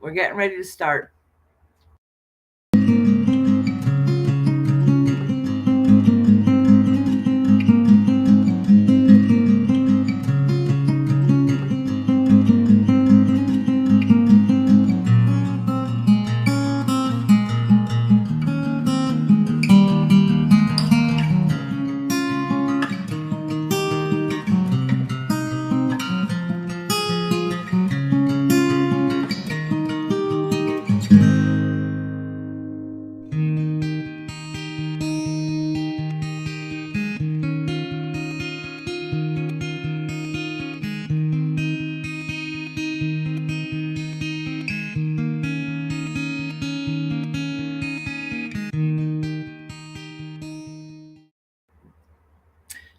We're getting ready to start.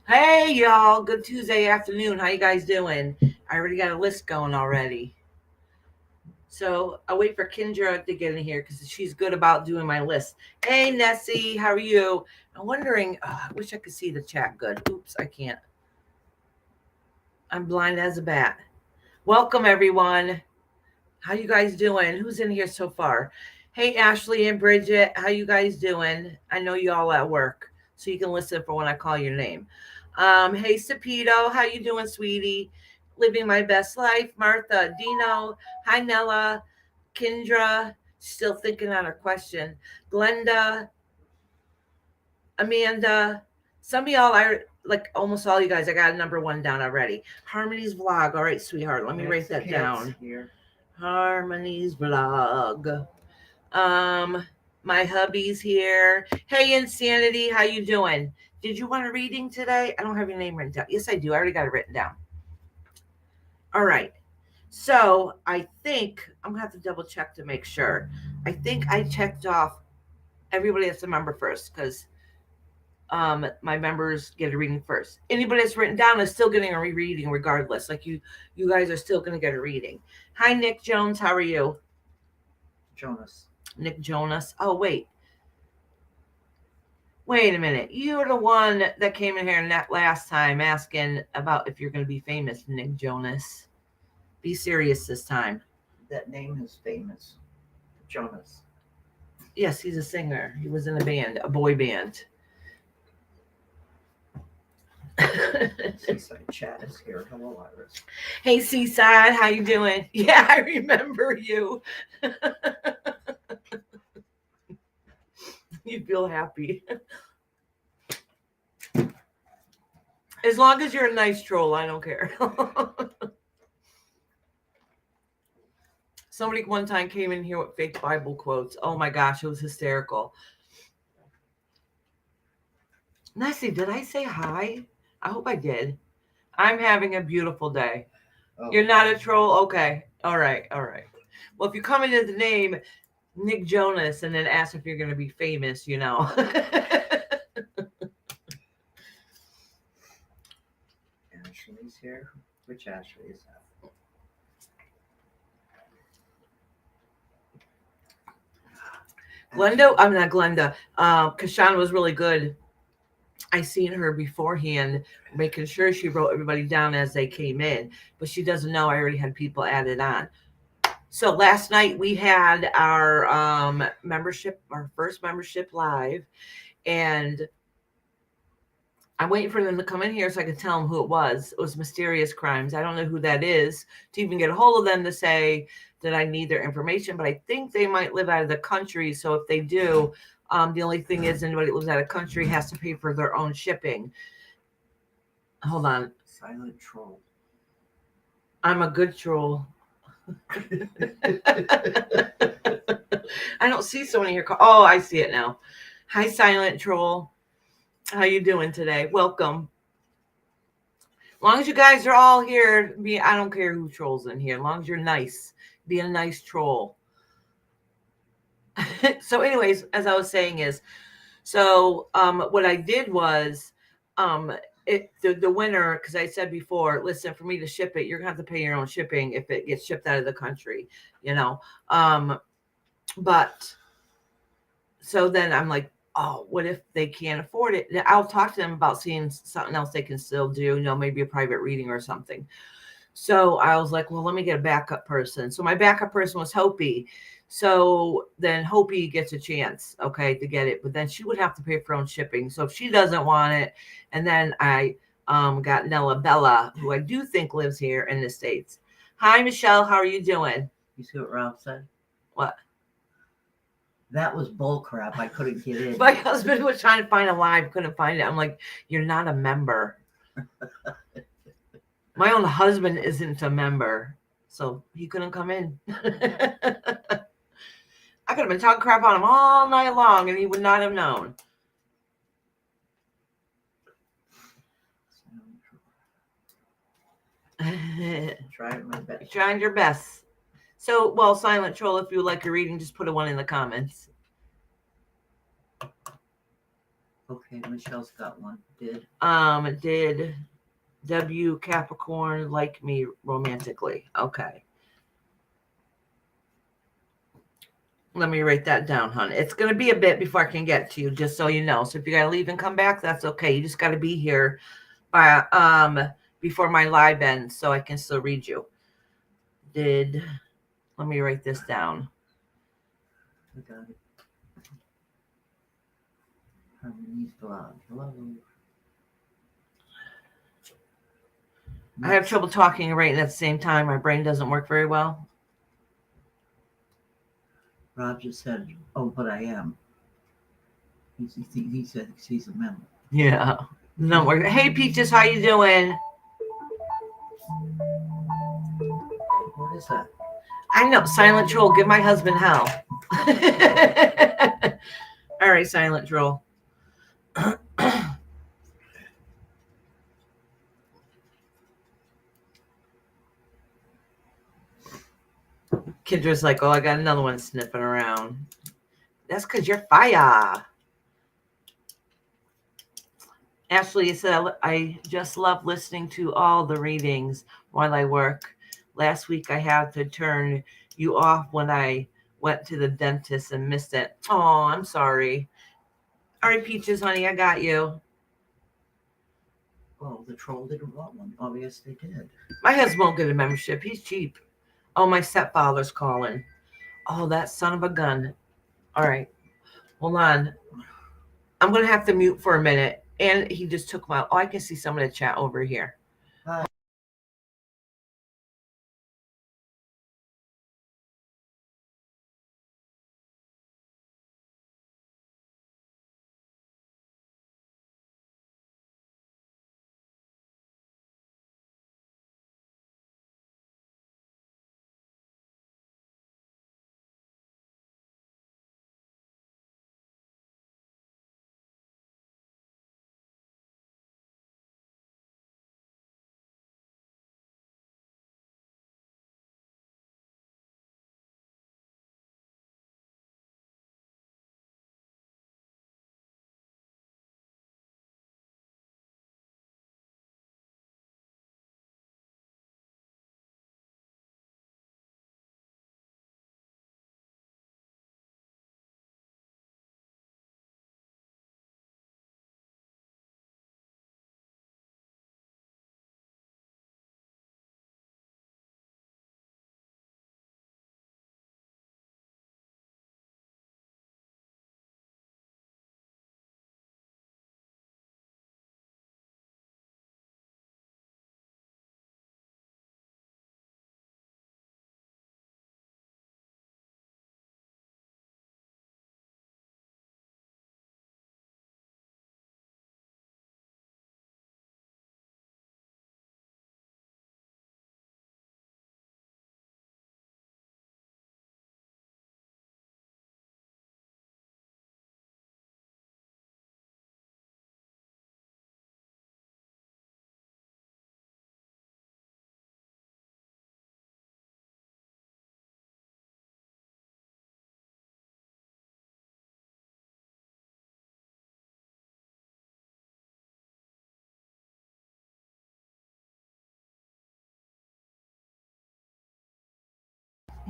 Hey y'all, good Tuesday afternoon. How you guys doing? I already got a list going already. So I'll wait for Kendra to get in here because she's good about doing my list. Hey Nessie, how are you? I'm wondering, I wish I could see the chat good. Oops, I can't. I'm blind as a bat. Welcome everyone. How you guys doing? Who's in here so far? Hey Ashley and Bridget, how you guys doing? I know you all at work, so you can listen for when I call your name. Hey Capito, how you doing, sweetie? Living my best life. Martha, Dino, hi Nella, Kendra, still thinking on her question. Glenda, Amanda, some of y'all are like almost all you guys. I got a number one down already. Harmony's vlog. All right, sweetheart. Let me write that down. Here. Harmony's vlog. My hubby's here. Hey, Insanity, how you doing? Did you want a reading today? I don't have your name written down. Yes, I do. I already got it written down. All right. So I think I'm gonna have to double check to make sure. I think I checked off everybody that's a member first because my members get a reading first. Anybody that's written down is still getting a reading regardless. Like you guys are still gonna get a reading. Hi, Nick Jones. How are you? Jonas. Nick Jonas. Oh, wait a minute. You're the one that came in here last time asking about if you're going to be famous, Nick Jonas. Be serious this time. That name is famous. Jonas. Yes, he's a singer. He was in a band, a boy band. Seaside Chat is here. Hello, Iris. Hey, Seaside, how you doing? Yeah, I remember you. You feel happy. As long as you're a nice troll, I don't care. Somebody one time came in here with fake Bible quotes. Oh my gosh, it was hysterical. Nessie, did I say hi? I hope I did. I'm having a beautiful day. Oh. You're not a troll? Okay. All right. Well, if you come into the name Nick Jonas and then ask if you're going to be famous, you know. Ashley's here. Which Ashley is that? Glenda, I'm not Glenda. Kashan was really good. I seen her beforehand, making sure she wrote everybody down as they came in, but she doesn't know I already had people added on. So last night we had our membership, our first membership live, and I'm waiting for them to come in here so I can tell them who it was. It was Mysterious Crimes. I don't know who that is to even get a hold of them to say that I need their information, but I think they might live out of the country. So if they do, the only thing is anybody that lives out of the country has to pay for their own shipping. Hold on. Silent troll. I'm a good troll. I don't see so many here. Oh, I see it now. Hi, Silent Troll. How you doing today? Welcome. As long as you guys are all here, I don't care who trolls in here. As long as you're nice, be a nice troll. So, anyways, as I was saying is, so what I did was, the winner, because I said before, listen, for me to ship it, you're gonna have to pay your own shipping if it gets shipped out of the country, you know. But so then I'm like, oh, what if they can't afford it? I'll talk to them about seeing something else they can still do, you know, maybe a private reading or something. So I was like, well, let me get a backup person. So my backup person was Hopi. So then Hopi gets a chance, okay, to get it. But then she would have to pay for her own shipping. So if she doesn't want it, and then I got Nella Bella, who I do think lives here in the States. Hi, Michelle. How are you doing? You see what Rob said? What? That was bull crap. I couldn't get in. My husband was trying to find a live, couldn't find it. I'm like, you're not a member. My own husband isn't a member, so he couldn't come in. I could have been talking crap on him all night long, and he would not have known. Trying my best. Trying your best. So, well, Silent Troll, if you would like a reading, just put a 1 in the comments. Okay, Michelle's got one. Did W Capricorn like me romantically? Okay. Let me write that down, hon. It's going to be a bit before I can get to you, just so you know. So if you got to leave and come back, that's okay. You just got to be here by before my live ends so I can still read you. Let me write this down. I got it. Harmony's blog. Hello. I have trouble talking and writing at the same time. My brain doesn't work very well. Rob just said, oh, but I am. He said he's a member. Yeah. No work. Hey, Peaches, how you doing? What is that? I know. Silent Troll, give my husband hell. All right, Silent Troll. Kendra's like, oh, I got another one sniffing around. That's because you're fire. Ashley said, I just love listening to all the readings while I work. Last week I had to turn you off when I went to the dentist and missed it. Oh, I'm sorry. All right, Peaches, honey, I got you. Well, the troll didn't want one. Oh, yes, they did. My husband won't get a membership. He's cheap. Oh, my stepfather's calling. Oh, that son of a gun. All right. Hold on. I'm going to have to mute for a minute. And he just took my... Oh, I can see some of the chat over here. Hi.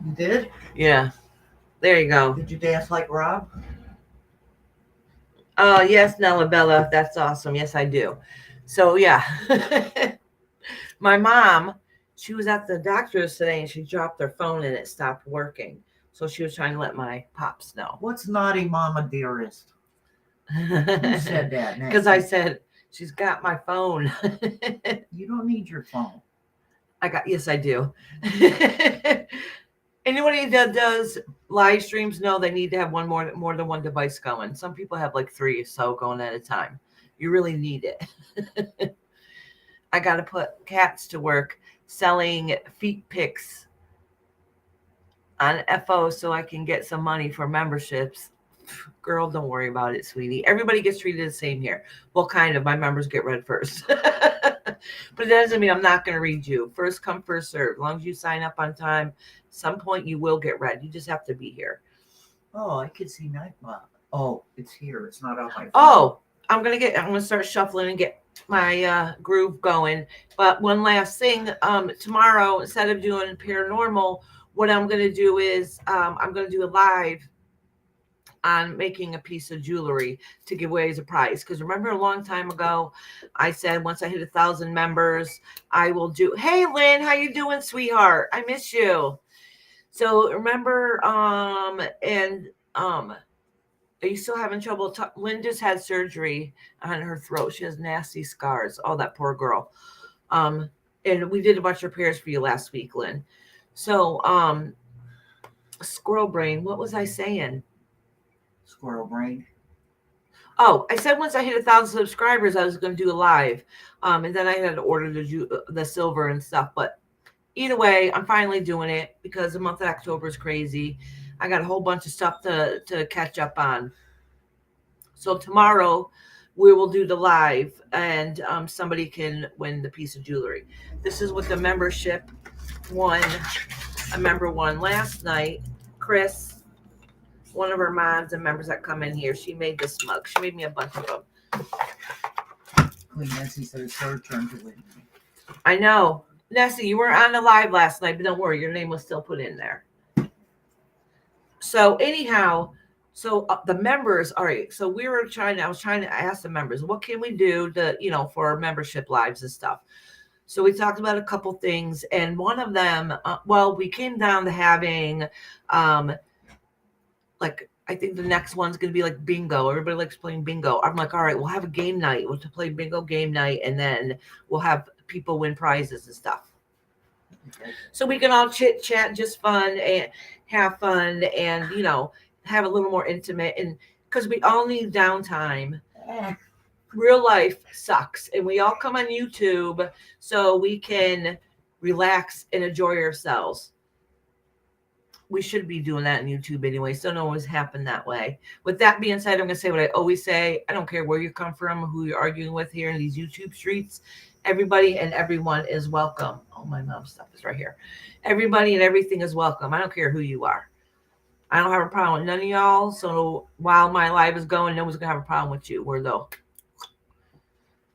You did? Yeah. There you go. Did you dance like Rob? Oh, yes, Nella Bella. That's awesome. Yes, I do. So, yeah. My mom she was at the doctor's today and she dropped her phone and it stopped working. So she was trying to let my pops know. What's naughty, Mama Dearest? Who said that? Because I said, she's got my phone. You don't need your phone. Yes, I do. Anybody that does live streams know they need to have more than one device going. Some people have like 3 or so going at a time. You really need it. I got to put cats to work selling feet pics on FO so I can get some money for memberships. Girl, don't worry about it, sweetie. Everybody gets treated the same here. Well, kind of. My members get read first. But it doesn't mean I'm not going to read you. First come, first serve. As long as you sign up on time, at some point you will get read. You just have to be here. Oh, I can see Nightbot. Oh, it's here. It's not on my phone. Oh, I'm going to start shuffling and get my groove going. But one last thing, tomorrow, instead of doing paranormal, what I'm going to do is I'm going to do a live on making a piece of jewelry to give away as a prize. Because remember a long time ago, I said once I hit 1,000 members, I will do. Hey, Lynn, how you doing, sweetheart? I miss you. So remember, are you still having trouble? Lynn just had surgery on her throat. She has nasty scars. Oh, that poor girl. And we did a bunch of prayers for you last week, Lynn. So, squirrel brain, what was I saying? Squirrel brain. Oh, I said once I hit 1,000 subscribers, I was going to do a live. And then I had to order the silver and stuff. But either way, I'm finally doing it because the month of October is crazy. I got a whole bunch of stuff to catch up on. So tomorrow we will do the live and somebody can win the piece of jewelry. This is what the membership won. A member won last night. Chris, one of our mods and members that come in here, she made this mug. She made me a bunch of them. Queen Nancy said it's her turn to win. I know. Nessie, you were on the live last night, but don't worry, your name was still put in there. So anyhow, the members, all right. So I was trying to ask the members, what can we do to, for our membership lives and stuff. So we talked about a couple things, and one of them, we came down to having, I think the next one's going to be like bingo. Everybody likes playing bingo. I'm like, all right, we'll have a game night. We'll play bingo game night, and then we'll have people win prizes and stuff. Okay. So we can all chit chat, just fun and have fun, and have a little more intimate. And because we all need downtime. Real life sucks, and we all come on YouTube so we can relax and enjoy ourselves. We should be doing that on YouTube anyway, so it don't always happen that way. With that being said, I'm going to say what I always say. I don't care where you come from, who you're arguing with here in these YouTube streets. Everybody and everyone is welcome. Oh, my mom's stuff is right here. Everybody and everything is welcome. I don't care who you are. I don't have a problem with none of y'all, so while my live is going, no one's going to have a problem with you. We're low.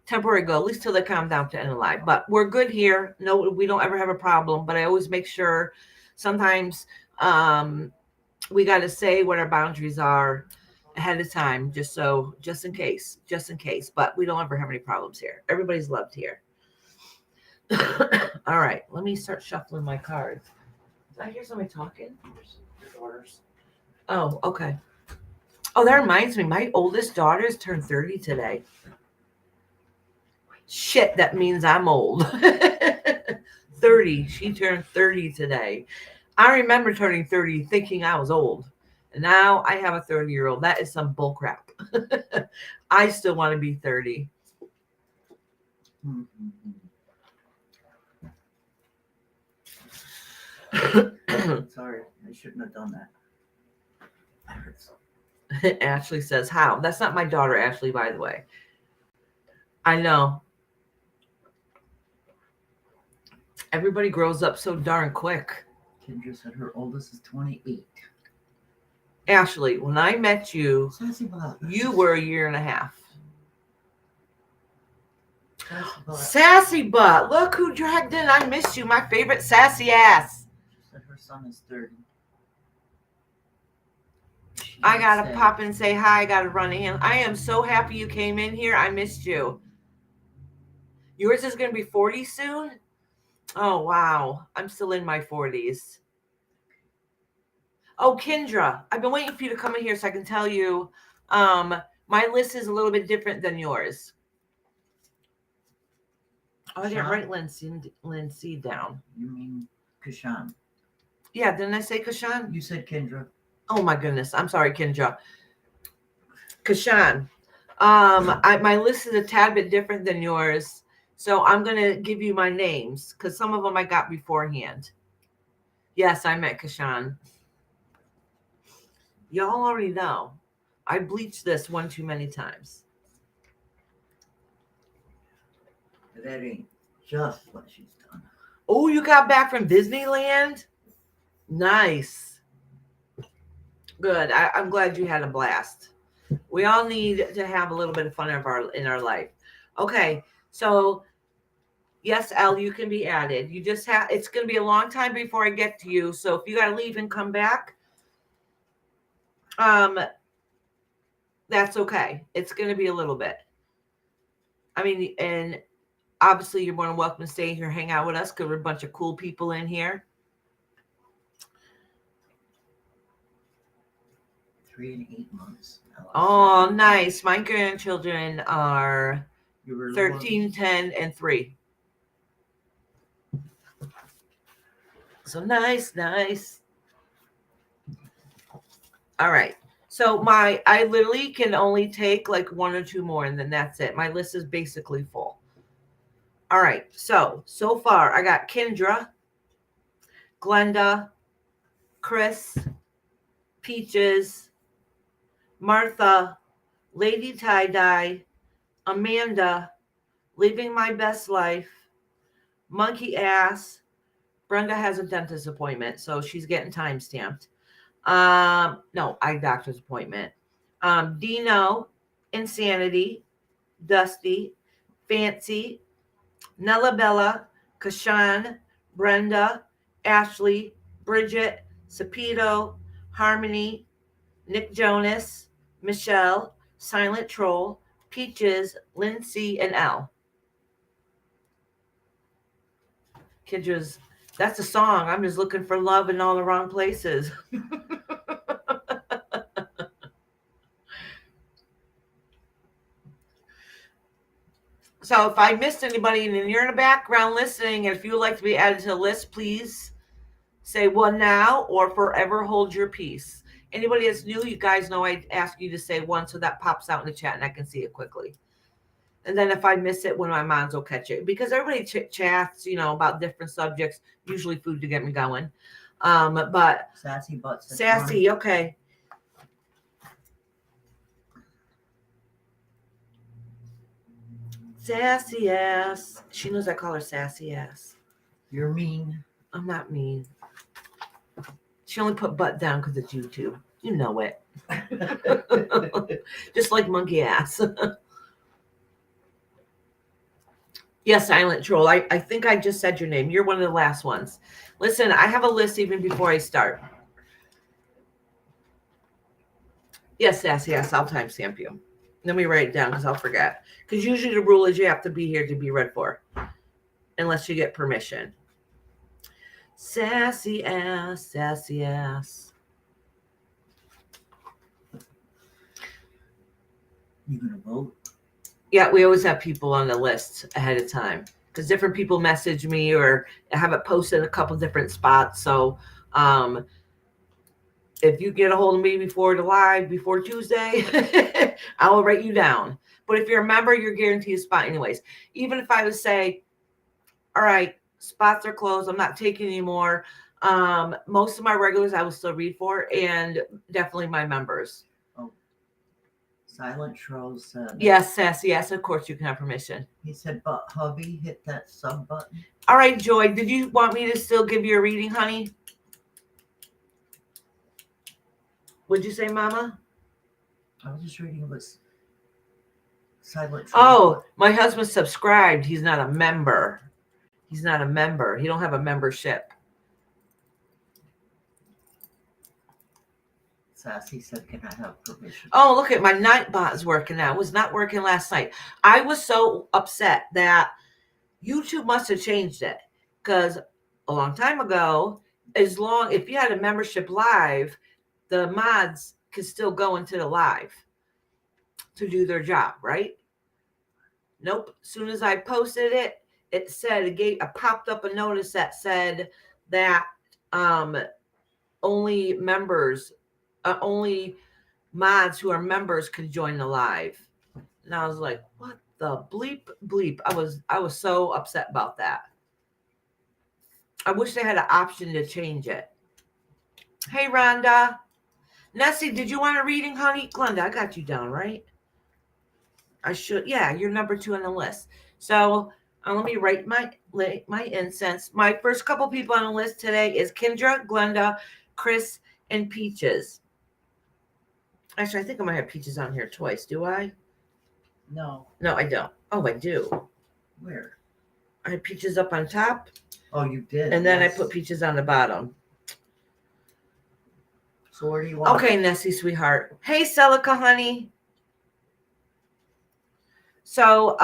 Temporary go, at least till they calm down to end the live. But we're good here. No, we don't ever have a problem. But I always make sure sometimes we got to say what our boundaries are ahead of time, just in case. But we don't ever have any problems here. Everybody's loved here. All right, let me start shuffling my cards. Did I hear somebody talking? Your daughters. Oh, okay. Oh, that reminds me. My oldest daughter's turned 30 today. Shit, that means I'm old. 30. She turned 30 today. I remember turning 30 thinking I was old. And now I have a 30-year-old. That is some bullcrap. I still want to be 30. Sorry, I shouldn't have done that. Ashley says, how? That's not my daughter, Ashley, by the way. I know. Everybody grows up so darn quick. Kendra said her oldest is 28. Ashley, when I met you, you were a year and a half. Sassy butt. Look who dragged in. I miss you. My favorite sassy ass. She said her son is 30. I got to pop and say hi. I got to run in. I am so happy you came in here. I missed you. Yours is going to be 40 soon? Oh, wow. I'm still in my 40s. Oh, Kendra, I've been waiting for you to come in here so I can tell you my list is a little bit different than yours. Oh, I didn't write Lynn C down. You mean Kashan? Yeah, didn't I say Kashan? You said Kendra. Oh my goodness. I'm sorry, Kendra. Kashan. My list is a tad bit different than yours. So I'm gonna give you my names because some of them I got beforehand. Yes, I met Kashan. Y'all already know. I bleached this one too many times. That ain't just what she's done. Oh, you got back from Disneyland? Nice. Good. I'm glad you had a blast. We all need to have a little bit of fun in our life. Okay, so yes, Elle, you can be added. You just have, it's going to be a long time before I get to you. So if you got to leave and come back, that's okay. It's going to be a little bit. I mean, and obviously you're more than welcome to stay here, hang out with us because we're a bunch of cool people in here. 3 and 8 months. Oh, nice. My grandchildren are 13, 10, and 3. So nice. All right. So I literally can only take like 1 or 2 more and then that's it. My list is basically full. All right. So far I got Kendra, Glenda, Chris, Peaches, Martha, Lady Tie-Dye, Amanda, Living My Best Life, Monkey Ass. Brenda has a dentist appointment, so she's getting time stamped. No, eye doctor's appointment. Dino, Insanity, Dusty, Fancy, Nella Bella, Kashan, Brenda, Ashley, Bridget, Capito, Harmony, Nick Jonas, Michelle, Silent Troll, Peaches, Lynn C, and L. Kendra's, that's a song. I'm just looking for love in all the wrong places. So if I missed anybody and you're in the background listening, and if you would like to be added to the list, please say one now or forever hold your peace. Anybody that's new, you guys know I ask you to say one so that pops out in the chat and I can see it quickly. And then if I miss it, one of my moms will catch it. Because everybody chats, about different subjects, usually food to get me going. But Sassy butts. Sassy, okay. Sassy Ass. She knows I call her Sassy Ass. You're mean. I'm not mean. She only put butt down because it's YouTube. You know it. Just like Monkey Ass. Yes, Silent Troll. I think I just said your name. You're one of the last ones. Listen, I have a list even before I start. Yes, Sassy Ass. I'll timestamp you. Let me write it down because I'll forget. Because usually the rule is you have to be here to be read for. Unless you get permission. Sassy Ass, Sassy Ass. You gonna vote? Yeah, we always have people on the list ahead of time. Because different people message me or have it posted in a couple different spots. So if you get a hold of me before Tuesday, I will write you down. But if you're a member, you're guaranteed a spot anyways. Even if I would say, all right, spots are closed, I'm not taking any more. Most of my regulars I will still read for, and definitely my members. Oh, Silent Troll said. Yes, Sassy. Yes, of course you can have permission. He said, but hubby, hit that sub button. All right, Joy, did you want me to still give you a reading, honey? What'd you say, Mama? I was just reading what's Silent Troll. Oh, my husband subscribed. He's not a member. He's not a member. He don't have a membership. Sassy said, can I have permission? Oh, look at my Nightbot is working now. It was not working last night. I was so upset that YouTube must have changed it. because a long time ago, if you had a membership live, the mods could still go into the live to do their job, right? Nope. As soon as I posted it, it popped up a notice that said that only mods who are members could join the live. And I was like, what the bleep? I was so upset about that. I wish they had an option to change it. Hey, Rhonda. Nessie, did you want a reading, honey? Glenda, I got you down, right? I should. Yeah, you're number 2 on the list. So let me write my incense. My first couple people on the list today is Kendra, Glenda, Chris, and Peaches. Actually, I think I might have Peaches on here twice. Do I? No. No, I don't. Oh, I do. Where? I had Peaches up on top. Oh, you did. And then I put Peaches on the bottom. So where do you want? Okay, Nessie, sweetheart. Hey, Celica, honey. So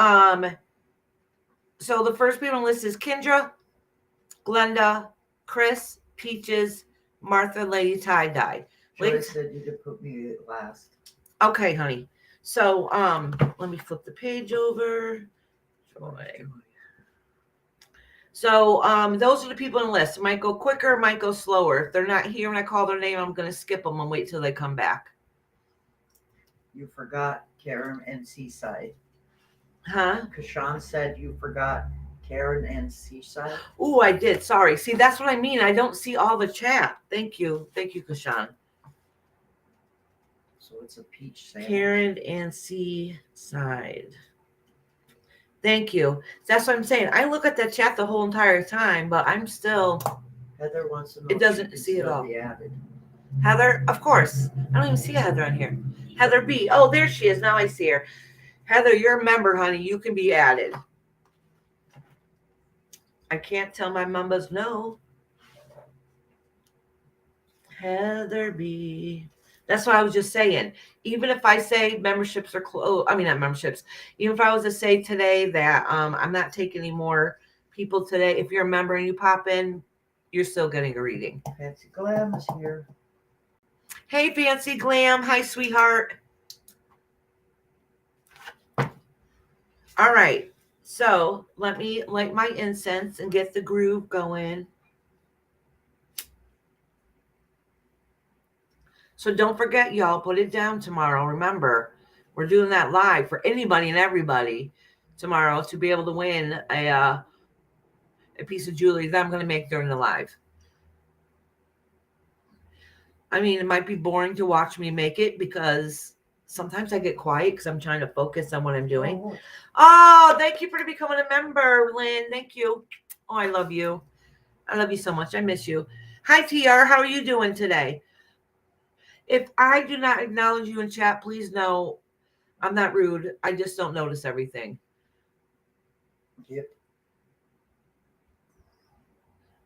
the first people on the list is Kendra, Glenda, Chris, Peaches, Martha, Lady Tie-Dye. Joy said you could put me last. Okay, honey. So let me flip the page over. Joy. So those are the people on the list. Might go quicker, might go slower. If they're not here when I call their name, I'm going to skip them and wait till they come back. You forgot Karen and Seaside. Huh? Kashan said you forgot Karen and Seaside. Oh, I did. Sorry. See, that's what I mean. I don't see all the chat. Thank you. Thank you, Kashan. So it's a peach sandwich. Karen and Seaside. Thank you. That's what I'm saying. I look at that chat the whole entire time, but I'm still. Heather wants to know. It doesn't see it all. Be added. Heather, of course. I don't even see a Heather on here. Heather B. Oh, there she is. Now I see her. Heather, you're a member, honey. You can be added. I can't tell my members no. Heather B. That's what I was just saying. Even if I say memberships are closed, I mean, not memberships. Even if I was to say today that I'm not taking any more people today, if you're a member and you pop in, you're still getting a reading. Fancy Glam is here. Hey, Fancy Glam. Hi, sweetheart. All right. So let me light my incense and get the groove going. So don't forget, y'all, put it down tomorrow. Remember, we're doing that live for anybody and everybody tomorrow to be able to win a piece of jewelry that I'm going to make during the live. I mean, it might be boring to watch me make it because sometimes I get quiet because I'm trying to focus on what I'm doing. Oh, thank you for becoming a member, Lynn. Thank you. Oh, I love you. I love you so much. I miss you. Hi, TR. How are you doing today? If I do not acknowledge you in chat, please know I'm not rude. I just don't notice everything. Yep.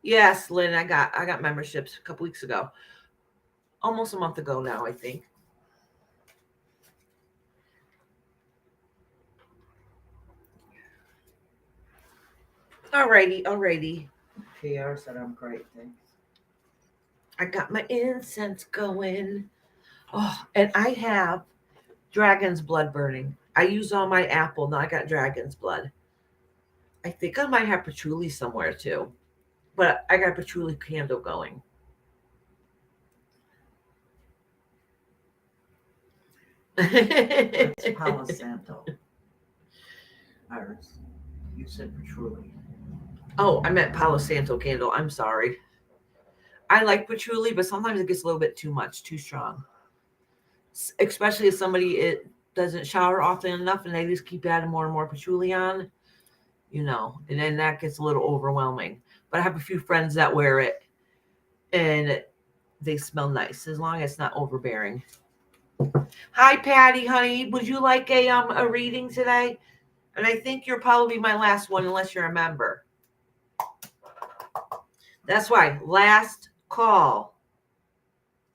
Yes, Lynn, I got memberships a couple weeks ago. Almost a month ago now, I think. Alrighty. PR said I'm great, thanks. I got my incense going. Oh, and I have dragon's blood burning. I use all my apple. Now I got dragon's blood. I think I might have patchouli somewhere too. But I got a patchouli candle going. It's Palo Santo. Iris, you said patchouli. Oh, I meant Palo Santo candle. I'm sorry. I like patchouli, but sometimes it gets a little bit too much, too strong. Especially if somebody doesn't shower often enough and they just keep adding more and more patchouli on, and then that gets a little overwhelming. But I have a few friends that wear it and they smell nice as long as it's not overbearing. Hi, Patty, honey. Would you like a reading today? And I think you're probably my last one unless you're a member. That's right. Last call.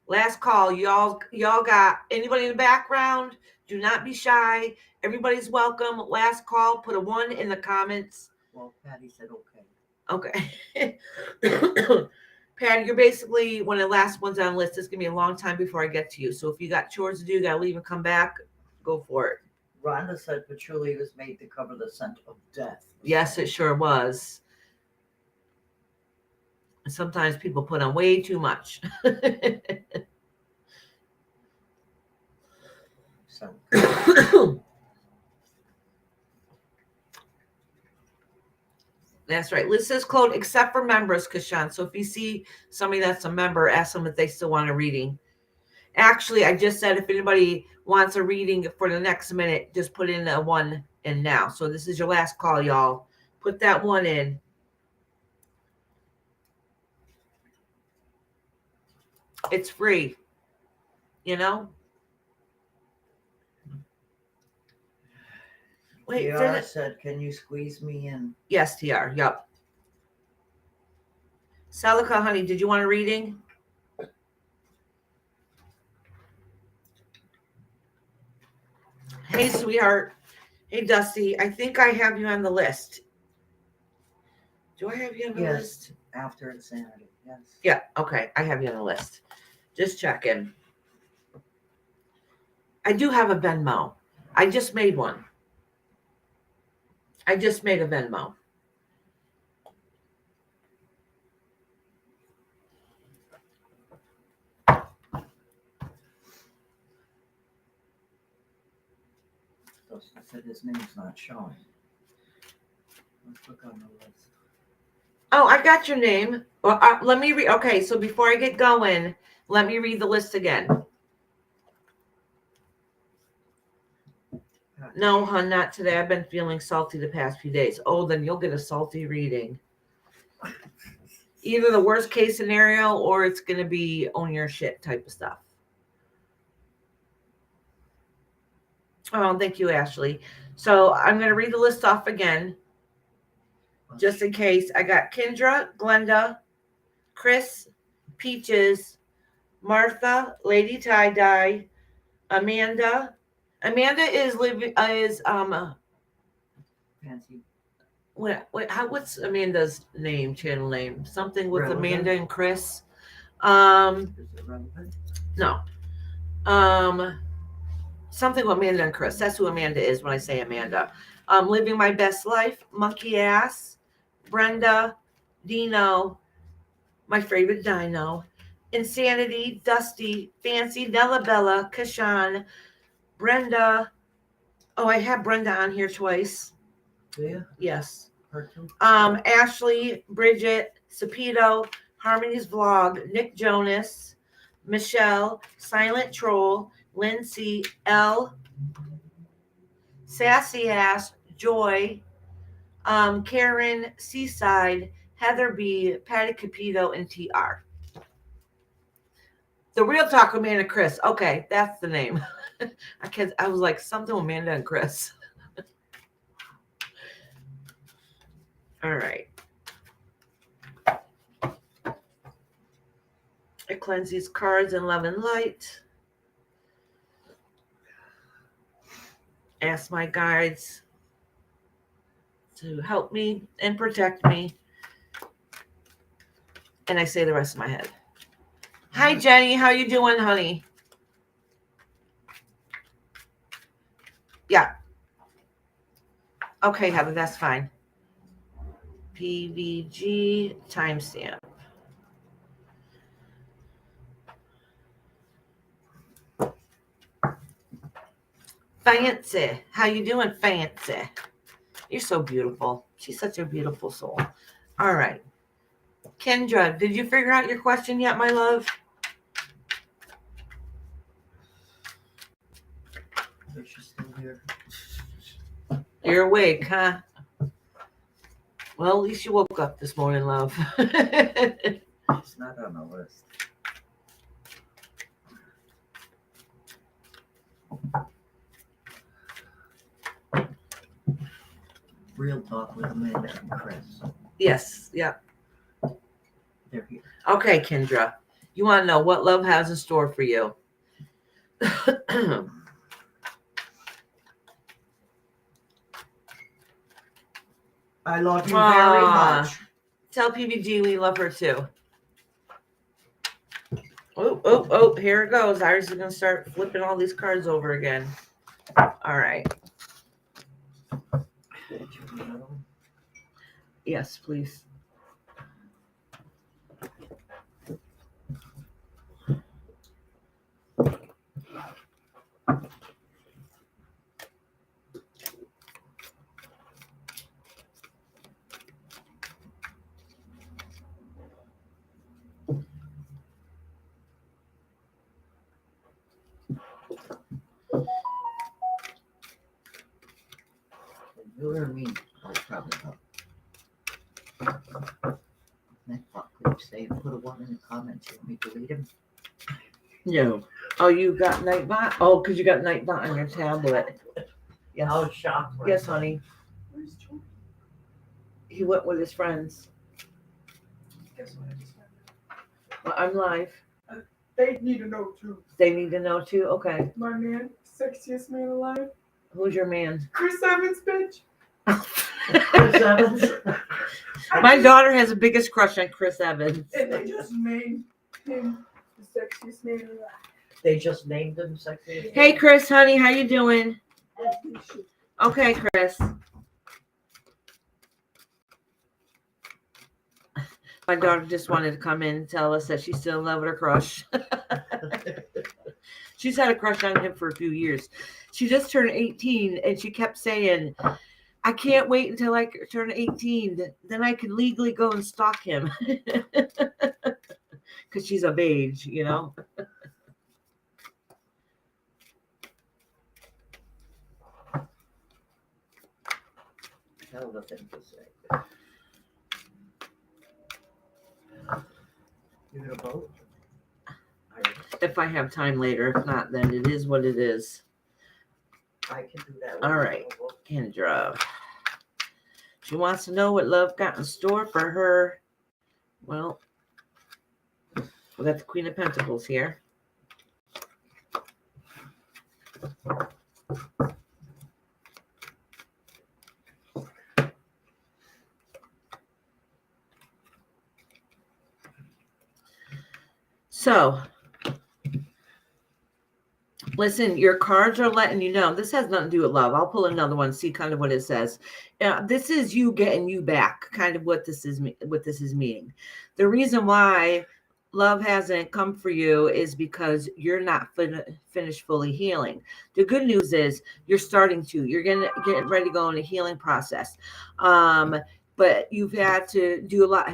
Y'all got anybody in the background? Do not be shy. Everybody's welcome. Last call. Put a 1 in the comments. Well, Patty said okay. Okay. Patty, you're basically one of the last ones on the list. It's going to be a long time before I get to you. So if you got chores to do, you got to leave and come back, go for it. Rhonda said patchouli was made to cover the scent of death. Yes, it sure was. Sometimes people put on way too much. So That's right. List is closed except for members, Kashan. So if you see somebody that's a member, ask them if they still want a reading. Actually, I just said if anybody wants a reading for the next minute, just put in a one in now. So this is your last call, y'all. Put that one in. It's free. You know? Wait, TR said, can you squeeze me in? Yes, TR. Yup. Celica, honey, did you want a reading? Hey, sweetheart. Hey, Dusty. I think I have you on the list. Do I have you on the list? After insanity, yes. Yeah, okay. I have you on the list. Just checking. I do have a Venmo. I just made one. I just made a Venmo. I said his name's not showing. Let's look on the list. Oh, I got your name. Well, let me read. Okay, so before I get going, let me read the list again. No, hon, not today. I've been feeling salty the past few days. Oh, then you'll get a salty reading. Either the worst case scenario or it's going to be own your shit type of stuff. Oh, thank you, Ashley. So I'm going to read the list off again, just in case. I got Kendra, Glenda, Chris, Peaches, Martha, Lady Tie Dye, Amanda. Amanda is Fancy. What's Amanda's name? Channel name? Something with Relevant. Amanda and Chris. Is it relevant? No. Something with Amanda and Chris. That's who Amanda is when I say Amanda. Living My Best Life, Monkey Ass, Brenda, Dino, my favorite Dino, Insanity, Dusty, Fancy, Nella Bella, Kashan, Brenda. Oh, I have Brenda on here twice. Do you? Yes. Her too? Ashley, Bridget, Capito, Harmony's Vlog, Nick Jonas, Michelle, Silent Troll, Lindsay, L, Sassy Ass, Joy, Karen, Seaside, Heather B, Patty Capito, and TR. The Real Talk Amanda and Chris. Okay, that's the name. I was like something with Amanda and Chris. All right. I cleanse these cards in love and light. Ask my guides to help me and protect me. And I say the rest of my head. Hi, Jenny. How you doing, honey? Yeah. Okay, Heather, that's fine. PVG timestamp. Fancy. How you doing, Fancy? You're so beautiful. She's such a beautiful soul. All right. Kendra, did you figure out your question yet, my love? She's still here. You're awake, huh? Well, at least you woke up this morning, love. She's not on the list. Real Talk with Amanda and Chris. Yes, yeah. They're here. Okay, Kendra. You want to know what love has in store for you? I love you very much. Tell PVG we love her too. Oh, here it goes. Iris is going to start flipping all these cards over again. All right. Yes, please. You or me? Oh, probably not. That fuck could say, put a one in the comments. You want me to delete him? No. Oh, you got Nightbot? Oh, because you got Nightbot on your tablet. Yes. I was shocked. Yes, honey. Where's Jonas? He went with his friends. Guess what I just found out? Well, I'm live. They need to know too. They need to know too. Okay. My man, sexiest man alive. Who's your man? Chris Evans, bitch. Chris Evans. My daughter has the biggest crush on Chris Evans. And they just named him the sexiest man alive. They just named him sexy. Hey, Chris, honey, how you doing? Okay, Chris. My daughter just wanted to come in and tell us that she's still in love with her crush. She's had a crush on him for a few years. She just turned 18 and she kept saying, I can't wait until I turn 18. Then I can legally go and stalk him. Because she's of age, you know. Hell of a thing to say. You gonna vote? If I have time later. If not, then it is what it is. I can do that. All right. Kendra. She wants to know what love got in store for her. Well, we got the Queen of Pentacles here. So, listen, your cards are letting you know. This has nothing to do with love. I'll pull another one, see kind of what it says. This is you getting you back, kind of what this is meaning. The reason why love hasn't come for you is because you're not finished fully healing. The good news is you're starting to. You're getting ready to go in a healing process. But you've had to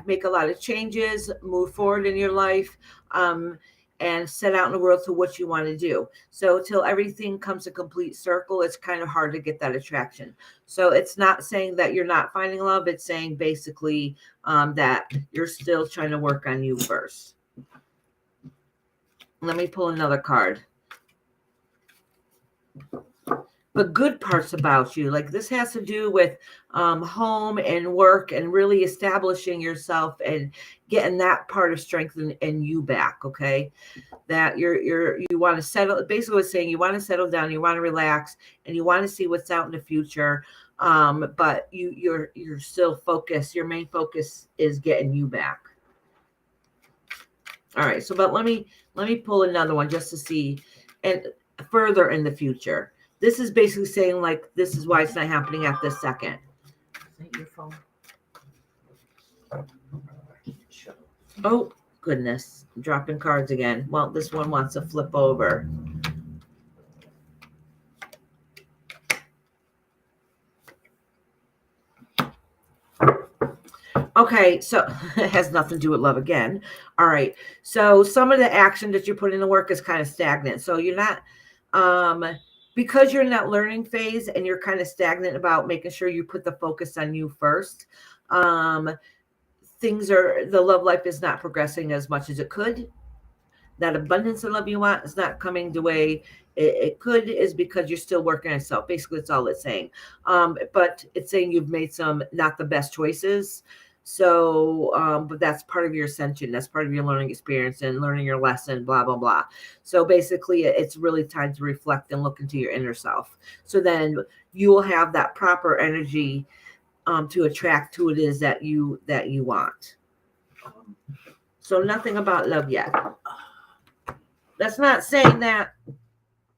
make a lot of changes, move forward in your life, and set out in the world to what you want to do. So till everything comes a complete circle, it's kind of hard to get that attraction. So it's not saying that you're not finding love. It's saying basically that you're still trying to work on you first. Let me pull another card. But good parts about you, like this has to do with home and work and really establishing yourself and getting that part of strength in you back. Okay, that you want to settle. Basically, it's saying you want to settle down, you want to relax, and you want to see what's out in the future. But you're still focused. Your main focus is getting you back. All right. So, but let me pull another one just to see and further in the future. This is basically saying, like, this is why it's not happening at this second. Is that your phone? Oh, goodness. I'm dropping cards again. Well, this one wants to flip over. Okay, so it has nothing to do with love again. All right. So some of the action that you put in the work is kind of stagnant. So you're not... because you're in that learning phase and you're kind of stagnant about making sure you put the focus on you first, the love life is not progressing as much as it could. That abundance of love you want is not coming the way it could, is because you're still working on yourself. Basically, that's all it's saying. But it's saying you've made some not the best choices. So, but that's part of your ascension. That's part of your learning experience and learning your lesson, blah, blah, blah. So basically it's really time to reflect and look into your inner self. So then you will have that proper energy to attract who it is that you want. So nothing about love yet. That's not saying that,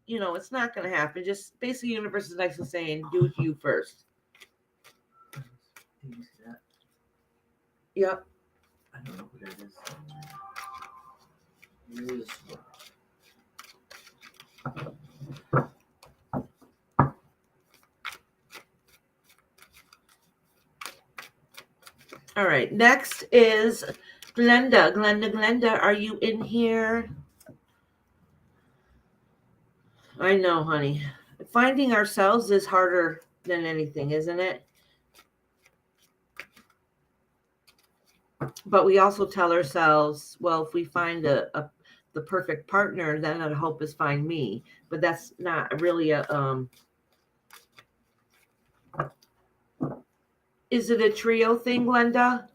it's not going to happen. Just basically, the universe is actually saying, do it you first. Do you see that? Yep. I don't know who that is. Use All right. Next is Glenda. Glenda, are you in here? I know, honey. Finding ourselves is harder than anything, isn't it? But we also tell ourselves, well, if we find the perfect partner, then I'd hope is find me. But that's not really a Is it a trio thing, Glenda?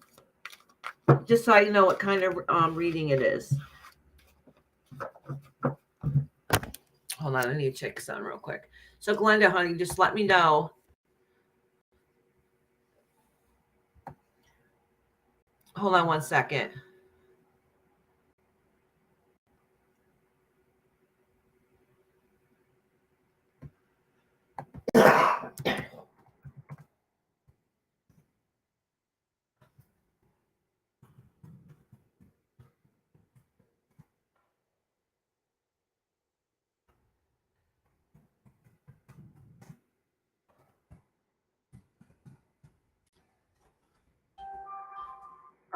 Just so I know what kind of reading it is. Hold on, I need to check something real quick. So Glenda, honey, just let me know. Hold on one second.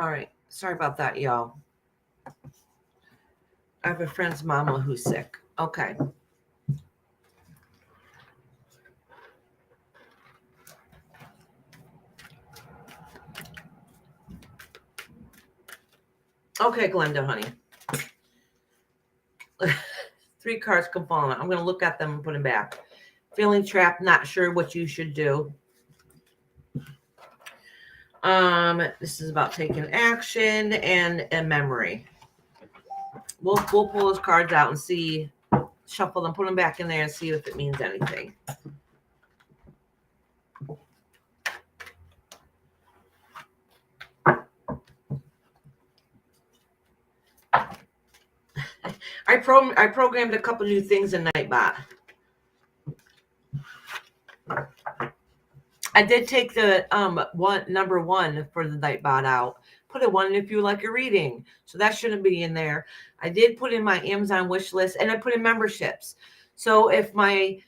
All right. Sorry about that, y'all. I have a friend's mama who's sick. Okay. Okay, Glenda, honey. 3 cards come falling. I'm going to look at them and put them back. Feeling trapped, not sure what you should do. This is about taking action and a memory. We'll pull those cards out and see, shuffle them, put them back in there and see if it means anything. I programmed a couple new things in Nightbot. I did take the number 1 for the Nightbot out. Put a 1 if you like a reading. So that shouldn't be in there. I did put in my Amazon wish list, and I put in memberships. So if my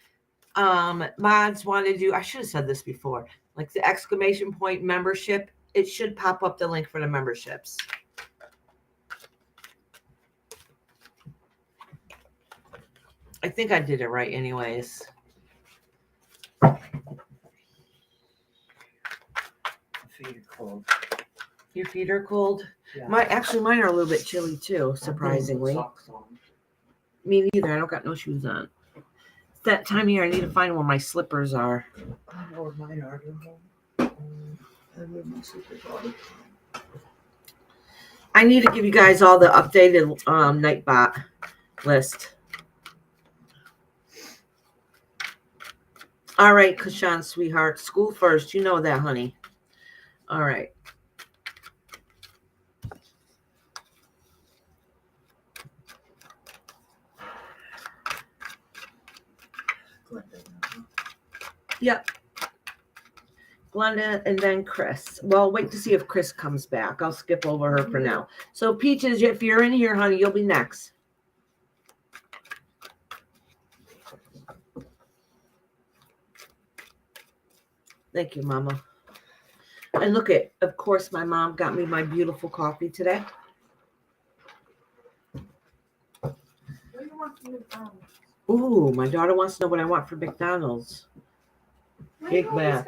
mods want to do, I should have said this before, like the exclamation point membership, it should pop up the link for the memberships. I think I did it right anyways. feet are cold. Your feet are cold? Yeah. Mine are a little bit chilly too, surprisingly. Socks on. Me neither. I don't got no shoes on. It's that time of year I need to find where my slippers are. I know where mine are. I wear my slippers all the time. I need to give you guys all the updated Nightbot list. All right, Kashan, sweetheart. School first. You know that, honey. All right. Yep. Glenda and then Chris. Well, wait to see if Chris comes back. I'll skip over her for now. So, Peaches, if you're in here, honey, you'll be next. Thank you, Mama. And look at, of course, my mom got me my beautiful coffee today. What do you want from McDonald's? Ooh, my daughter wants to know what I want for McDonald's. Big Mac.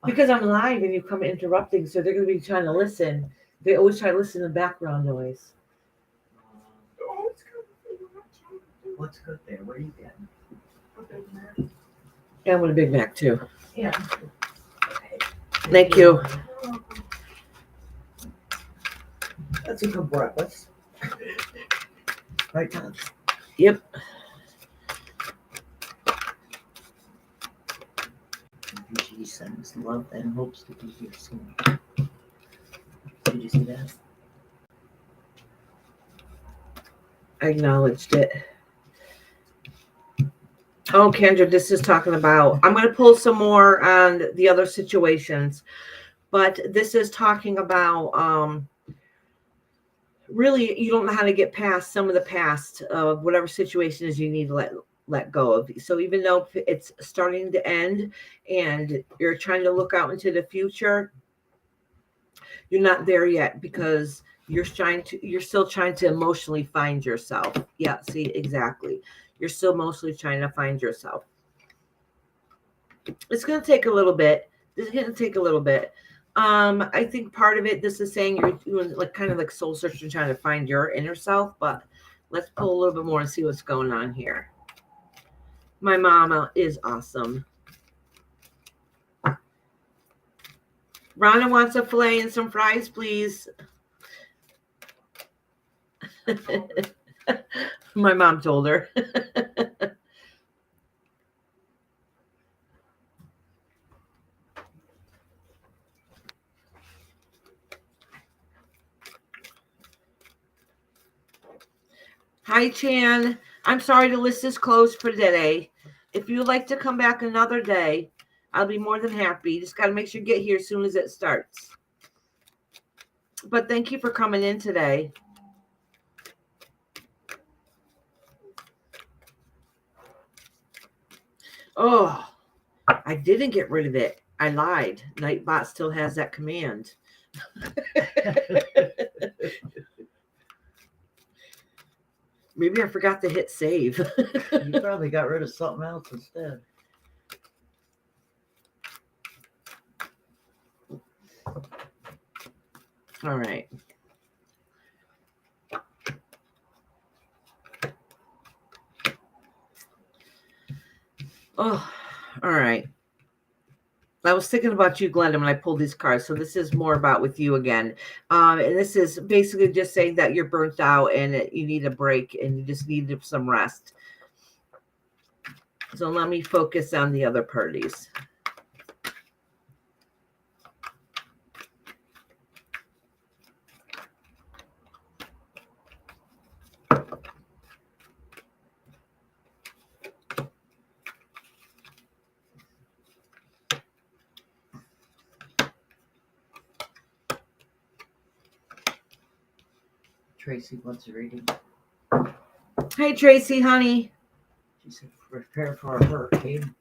Because I'm live and you come interrupting, so they're going to be trying to listen. They always try to listen to background noise. Oh, it's good. What's good there? What are you getting? A Big Mac. Yeah, I want a Big Mac too. Yeah. Thank you. That's a good breakfast. Right, Tom? Yep. She sends love and hopes to be here soon. Did you see that? I acknowledged it. Oh, Kendra, this is talking about, I'm going to pull some more on the other situations, but this is talking about, really, you don't know how to get past some of the past of whatever situation is you need to let go of. So even though it's starting to end and you're trying to look out into the future, you're not there yet because you're still trying to emotionally find yourself. Yeah, see, exactly. You're still mostly trying to find yourself. It's going to take a little bit. This is going to take a little bit. I think part of it, this is saying you're doing like kind of like soul searching, trying to find your inner self, but let's pull a little bit more and see what's going on here. My mama is awesome. Rhonda wants a filet and some fries, please. My mom told her. Hi, Chan. I'm sorry the list is closed for today. If you'd like to come back another day, I'll be more than happy. You just got to make sure you get here as soon as it starts. But thank you for coming in today. Oh, I didn't get rid of it. I lied. Nightbot still has that command. Maybe I forgot to hit save. You probably got rid of something else instead. All right. Oh, all right. I was thinking about you, Glenda, when I pulled these cards. So this is more about with you again. And this is basically just saying that you're burnt out and you need a break and you just need some rest. So let me focus on the other parties. Tracy wants a reading. Hey, Tracy, honey. She said, prepare for a hurricane.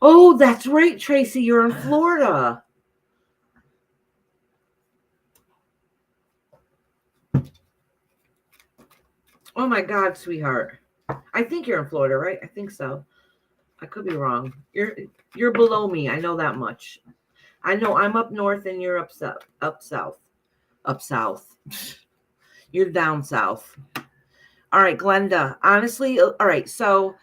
Oh, that's right, Tracy. You're in Florida. Oh, my God, sweetheart. I think you're in Florida, right? I think so. I could be wrong. You're below me. I know that much. I know I'm up north and you're up south. Up south. You're down south. All right, Glenda. Honestly, all right. So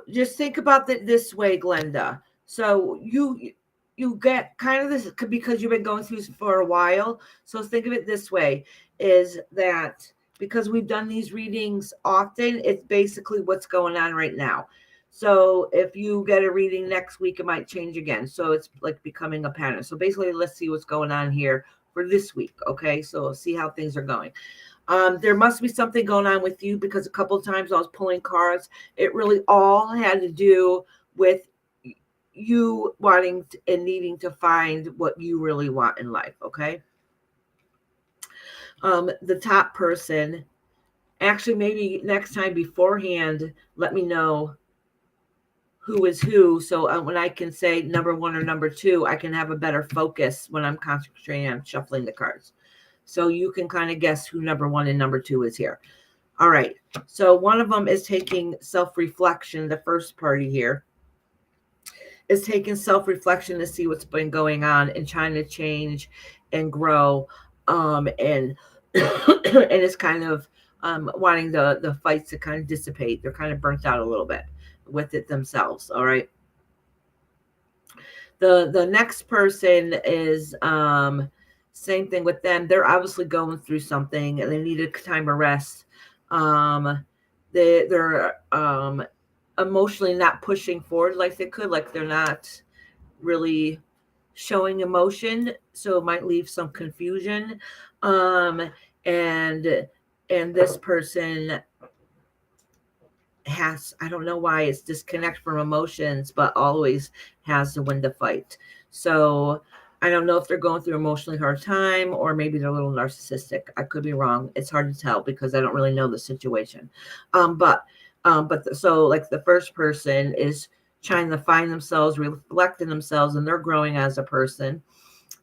just think about it this way, Glenda. So you get kind of this because you've been going through this for a while. So think of it this way: is that because we've done these readings often, it's basically what's going on right now. So if you get a reading next week, it might change again. So it's like becoming a pattern. So basically, let's see what's going on here for this week. Okay, so see how things are going. There must be something going on with you because a couple of times I was pulling cards. It really all had to do with you wanting and needing to find what you really want in life. Okay. The top person, actually, maybe next time beforehand, let me know who is who. So when I can say number one or number two, I can have a better focus when I'm concentrating on shuffling the cards. So you can kind of guess who number one and number two is here. All right. So one of them is taking self-reflection. The first party here is taking self-reflection to see what's been going on and trying to change and grow. And and it's kind of wanting the fights to kind of dissipate. They're kind of burnt out a little bit with it themselves. All right. The next person is same thing with them. They're obviously going through something and they need a time of rest. They're emotionally not pushing forward like they could, like they're not really showing emotion, so it might leave some confusion. And this person has, I don't know why it's disconnect from emotions, but always has to win the fight. So I don't know if they're going through emotionally hard time, or maybe they're a little narcissistic. I could be wrong. It's hard to tell because I don't really know the situation. So like the first person is trying to find themselves, reflecting themselves, and they're growing as a person,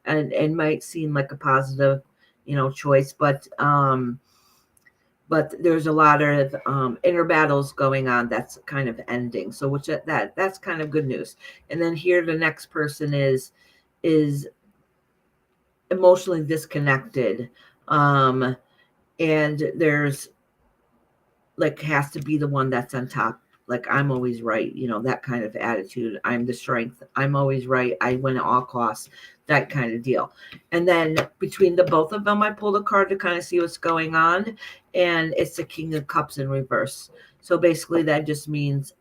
and might seem like a positive, choice, but there's a lot of inner battles going on that's kind of ending. So that's kind of good news. And then here the next person is emotionally disconnected, and there's like has to be the one that's on top, like I'm always right, that kind of attitude. I'm the strength, I'm always right, I win at all costs, that kind of deal. And then between the both of them, I pulled a card to kind of see what's going on, and it's the King of Cups in reverse. So basically that just means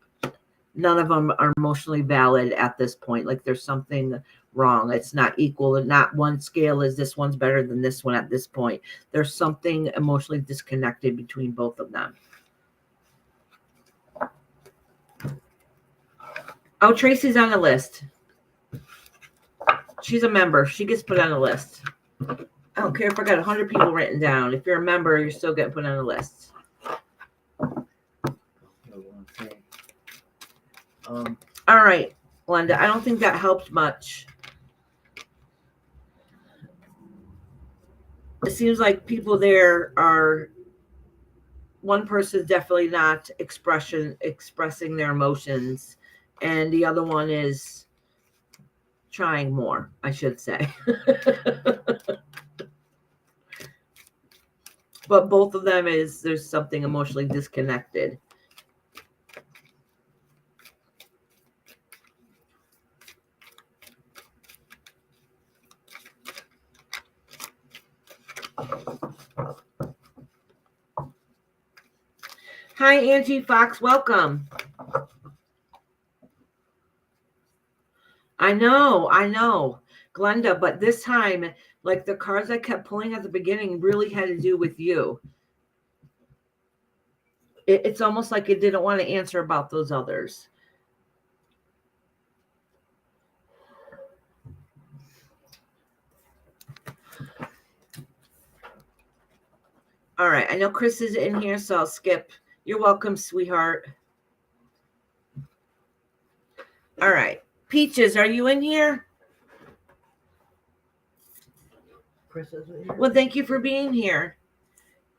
none of them are emotionally valid at this point. Like there's something wrong. It's not equal. Not one scale is this one's better than this one at this point. There's something emotionally disconnected between both of them. Oh, Tracy's on the list. She's a member. She gets put on the list. I don't care if I got 100 people written down. If you're a member, you're still getting put on the list. All right, Glenda. I don't think that helped much. It seems like people there are, one person is definitely not expressing their emotions, and the other one is trying more, I should say. But both of them there's something emotionally disconnected. Hi, Angie Fox. Welcome. I know, Glenda, but this time, like the cards I kept pulling at the beginning really had to do with you. It's almost like it didn't want to answer about those others. All right, I know Chris is in here, so I'll skip. You're welcome, sweetheart. All right. Peaches, are you in here? Chris is here. Well, thank you for being here.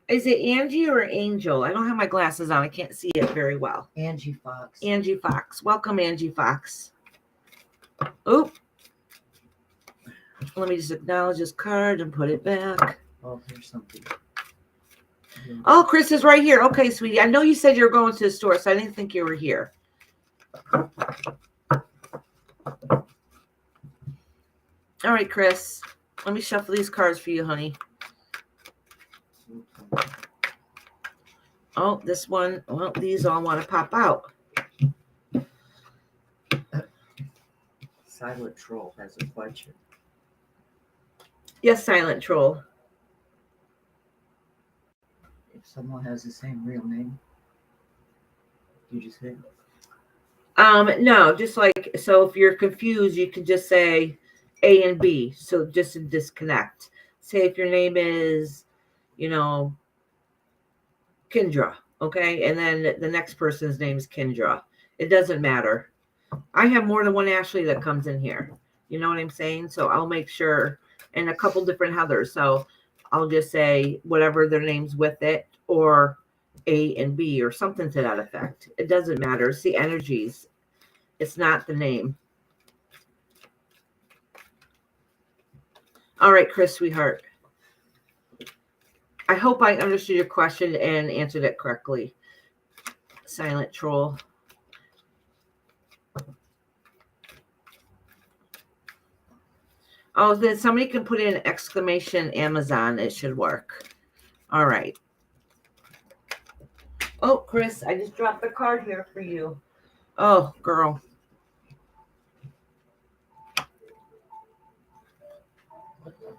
Is it Angie or Angel? I don't have my glasses on. I can't see it very well. Angie Fox. Angie Fox. Welcome, Angie Fox. Oop. Let me just acknowledge this card and put it back. Oh, here's something. Oh, Chris is right here. Okay, sweetie. I know you said you were going to the store, so I didn't think you were here. All right, Chris. Let me shuffle these cards for you, honey. Oh, this one. Well, these all want to pop out. Silent Troll has a question. Yes, Silent Troll. If someone has the same real name, you just say? No, just like, so if you're confused, you can just say A and B. So just to disconnect. Say if your name is, Kendra, okay? And then the next person's name is Kendra. It doesn't matter. I have more than one Ashley that comes in here. You know what I'm saying? So I'll make sure, and a couple different Heathers. So I'll just say whatever their name's with it, or A and B, or something to that effect. It doesn't matter. It's the energies. It's not the name. All right, Chris, sweetheart. I hope I understood your question and answered it correctly. Silent Troll. Oh, then somebody can put in exclamation Amazon. It should work. All right. Oh, Chris, I just dropped the card here for you. Oh, girl. What the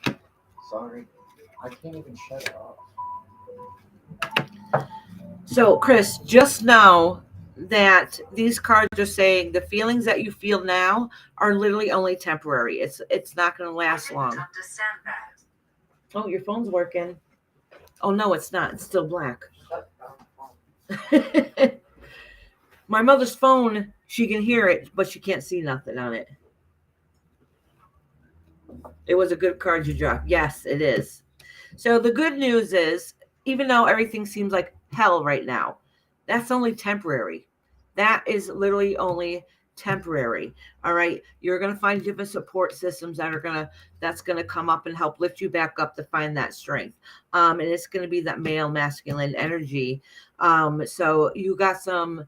fuck? Sorry. I can't even shut it off. So, Chris, just know that these cards are saying the feelings that you feel now are literally only temporary. It's not going to last long. Oh, your phone's working. Oh no, it's not. It's still black. My mother's phone, she can hear it, but she can't see nothing on it. It was a good card you dropped. Yes, it is. So the good news is, even though everything seems like hell right now, that's only temporary. That is literally only temporary. All right. You're going to find different support systems that's going to come up and help lift you back up to find that strength. And it's going to be that male masculine energy. So you got some,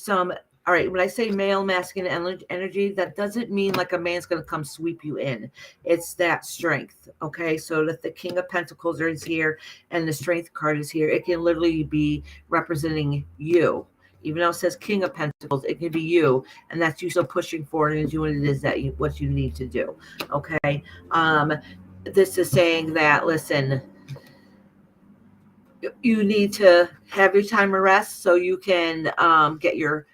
all right, when I say male masculine energy, that doesn't mean like a man's going to come sweep you in. It's that strength. Okay. So that the King of Pentacles is here and the Strength card is here. It can literally be representing you. Even though it says King of Pentacles, it can be you. And that's you still pushing forward and doing what it is that what you need to do. Okay. This is saying that, listen, you need to have your time of rest so you can get your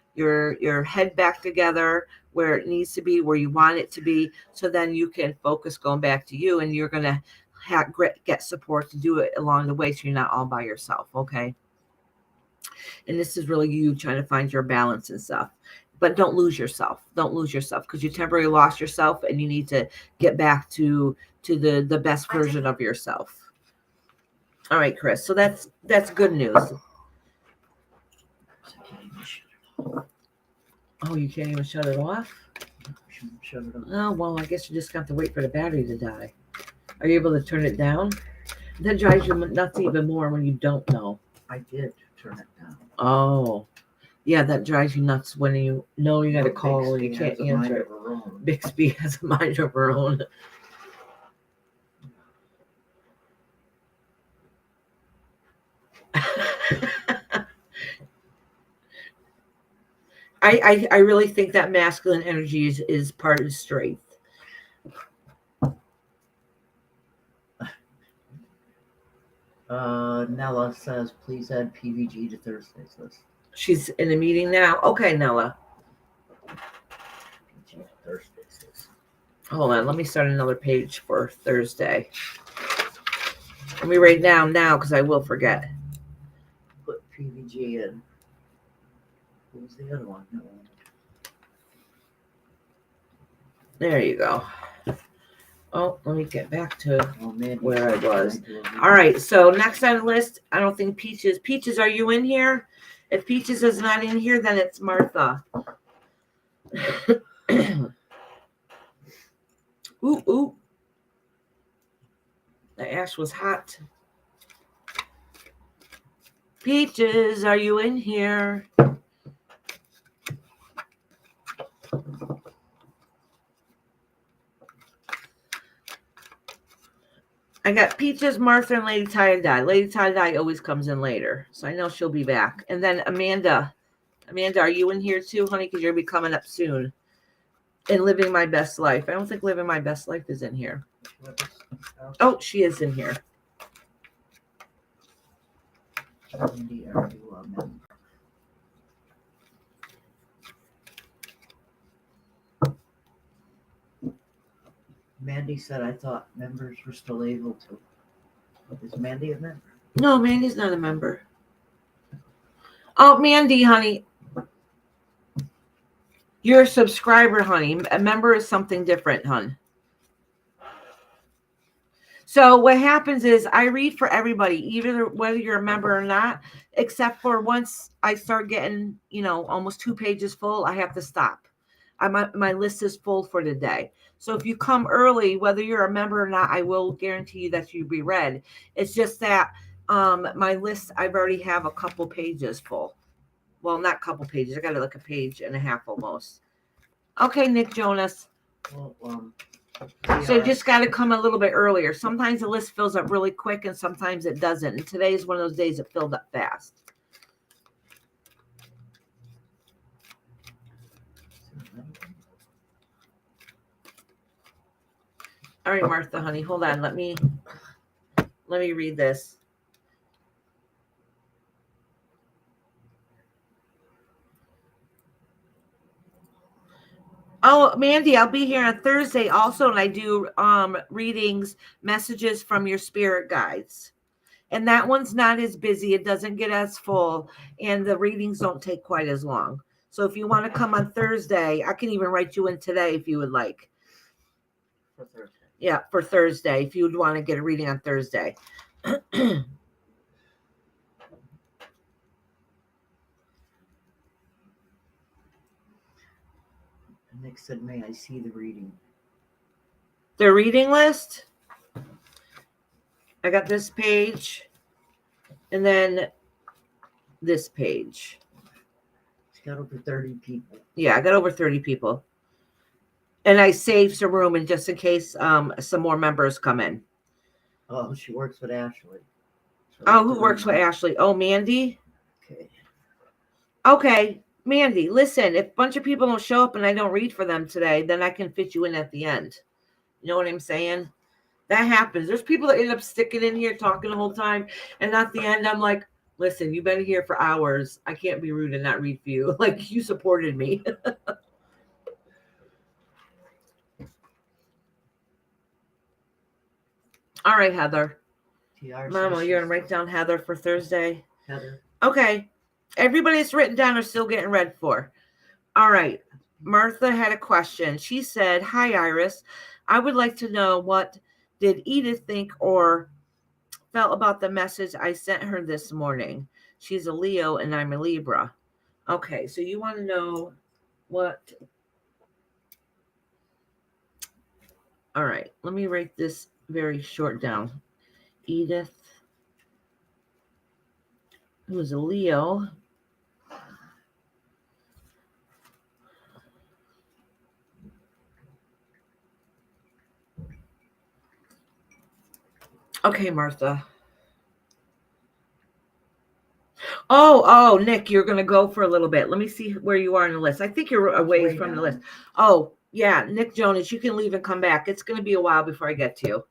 head back together where it needs to be, where you want it to be, so then you can focus going back to you, and you're going to get support to do it along the way so you're not all by yourself. Okay. And this is really you trying to find your balance and stuff. But don't lose yourself. Don't lose yourself, because you temporarily lost yourself and you need to get back to the best version of yourself. All right, Chris. So that's good news. Oh, you can't even shut it off? Shut it off. Oh, well, I guess you just got to wait for the battery to die. Are you able to turn it down? That drives you nuts even more when you don't know. I did turn it down. Oh. Yeah, that drives you nuts when you know you got to call and you can't answer it. Bixby has a mind of her own. I really think that masculine energy is part of strength. Nella says, please add PVG to Thursday's list. She's in a meeting now. Okay, Nella. PVG to Thursday's list. Hold on. Let me start another page for Thursday. Let me write down now because I will forget. Put PVG in. What was the other one? No. There you go. Oh, let me get back to where I was. All All right, so next on the list, I don't think Peaches. Peaches, are you in here? If Peaches is not in here, then it's Martha. Ooh, ooh. The ash was hot. Peaches, are you in here? I got Peaches, Martha, and Lady Tie-Dye. Lady Tie-Dye always comes in later, so I know she'll be back. And then Amanda. Amanda, are you in here too, honey? Because you'll be coming up soon. And Living My Best Life. I don't think Living My Best Life is in here. Oh, she is in here. Mandy said, I thought members were still able to. Is Mandy a member? No, Mandy's not a member. Oh, Mandy, honey. You're a subscriber, honey. A member is something different, hon. So what happens is I read for everybody, even whether you're a member or not, except for once I start getting, almost 2 pages full, I have to stop. My list is full for the day. So if you come early, whether you're a member or not, I will guarantee you that you'll be read. It's just that my list, I've already have a couple pages full. Well, not a couple pages. I got like a page and a half almost. Okay, Nick Jonas. Well, So you just got to come a little bit earlier. Sometimes the list fills up really quick and sometimes it doesn't. And today is one of those days it filled up fast. All right, Martha, honey, hold on. Let me read this. Oh, Mandy, I'll be here on Thursday also, and I do readings, messages from your spirit guides. And that one's not as busy. It doesn't get as full, and the readings don't take quite as long. So if you want to come on Thursday, I can even write you in today if you would like. For Thursday. Yeah, for Thursday, if you would want to get a reading on Thursday. Nick said, may I see the reading? The reading list. I got this page, and then this page. She's got over 30 people. Yeah, I got over 30 people. And I saved some room in just in case some more members come in. Oh, she works with Ashley. So Oh, who works with Ashley? Oh, Mandy? Okay. Okay, Mandy, listen, if a bunch of people don't show up and I don't read for them today, then I can fit you in at the end. You know what I'm saying? That happens. There's people that end up sticking in here talking the whole time, and at the end, I'm like, listen, you've been here for hours. I can't be rude and not read for you. Like, you supported me. All right, Heather. Mama, you're going to write down Heather for Thursday? Heather. Okay. Everybody that's written down are still getting read for. All right. Martha had a question. She said, hi, Iris. I would like to know what did Edith think or felt about the message I sent her this morning. She's a Leo and I'm a Libra. Okay, so you want to know what... All right, let me write this very short down. Edith, who is a Leo. Okay, Martha. Oh, Nick, you're going to go for a little bit. Let me see where you are in the list. I think you're away from the list. Oh, yeah, Nick Jonas, you can leave and come back. It's going to be a while before I get to you.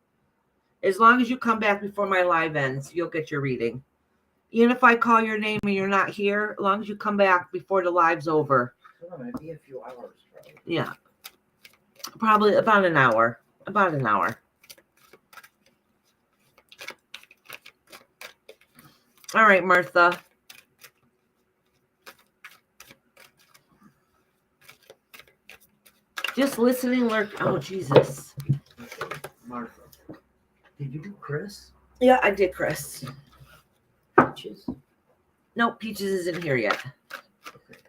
As long as you come back before my live ends, you'll get your reading. Even if I call your name and you're not here, as long as you come back before the live's over. It's going to be a few hours, probably. Yeah. Probably about an hour. About an hour. All right, Martha. Just listening, oh, Jesus. Okay, Martha. Did you do Chris? Yeah, I did Chris. Peaches? No, Peaches isn't here yet. Okay.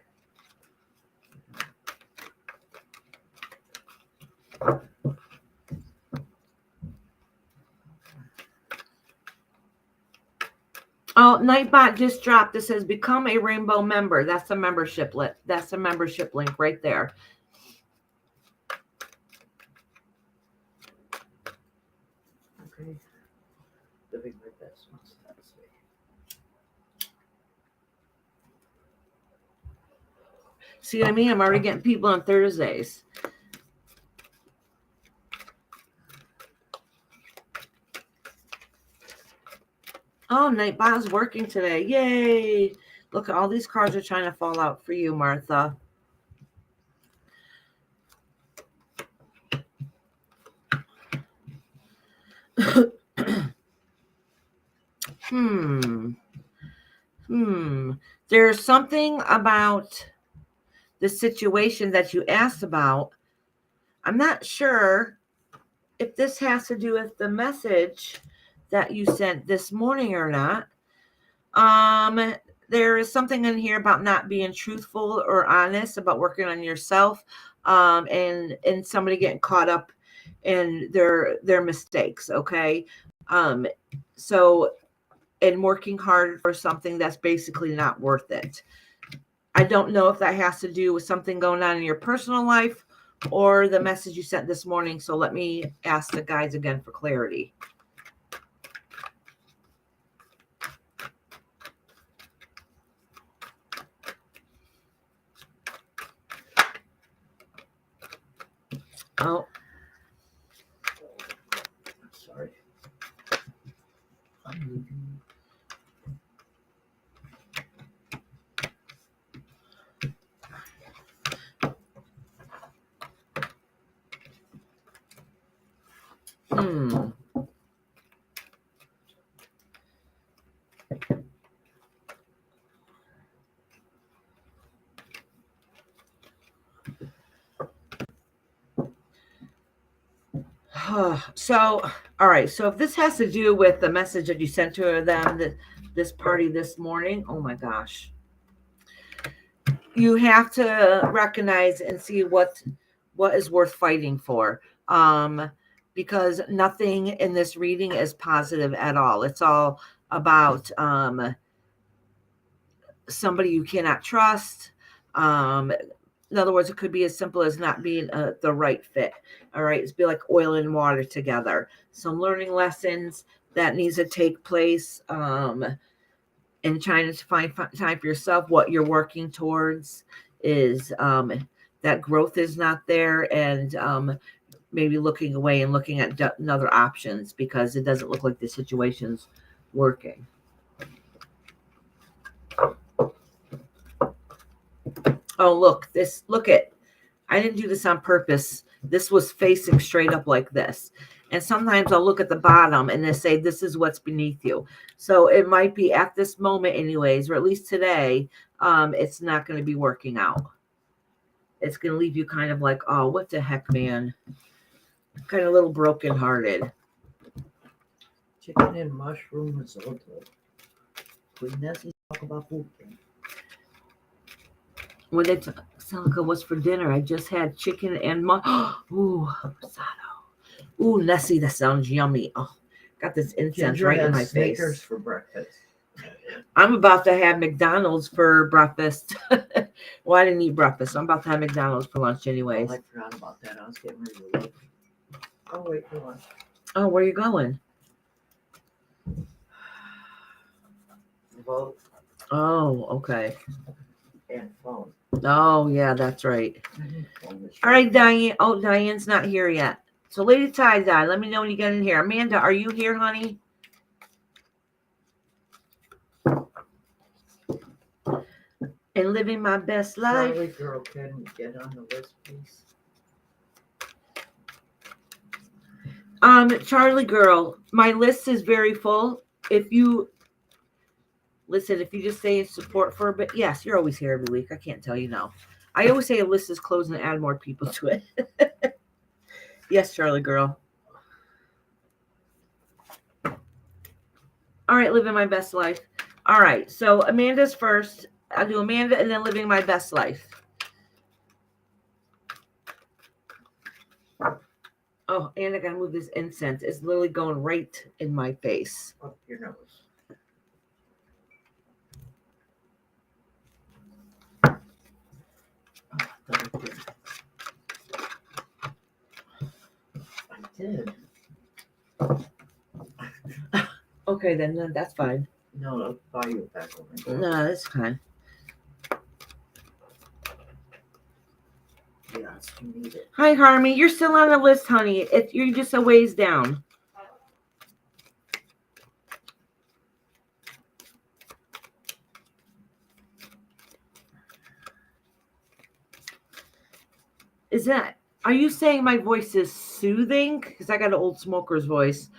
Oh, Nightbot just dropped. It says become a rainbow member. That's a membership link. That's a membership link right there. Okay. Living with this one. See what I mean? I'm already getting people on Thursdays. Oh, Nightbot's working today. Yay. Look, all these cards are trying to fall out for you, Martha. There's something about the situation that you asked about. I'm not sure if this has to do with the message that you sent this morning or not. There is something in here about not being truthful or honest about working on yourself, and somebody getting caught up in their mistakes. Okay. So, and working hard for something that's basically not worth it. I don't know if that has to do with something going on in your personal life or the message you sent this morning. So let me ask the guides again for clarity. Oh, Sorry. I'm leaving. hmm. So, all right. So if this has to do with the message that you sent to them, this party this morning, oh my gosh. You have to recognize and see what is worth fighting for. Because nothing in this reading is positive at all. It's all about somebody you cannot trust. In other words, it could be as simple as not being the right fit. All right. It's be like oil and water together. Some learning lessons that needs to take place. And trying to find time for yourself. What you're working towards is that growth is not there, and maybe looking away and looking at other options because it doesn't look like the situation's working. Oh, look, I didn't do this on purpose. This was facing straight up like this. And sometimes I'll look at the bottom and they say, this is what's beneath you. So it might be at this moment anyways, or at least today, it's not going to be working out. It's going to leave you kind of like, oh, what the heck, man? Kind of a little brokenhearted. Chicken and mushroom risotto. Queen Nessie's talk about food. When it's Selica, what's for dinner? I just had chicken and ooh, risotto. Ooh, Nessie, that sounds yummy. Oh, got this incense Kendra right in had my Snickers face. for breakfast. I'm about to have McDonald's for breakfast. Well, I didn't eat breakfast. So I'm about to have McDonald's for lunch anyways. Oh, I forgot about that. I was getting ready to leave. Oh, wait for lunch. Oh, where are you going? Vote Oh, okay. and phone. Oh, yeah, that's right. Phone is All right, Diane. Oh, Diane's not here yet. So, Lady Tie-Dye, let me know when you get in here. Amanda, are you here, honey? And living my best life. Charlie girl, can you get on the list, please? Charlie girl, my list is very full. If you just say support for a bit, yes, you're always here every week. I can't tell you no. I always say a list is closed and add more people to it. Yes, Charlie girl. All right, living my best life. All right, so Amanda's first. I'll do Amanda and then living my best life. Oh, and I gotta move this incense. It's literally going right in my face. Up your nose. I did. Okay, then that's fine. No, I'll buy you a pack over. No, that's fine. Yes, you need it. Hi, Harmy. You're still on the list, honey. You're just a ways down. Are you saying my voice is soothing? Because I got an old smoker's voice.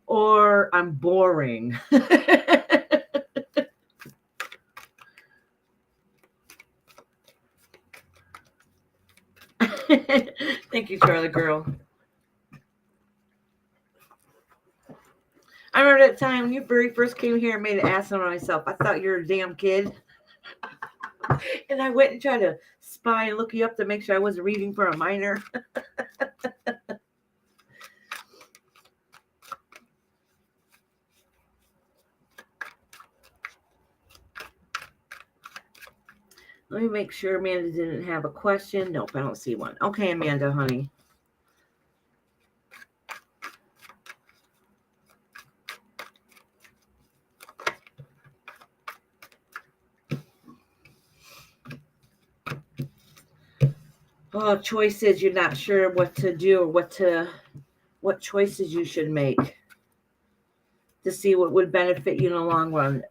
Or I'm boring. Thank you, Charlie girl. I remember that time when you very first came here and made an ass of myself. I thought you were a damn kid. And I went and tried to spy and look you up to make sure I wasn't reading for a minor. Let me make sure Amanda didn't have a question. Nope, I don't see one. Okay, Amanda, honey. choices you're not sure what to do or what choices you should make to see what would benefit you in the long run.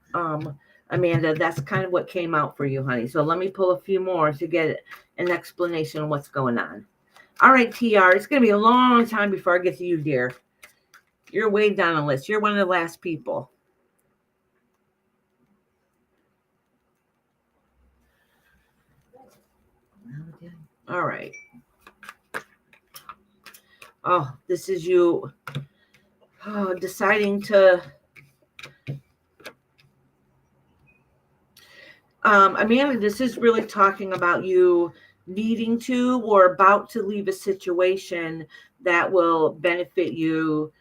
Amanda, that's kind of what came out for you, honey. So let me pull a few more to get an explanation of what's going on. All right, TR, it's going to be a long time before I get to you, dear. You're way down the list. You're one of the last people. All right. Oh, this is you deciding to... Amanda, this is really talking about you needing to or about to leave a situation that will benefit you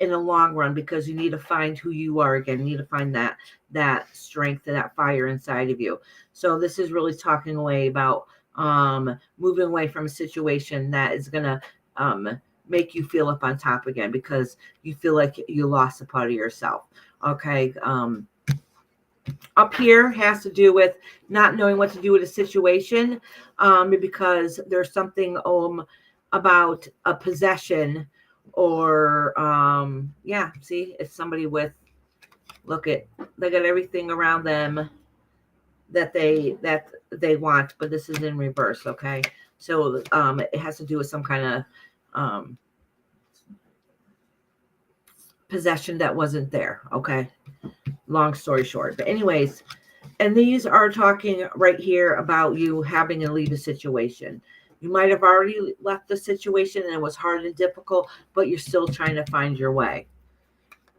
in the long run, because you need to find who you are again. You need to find that strength and that fire inside of you. So this is really talking away about moving away from a situation that is going to make you feel up on top again, because you feel like you lost a part of yourself. Okay. Up here has to do with not knowing what to do with a situation, because there's something about a possession or see, it's somebody with they got everything around them that they want, but this is in reverse. Okay, so it has to do with some kind of possession that wasn't there. Okay, long story short, but anyways, and these are talking right here about you having to leave a situation. You might have already left the situation and it was hard and difficult, but you're still trying to find your way.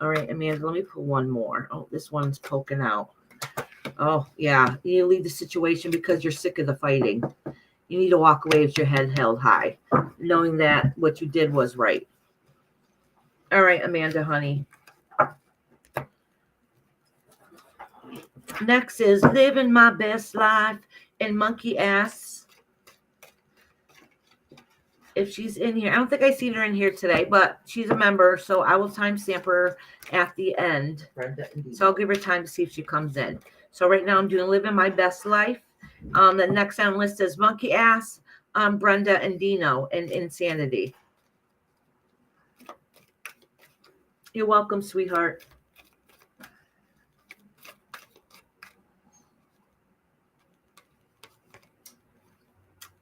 All right, Amanda, let me put one more. Oh, this one's poking out. Oh, yeah. You need to leave the situation because you're sick of the fighting. You need to walk away with your head held high, knowing that what you did was right. All right, Amanda, honey. Next is living my best life in Monkey Ass. If she's in here, I don't think I've seen her in here today, but she's a member, so I will timestamp her at the end. Brenda and Dino. So I'll give her time to see if she comes in. So right now I'm doing living my best life. The next on the list is Monkey Ass, Brenda and Dino, and Insanity. You're welcome, sweetheart.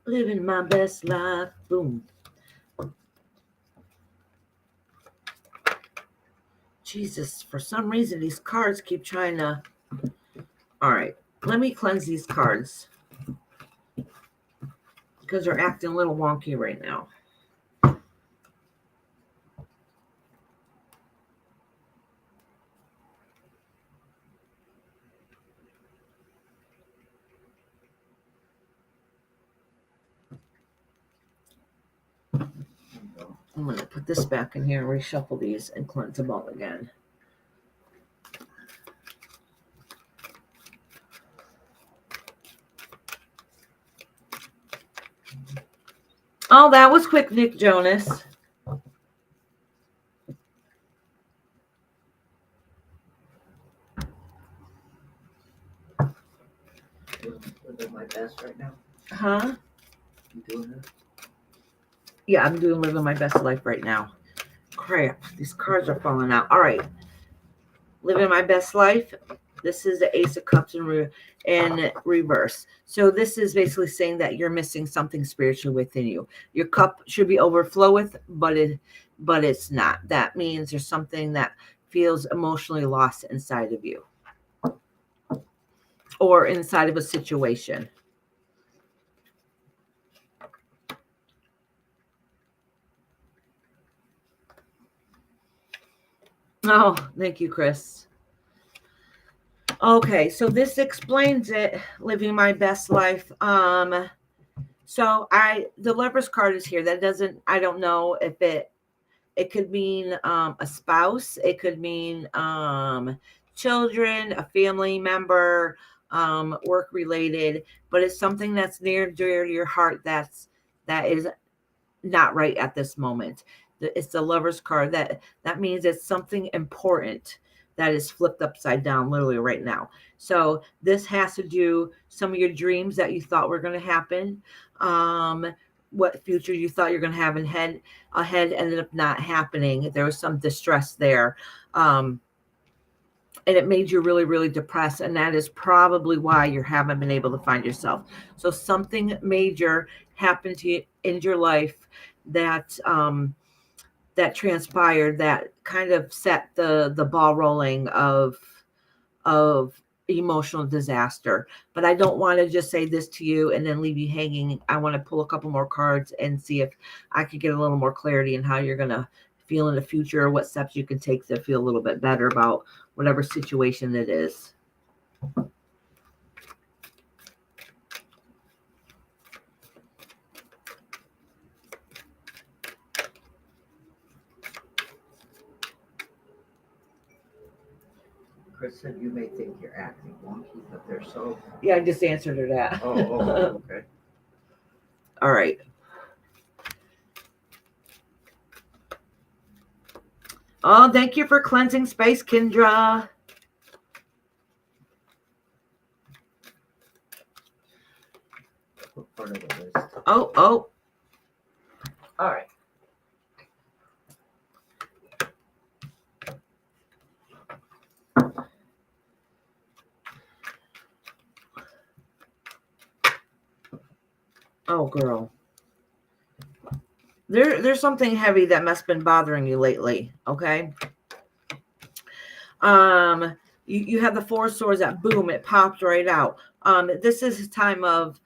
Living my best life. Boom. Jesus, for some reason, these cards keep trying to... All right, let me cleanse these cards because they're acting a little wonky right now. I'm going to put this back in here and reshuffle these and cleanse them all again. Oh, that was quick, Nick Jonas. Living my best right now. Huh? You doing it? Yeah, I'm doing living my best life right now. Crap, these cards are falling out. All right. Living my best life. This is the Ace of Cups in reverse. So this is basically saying that you're missing something spiritually within you. Your cup should be overflow with, but it's not. That means there's something that feels emotionally lost inside of you or inside of a situation. Oh, thank you, Chris. Okay, so this explains it, living my best life. So the Lover's card is here. That doesn't, I don't know if it could mean a spouse, it could mean children, a family member, work related, but it's something that's near and dear to your heart that is not right at this moment. It's the Lover's card. That means it's something important that is flipped upside down literally right now. So this has to do some of your dreams that you thought were going to happen, what future you thought you're going to have ahead ended up not happening. There was some distress there. And it made you really, really depressed. And that is probably why you haven't been able to find yourself. So something major happened to you in your life that that transpired, that kind of set the ball rolling of emotional disaster. But I don't want to just say this to you and then leave you hanging. I want to pull a couple more cards and see if I could get a little more clarity in how you're going to feel in the future, or what steps you can take to feel a little bit better about whatever situation it is. Chris said you may think you're acting wonky, but they're so. Yeah, I just answered her that. Oh, okay. All right. Oh, thank you for cleansing space, Kendra. What part of the list? Oh. All right. Oh, girl. There's something heavy that must have been bothering you lately, okay? You have the Four of Swords that boom, it popped right out. This is a time of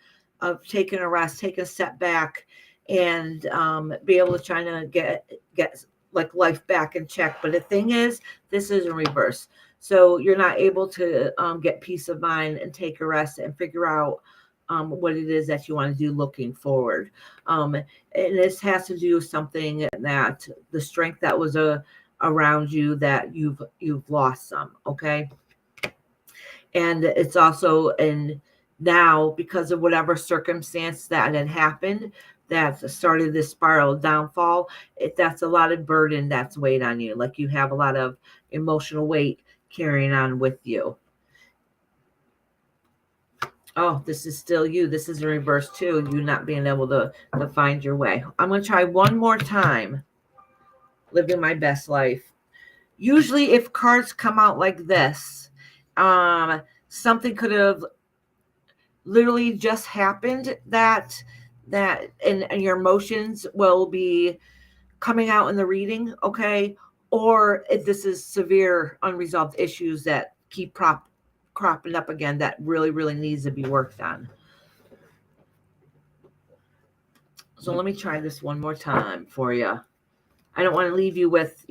taking a rest, taking a step back, and be able to try to get like life back in check. But the thing is, this is in reverse. So you're not able to get peace of mind and take a rest and figure out what it is that you want to do looking forward. And this has to do with something that the strength that was around you, that you've lost some, okay? And it's also now, because of whatever circumstance that had happened that started this spiral downfall, that's a lot of burden that's weighed on you. Like you have a lot of emotional weight carrying on with you. Oh, this is still you. This is in reverse too. You not being able to find your way. I'm going to try one more time. Living my best life. Usually if cards come out like this, something could have literally just happened that and your emotions will be coming out in the reading, okay? Or if this is severe unresolved issues that keep cropping up again, that really needs to be worked on. So let me try this one more time for you. I don't want to leave you with,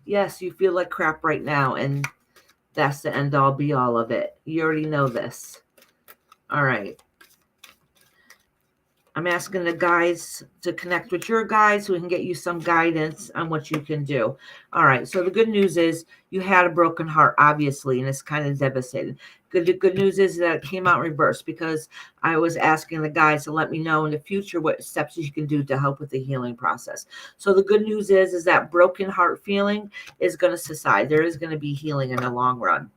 yes, you feel like crap right now, and that's the end all be all of it. You already know this. All right. I'm asking the guides to connect with your guides so we can get you some guidance on what you can do. All right. So the good news is you had a broken heart, obviously, and it's kind of devastating. The good news is that it came out reversed, because I was asking the guides to let me know in the future what steps you can do to help with the healing process. So the good news is that broken heart feeling is going to subside. There is going to be healing in the long run.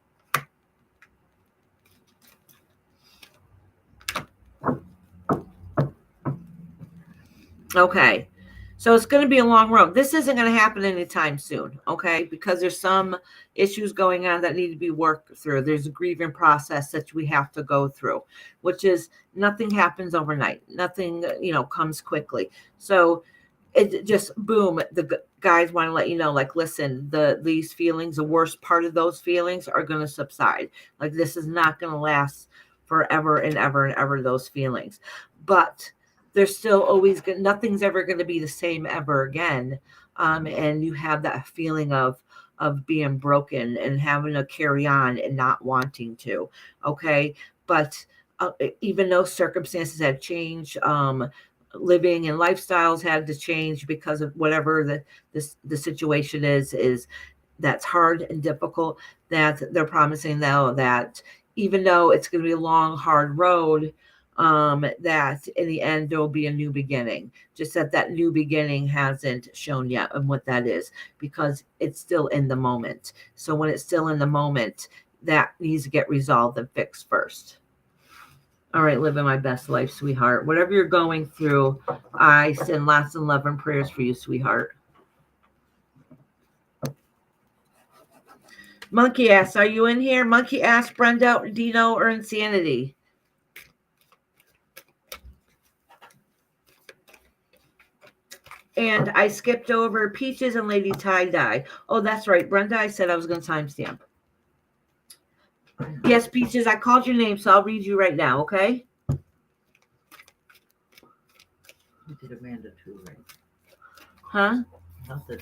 Okay, so it's going to be a long road. This isn't going to happen anytime soon, okay? Because there's some issues going on that need to be worked through. There's a grieving process that we have to go through, which is nothing happens overnight. Nothing, comes quickly. So it just, boom, the guys want to let you know, like, listen, these feelings, the worst part of those feelings are going to subside. Like, this is not going to last forever and ever and ever, those feelings. But there's still always nothing's ever going to be the same ever again. And you have that feeling of being broken and having to carry on and not wanting to. Okay. But even though circumstances have changed, living and lifestyles had to change because of whatever the situation is that's hard and difficult, that they're promising now that even though it's going to be a long, hard road, that in the end there will be a new beginning. Just that new beginning hasn't shown yet and what that is, because it's still in the moment. So when it's still in the moment, that needs to get resolved and fixed first. All right, living my best life, sweetheart. Whatever you're going through, I send lots of love and prayers for you, sweetheart. Monkey Ass, are you in here? Monkey Ass, Brenda, Dino, or Insanity? And I skipped over Peaches and Lady Tie-Dye. Oh, that's right. Brenda, I said I was going to timestamp. Yes, Peaches, I called your name, so I'll read you right now, okay? We did Amanda too, right? Huh? Nothing.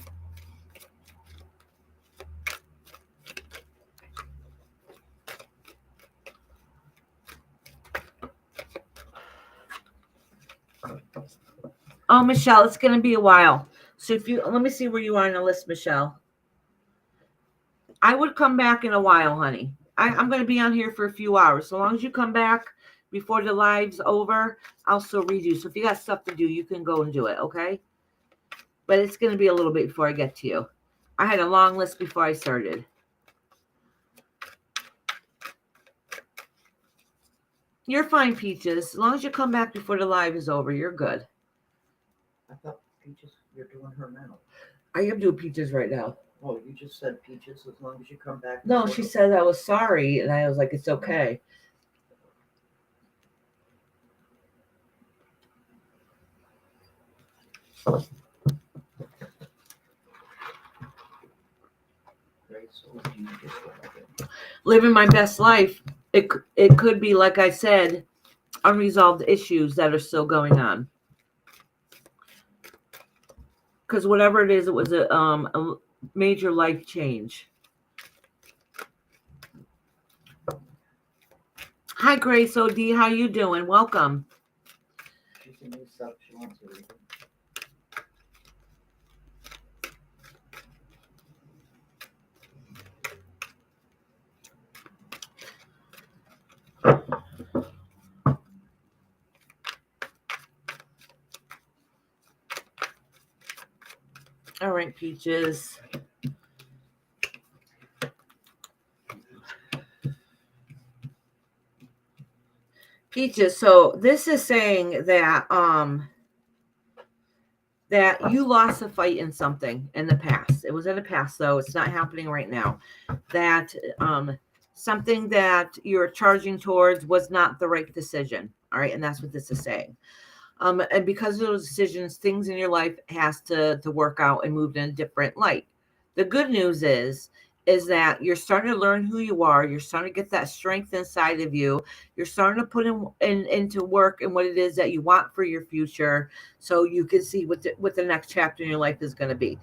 Oh, Michelle, it's going to be a while. So if you, let me see where you are on the list, Michelle. I would come back in a while, honey. I'm going to be on here for a few hours. So long as you come back before the live's over, I'll still read you. So if you got stuff to do, you can go and do it, okay? But it's going to be a little bit before I get to you. I had a long list before I started. You're fine, Peaches. As long as you come back before the live is over, you're good. I thought Peaches, you're doing her now. I am doing Peaches right now. Oh, you just said Peaches as long as you come back. No, she said I was sorry, and I was like, it's okay. Living my best life. It could be, like I said, unresolved issues that are still going on. Because whatever it is, it was a major life change. Hi, Grace OD. How you doing? Welcome. She's a new sub. She wants to read it. All right, Peaches. Peaches, so this is saying that that you lost a fight in something in the past. It was in the past, though. It's not happening right now. That something that you're charging towards was not the right decision. All right, and that's what this is saying. And because of those decisions, things in your life has to work out and move in a different light. The good news is that you're starting to learn who you are. You're starting to get that strength inside of you. You're starting to put into work and what it is that you want for your future, so you can see what the next chapter in your life is going to be.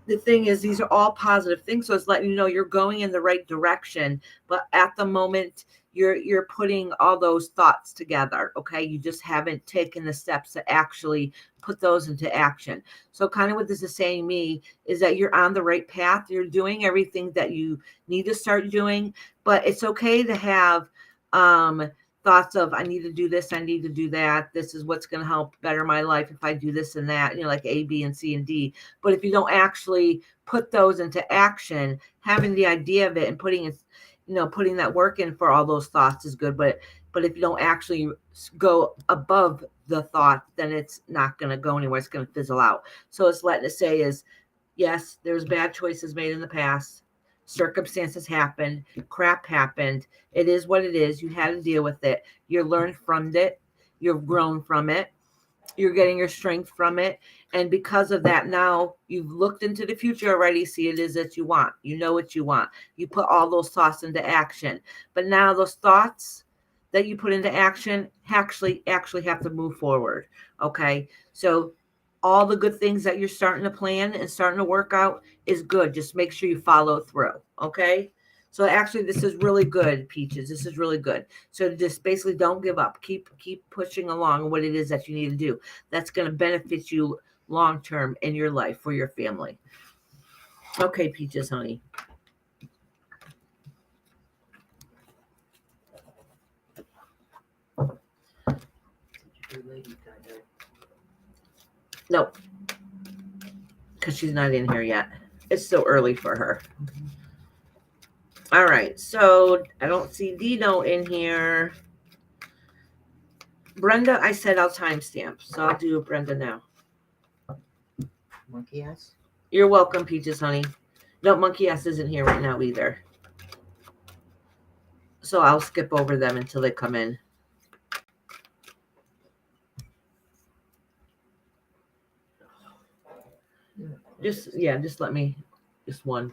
The thing is, these are all positive things, so it's letting you know you're going in the right direction. But at the moment, you're putting all those thoughts together. Okay, you just haven't taken the steps to actually put those into action. So kind of what this is saying to me is that you're on the right path. You're doing everything that you need to start doing, but it's okay to have thoughts of, I need to do this, I need to do that. This is what's going to help better my life if I do this and that, like A, B, and C, and D. But if you don't actually put those into action, having the idea of it and putting it, putting that work in for all those thoughts is good. But if you don't actually go above the thought, then it's not going to go anywhere. It's going to fizzle out. So it's letting it say is, yes, there's bad choices made in the past. Circumstances happened. Crap happened. It is what it is. You had to deal with it. You learned from it. You've grown from it. You're getting your strength from it. And because of that, now you've looked into the future already, see it is that you want. You know what you want. You put all those thoughts into action. But now those thoughts that you put into action actually have to move forward. Okay? So all the good things that you're starting to plan and starting to work out is good. Just make sure you follow through. Okay? So actually, this is really good, Peaches. This is really good. So just basically don't give up. Keep pushing along what it is that you need to do. That's going to benefit you long term in your life for your family. Okay, Peaches, honey. No, because she's not in here yet. It's still early for her. All right, so I don't see Dino in here. Brenda, I said I'll timestamp, so I'll do Brenda now. Monkey ass? You're welcome, Peaches, honey. No, Monkey Ass isn't here right now either. So I'll skip over them until they come in. Just let me, just one.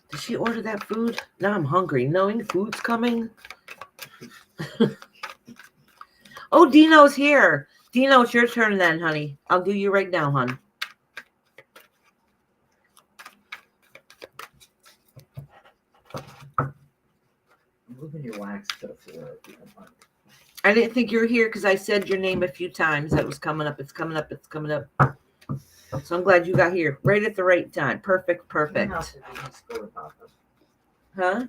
Did she order that food? Now I'm hungry. Knowing food's coming. Oh, Dino's here. Dino, it's your turn then, honey. I'll do you right now, hon. Moving your wax to the floor if you don't mind. I didn't think you were here because I said your name a few times. That was coming up. It's coming up. It's coming up. So I'm glad you got here right at the right time. Perfect. Can't help if you just go about them. Huh?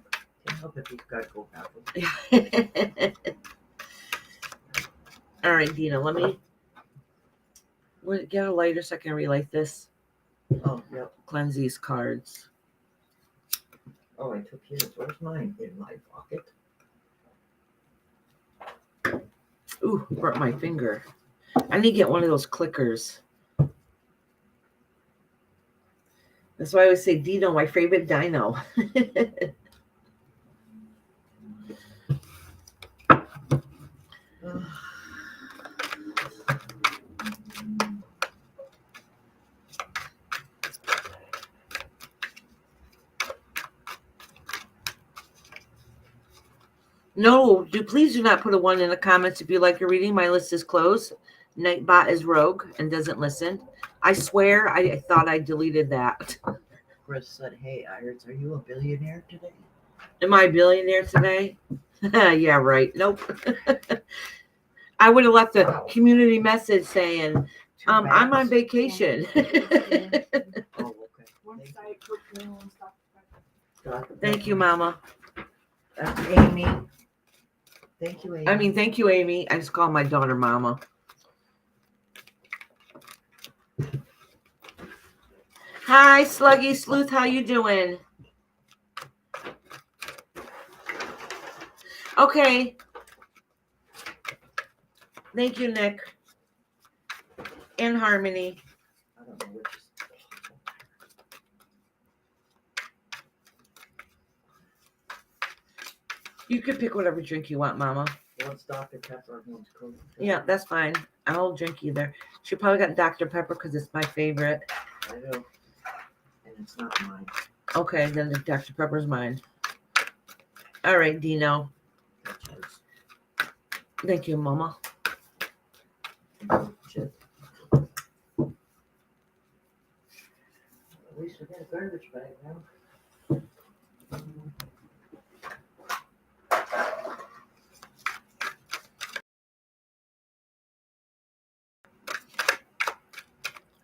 Can't help if you got to go about them. All right, Dina, let me get a lighter so I can relight this. Oh, yep. Cleanse these cards. Oh, I took his. Where's mine? In my pocket. Ooh, burnt my finger. I need to get one of those clickers. That's why I always say Dino, my favorite dino. No, please do not put a 1 in the comments if you like your reading. My list is closed. Nightbot is rogue and doesn't listen. I swear I thought I deleted that. Chris said, hey, Irons, are you a billionaire today? Am I a billionaire today? Yeah, right. Nope. I would have left a community message saying, I'm on vacation. Oh, okay. One side Coke and one side. Thank you, Mama. Amy. Thank you, Amy. Thank you, Amy. I just call my daughter Mama. Hi, Sluggy Sleuth. How you doing? Okay. Thank you, Nick. And Harmony. I don't know which is. You can pick whatever drink you want, Mama. One's Dr. Pepper, one's Coke. Yeah, that's fine. I'll drink either. She probably got Dr. Pepper because it's my favorite. I know. And it's not mine. Okay, then the Dr. Pepper's mine. All right, Dino. That's yours. Thank you, Mama. Shit. At least we got a garbage bag now.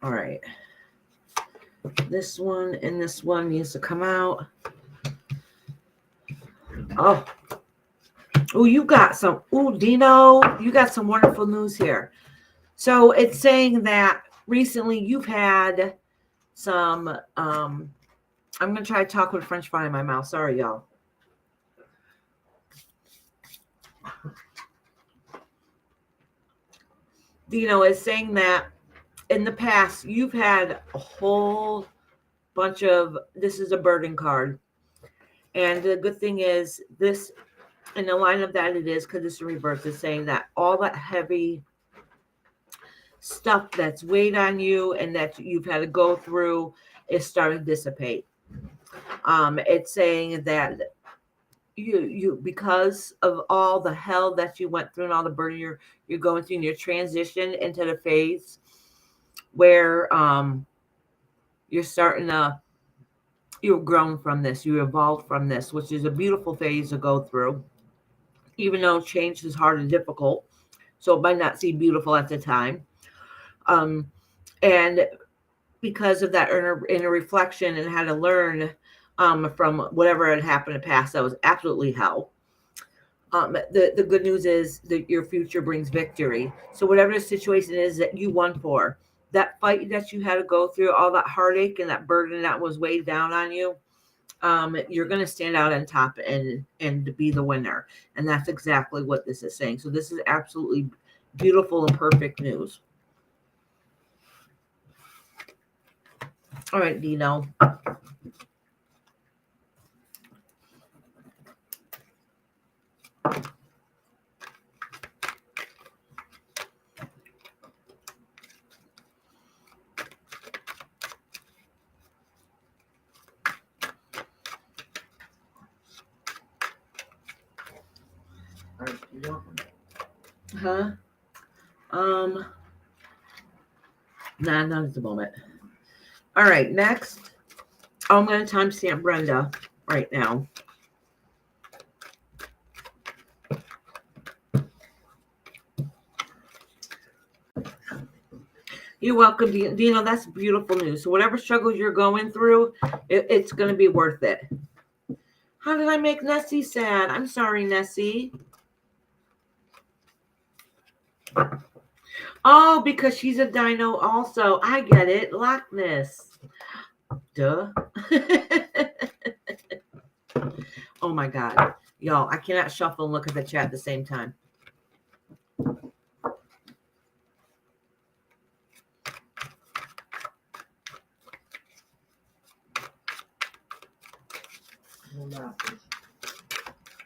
All right. This one and this one needs to come out. Oh, you got some. Oh, Dino, you got some wonderful news here. So it's saying that recently you've had some. I'm going to try to talk with French fry in my mouth. Sorry, y'all. Dino is saying that in the past, you've had a whole bunch of, this is a burden card. And the good thing is this, in the line of that it is, because it's in reverse, is saying that all that heavy stuff that's weighed on you and that you've had to go through is starting to dissipate. It's saying that you because of all the hell that you went through and all the burden you're going through, and your transition into the phase where you're starting to, you've grown from this, you evolved from this, which is a beautiful phase to go through, even though change is hard and difficult, so it might not seem beautiful at the time, and because of that inner reflection and how to learn from whatever had happened in the past that was absolutely hell. The good news is that your future brings victory. So whatever the situation is that you won for, that fight that you had to go through, all that heartache and that burden that was weighed down on you, you're going to stand out on top and be the winner. And that's exactly what this is saying. So this is absolutely beautiful and perfect news. All right, Dino. Huh? Nah, not at the moment. All right, next. Oh, I'm going to timestamp Brenda right now. You're welcome, Dino. That's beautiful news. So whatever struggles you're going through, it's going to be worth it. How did I make Nessie sad? I'm sorry, Nessie. Oh, because she's a dino also. I get it. Loch Ness. Duh. Oh, my God. Y'all, I cannot shuffle and look at the chat at the same time.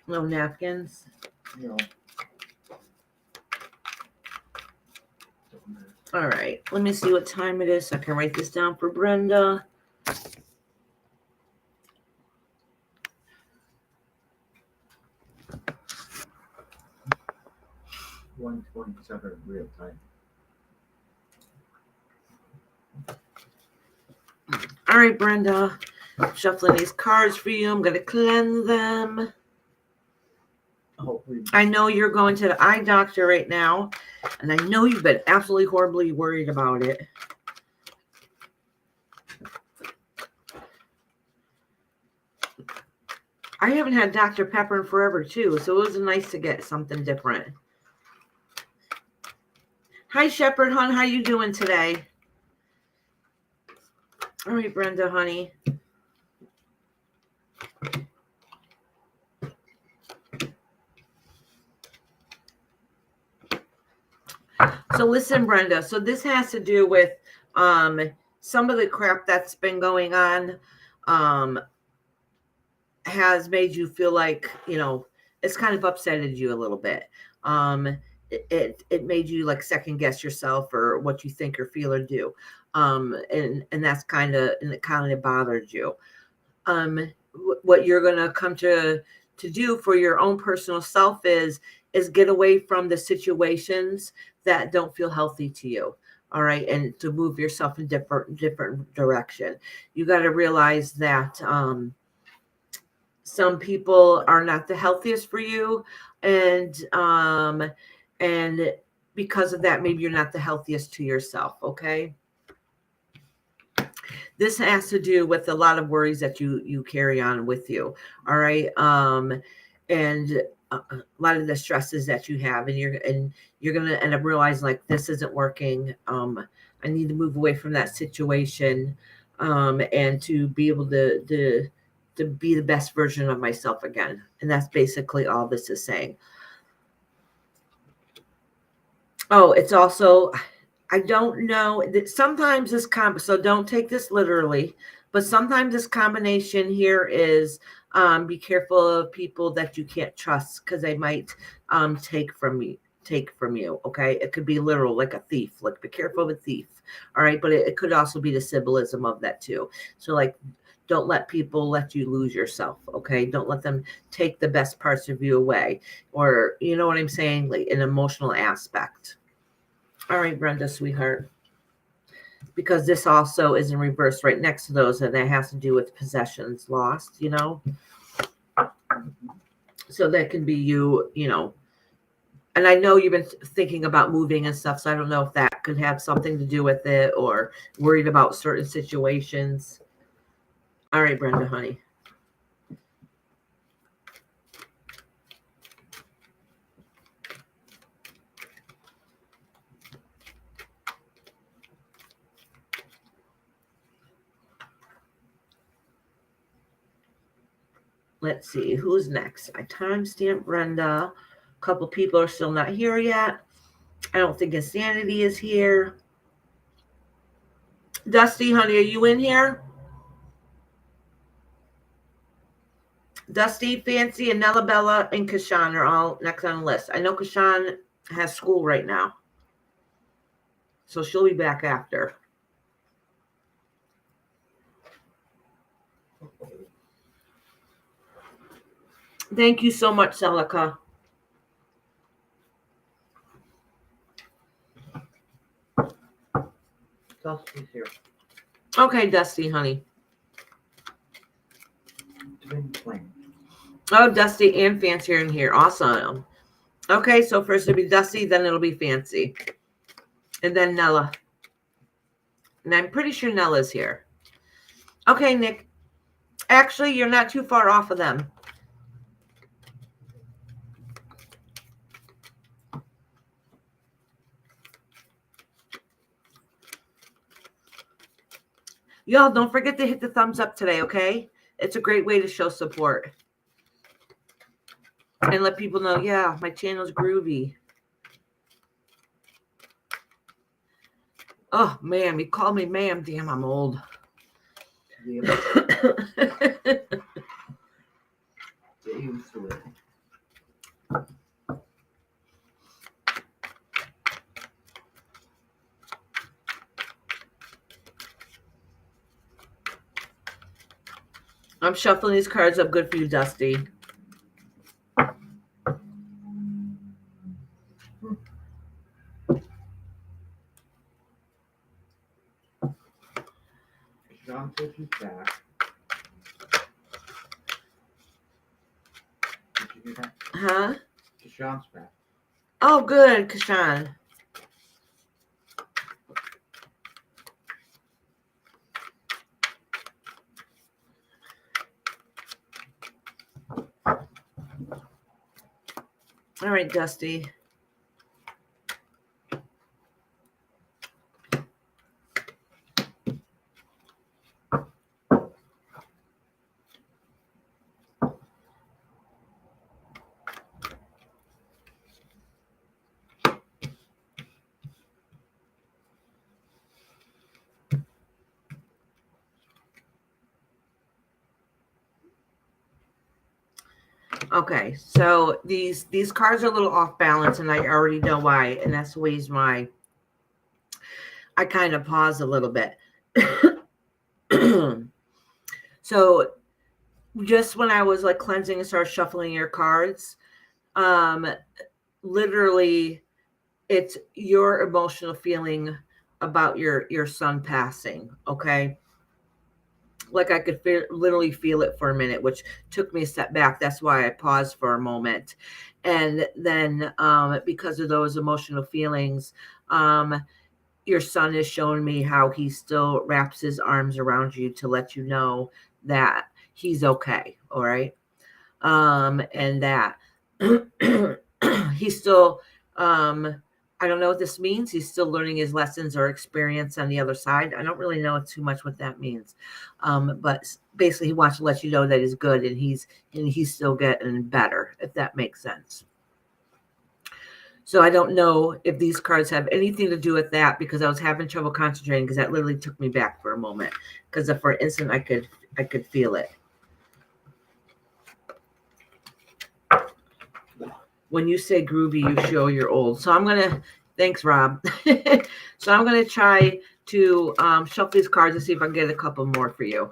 No napkins. No. All right. Let me see what time it is so I can write this down for Brenda. $1:27 real time. All right, Brenda. I'm shuffling these cards for you. I'm going to cleanse them. Hopefully. I know you're going to the eye doctor right now, and I know you've been absolutely horribly worried about it. I haven't had Dr. Pepper in forever, too, so it was nice to get something different. Hi, Shepherd, hon. How you doing today? All right, Brenda, honey. So listen, Brenda. So this has to do with some of the crap that's been going on has made you feel like, it's kind of upsetted you a little bit. It made you like second guess yourself or what you think or feel or do. And that's it kind of bothered you. What you're going to come to do for your own personal self is get away from the situations that don't feel healthy to you. All right. And to move yourself in different direction. You got to realize that, some people are not the healthiest for you. And because of that, maybe you're not the healthiest to yourself. Okay. This has to do with a lot of worries that you carry on with you. All right. And a lot of the stresses that you have, and you're going to end up realizing like, this isn't working. I need to move away from that situation. And to be able to be the best version of myself again. And that's basically all this is saying. Oh, it's also, I don't know that sometimes this so don't take this literally, but sometimes this combination here is be careful of people that you can't trust because they might take from you. Okay. It could be literal, like a thief, like be careful of a thief. All right. But it could also be the symbolism of that too. So like, don't let people let you lose yourself. Okay. Don't let them take the best parts of you away, or you know what I'm saying? Like an emotional aspect. All right, Brenda, sweetheart. Because this also is in reverse right next to those, and that has to do with possessions lost, So that can be you, and I know you've been thinking about moving and stuff, so I don't know if that could have something to do with it or worried about certain situations. All right, Brenda, honey. Let's see, who's next? I timestamped Brenda. A couple people are still not here yet. I don't think Insanity is here. Dusty, honey, are you in here? Dusty, Fancy, and Nella Bella, and Kashan are all next on the list. I know Kashan has school right now, so she'll be back after. Thank you so much, Celica. Dusty's here. Okay, Dusty, honey. Twin flame. Oh, Dusty and Fancy are in here. Awesome. Okay, so first it'll be Dusty, then it'll be Fancy. And then Nella. And I'm pretty sure Nella's here. Okay, Nick. Actually, you're not too far off of them. Y'all, don't forget to hit the thumbs up today, okay? It's a great way to show support. And let people know, yeah, my channel's groovy. Oh, ma'am. You call me ma'am. Damn, I'm old. Yeah. Get used to it. I'm shuffling these cards up. Good for you, Dusty. John says he's back. Did you hear that? Huh? Kashan's back. Oh, good, Kashan. All right, Dusty. Okay, so these cards are a little off balance, and I already know why, and that's the reason why I kind of paused a little bit. So just when I was like cleansing and started shuffling your cards, literally it's your emotional feeling about your son passing, okay? Like I could literally feel it for a minute, which took me a step back. That's why I paused for a moment. And then because of those emotional feelings, your son is showing me how he still wraps his arms around you to let you know that he's okay. All right. And that he's still, I don't know what this means. He's still learning his lessons or experience on the other side. I don't really know too much what that means. But basically he wants to let you know that he's good and he's still getting better, if that makes sense. So I don't know if these cards have anything to do with that, because I was having trouble concentrating, because that literally took me back for a moment. Because for an instant I could feel it. When you say groovy, you show you're old. So I'm going to, thanks, Rob. So I'm going to try to shuffle these cards and see if I can get a couple more for you.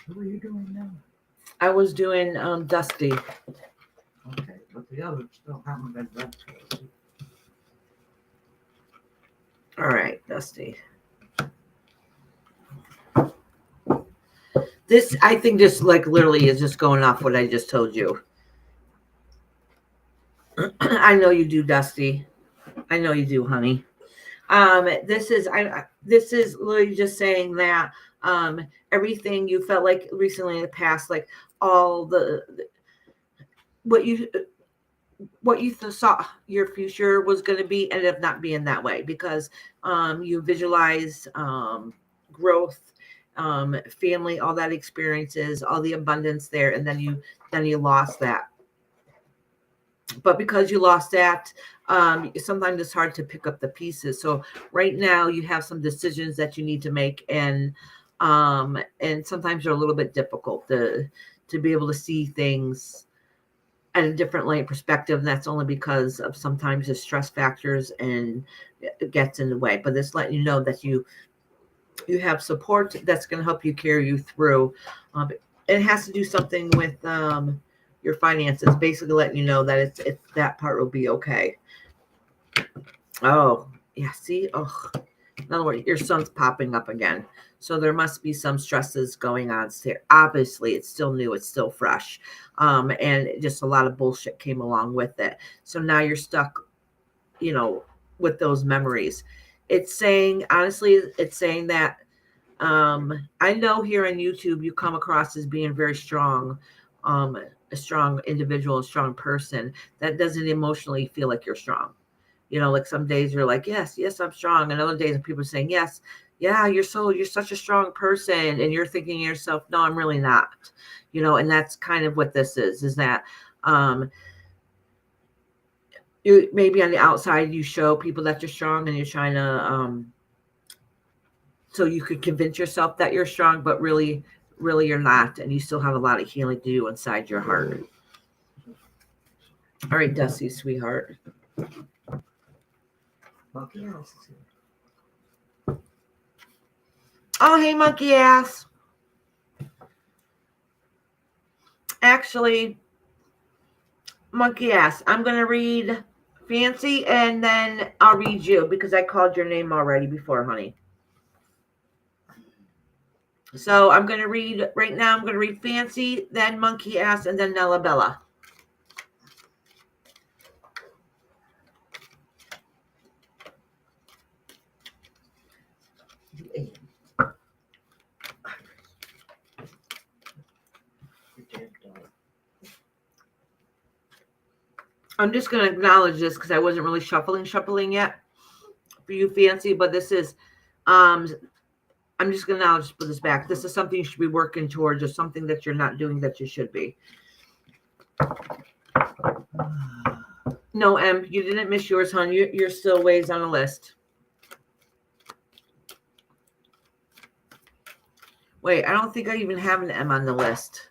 What are you doing now? I was doing Dusty. Okay, but the others still haven't been done. All right, Dusty. This, I think, just like literally is just going off what I just told you. I know you do, Dusty. I know you do, honey. This is literally just saying that everything you felt like recently in the past, like all what you saw your future was going to be, ended up not being that way, because you visualize growth, family, all that experiences, all the abundance there, and then you lost that. But because you lost that, sometimes it's hard to pick up the pieces. So right now you have some decisions that you need to make, and sometimes they're a little bit difficult to be able to see things at a different light perspective. And that's only because of sometimes the stress factors and it gets in the way. But this letting you know that you have support that's going to help you carry you through. It has to do something with your finances, basically letting you know that it's that part will be okay. Oh, yeah, see? Oh, in other words, your son's popping up again. So there must be some stresses going on here. Obviously, it's still new. It's still fresh. And just a lot of bullshit came along with it. So now you're stuck, with those memories. It's saying, honestly, it's saying that I know here on YouTube you come across as being very strong, a strong individual, a strong person that doesn't emotionally feel like you're strong. Like some days you're like, yes, I'm strong. And other days people are saying, yes, yeah, you're such a strong person. And you're thinking to yourself, no, I'm really not, and that's kind of what this is that, you maybe on the outside, you show people that you're strong and you're trying to, so you could convince yourself that you're strong, but really you're not. And you still have a lot of healing to do inside your heart. All right, Dusty, sweetheart. Monkey ass is here. Oh, hey, monkey ass. Actually, monkey ass, I'm going to read Fancy and then I'll read you because I called your name already before, honey. So I'm going to read right now. I'm going to read Fancy, then Monkey Ass, and then Nella Bella. I'm just going to acknowledge this because I wasn't really shuffling yet for you, Fancy. But this is, I'm just going to now just put this back. This is something you should be working towards, or something that you're not doing that you should be. No, Em, you didn't miss yours, hon. You're still ways on the list. Wait, I don't think I even have an M on the list.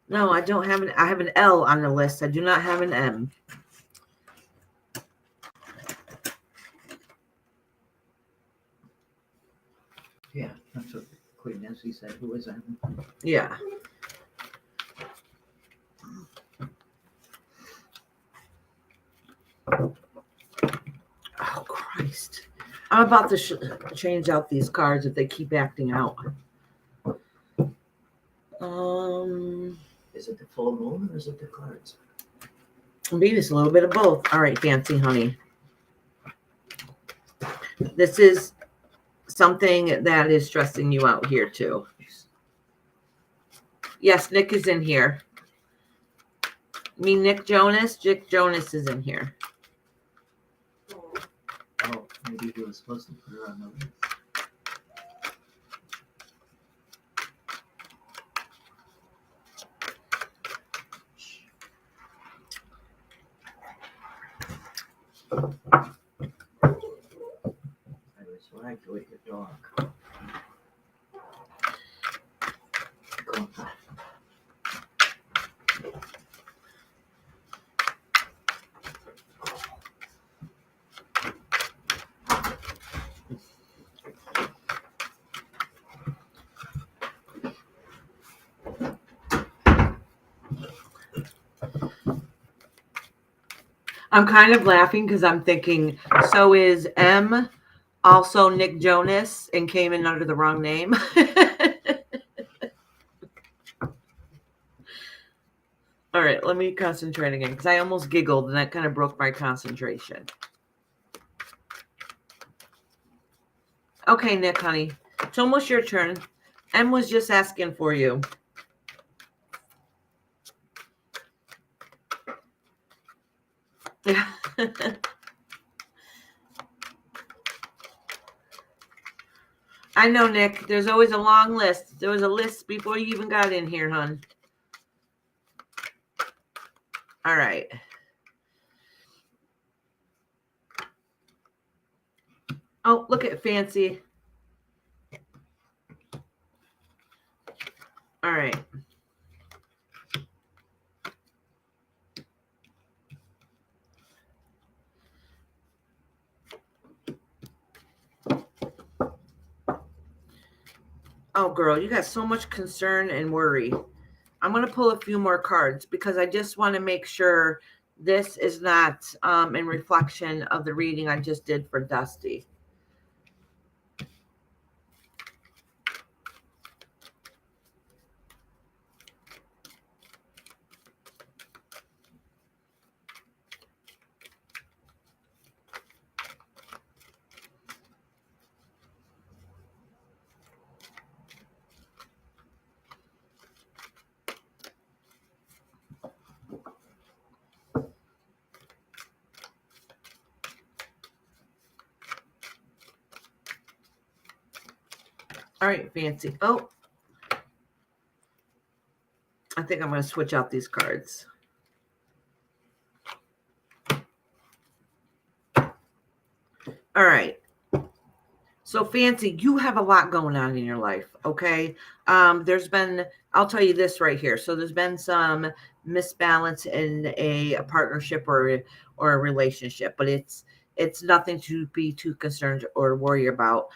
No, I don't have I have an L on the list. I do not have an M. Yeah, that's what Queen Nancy said. Who was M? Yeah. Oh, Christ. I'm about to change out these cards if they keep acting out. Is it the full moon or is it the cards? Maybe it's a little bit of both. All right, Fancy, honey. This is something that is stressing you out here, too. Yes, Nick is in here. Nick Jonas? Nick Jonas is in here. Oh, maybe he was supposed to put her on the list. I was right with your dog. Go on. I'm kind of laughing because I'm thinking, so is M also Nick Jonas and came in under the wrong name? All right, let me concentrate again because I almost giggled and that kind of broke my concentration. Okay, Nick, honey. It's almost your turn. Em was just asking for you. I know, Nick. There's always a long list. There was a list before you even got in here, hon. All right. Oh, look at Fancy. All right. Oh, girl, you got so much concern and worry. I'm going to pull a few more cards because I just want to make sure this is not in reflection of the reading I just did for Dusty. All right, Fancy. Oh, I think I'm going to switch out these cards. All right. So, Fancy, you have a lot going on in your life, okay? There's been, I'll tell you this right here. So there's been some misbalance in a partnership or a relationship, but it's nothing to be too concerned or worry about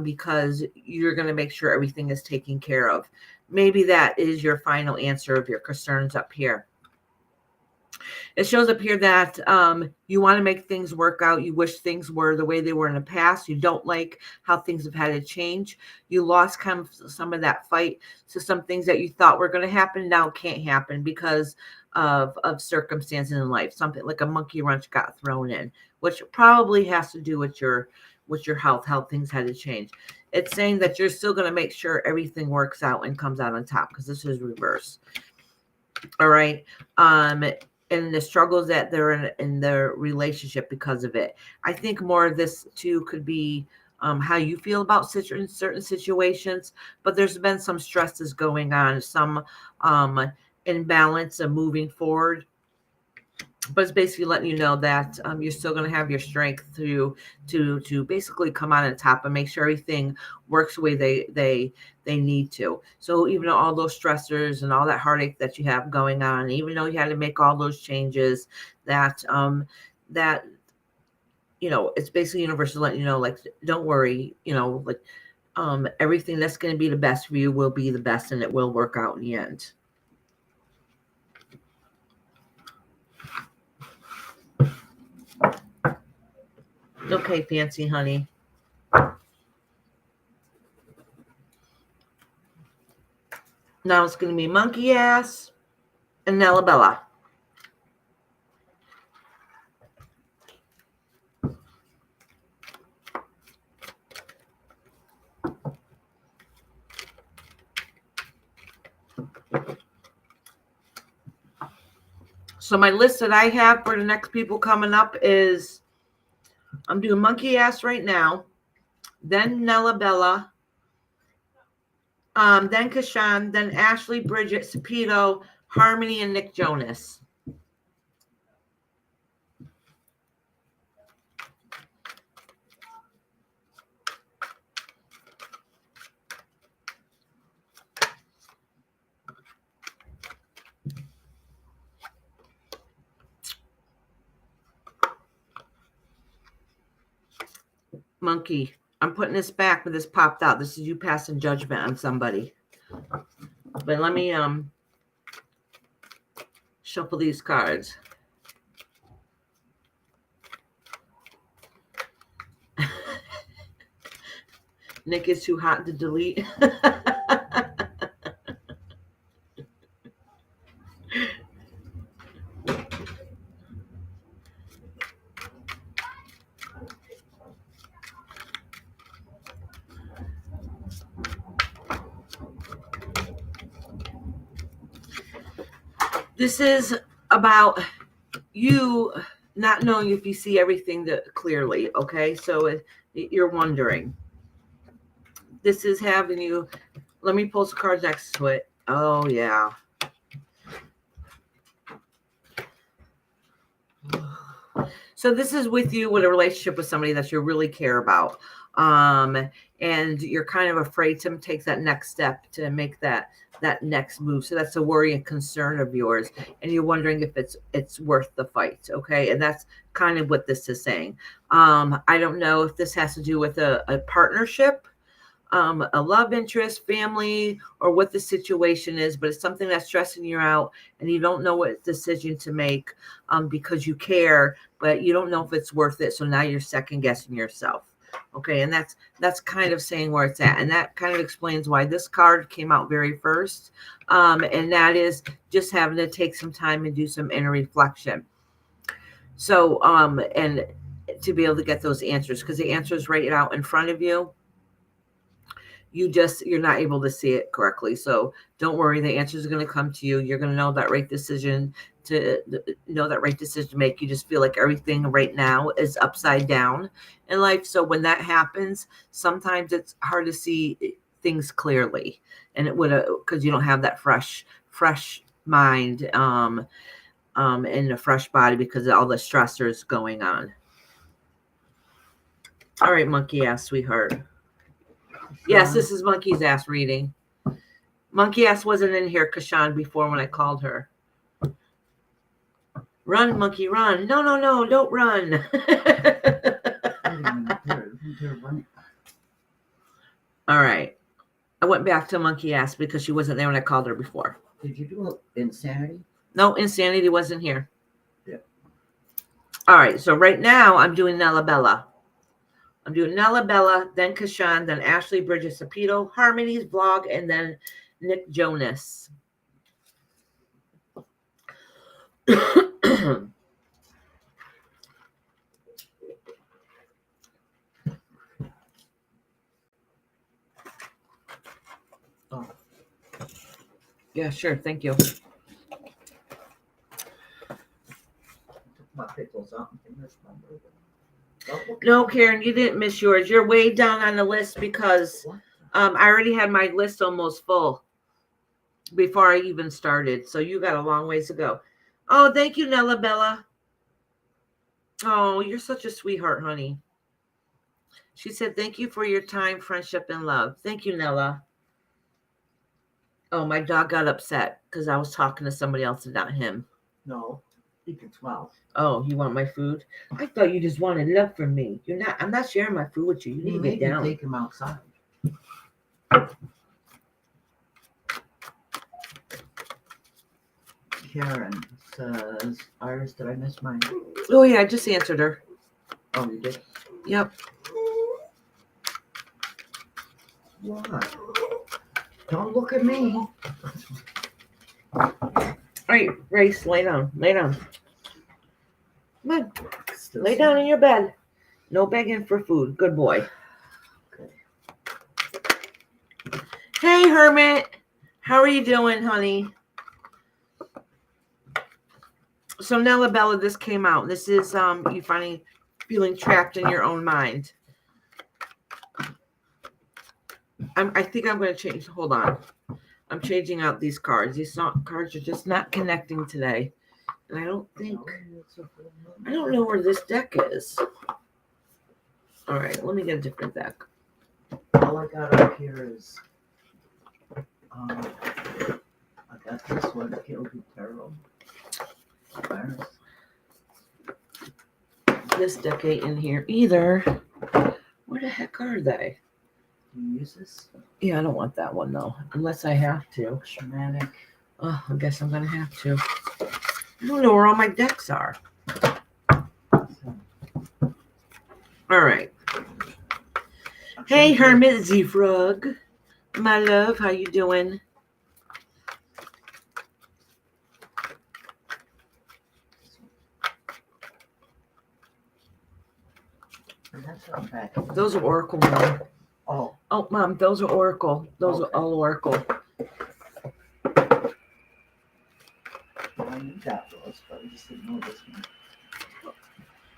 because you're going to make sure everything is taken care of. Maybe that is your final answer of your concerns up here. It shows up here that you want to make things work out. You wish things were the way they were in the past. You don't like how things have had to change. You lost kind of some of that fight. So some things that you thought were going to happen now can't happen because of circumstances in life. Something like a monkey wrench got thrown in, which probably has to do with your health, how things had to change. It's saying that you're still going to make sure everything works out and comes out on top because this is reverse. All right. And the struggles that they're in their relationship because of it. I think more of this too could be how you feel about certain situations, but there's been some stresses going on, some imbalance of moving forward. But it's basically letting you know that you're still going to have your strength to basically come out on top and make sure everything works the way they need to. So even though all those stressors and all that heartache that you have going on, even though you had to make all those changes, that it's basically universal letting you know, like, don't worry, like everything that's going to be the best for you will be the best, and it will work out in the end. Okay, Fancy, honey. Now it's going to be Monkey Ass and Nella Bella. So my list that I have for the next people coming up is I'm doing Monkey Ass right now, then Nella Bella, then Kashan, then Ashley, Bridget, Capito, Harmony, and Nick Jonas. Monkey, I'm putting this back, but this popped out. This is you passing judgment on somebody. But let me shuffle these cards. Nick is too hot to delete. This is about you not knowing if you see everything clearly, okay? So you're wondering. This is having you, let me pull some cards next to it. Oh, yeah. So this is with you with a relationship with somebody that you really care about. And you're kind of afraid to take that next step to make that next move. So that's a worry and concern of yours. And you're wondering if it's worth the fight. Okay. And that's kind of what this is saying. I don't know if this has to do with a partnership, a love interest, family, or what the situation is, but it's something that's stressing you out and you don't know what decision to make because you care, but you don't know if it's worth it. So now you're second guessing yourself. Okay. And that's kind of saying where it's at. And that kind of explains why this card came out very first. And that is just having to take some time and do some inner reflection. So, and to be able to get those answers, because the answer is right out in front of you. You're not able to see it correctly. So don't worry. The answers are going to come to you. You're going to know that right decision to make. You just feel like everything right now is upside down in life. So when that happens, sometimes it's hard to see things clearly, and it would, because you don't have that fresh mind, and a fresh body because of all the stressors going on. All right, monkey ass sweetheart. Yes, this is Monkey's Ass reading. Monkey Ass wasn't in here, Kashan, before when I called her. Run, monkey, run. No, don't run. All right. I went back to Monkey Ass because she wasn't there when I called her before. Did you do Insanity? No, Insanity wasn't here. Yeah. All right, so right now I'm doing Nella Bella. I'm doing Nella Bella, then Kashan, then Ashley, Bridget, Capito, Harmony's vlog, and then Nick Jonas. Oh. Yeah, sure. Thank you. My pickles out. No, Karen, you didn't miss yours. You're way down on the list because I already had my list almost full before I even started. So you got a long ways to go. Oh, thank you, Nella Bella. Oh, you're such a sweetheart, honey. She said, thank you for your time, friendship, and love. Thank you, Nella. Oh, my dog got upset because I was talking to somebody else and not him. No, he can smell. Oh, you want my food? I thought you just wanted love from me. You're not. I'm not sharing my food with you. You need to get down. Take him outside. Karen says, Iris, did I miss mine? Oh, yeah, I just answered her. Oh, you did? Yep. What? Don't look at me. All right, Race, lay down. Lay down. Come on. Lay down in your bed. No begging for food. Good boy. Okay. Hey, Hermit. How are you doing, honey? So, Nella Bella, this came out. This is you finally feeling trapped in your own mind. I think I'm going to change. Hold on. I'm changing out these cards. These cards are just not connecting today. And I don't know where this deck is. All right, let me get a different deck. All I got up here is, I got this one, Killed Tarot. This deck ain't in here either. Where the heck are they? Do you use this? Yeah, I don't want that one though, unless I have to. Shamanic. Oh, I guess I'm gonna have to. I don't know where all my decks are. All right. Hey, Hermit Z-Frog. My love, how you doing? Those are Oracle, Mom. Oh, Mom, those are Oracle. Those are all Oracle. I know this one.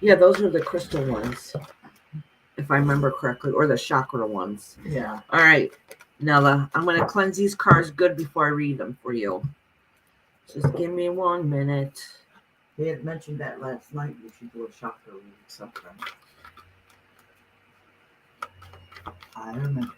Yeah, those are the crystal ones, if I remember correctly, or the chakra ones. Yeah. All right, Nella, I'm going to cleanse these cards good before I read them for you. Just give me 1 minute. They had mentioned that last night. You should do a chakra read sometime. I remember.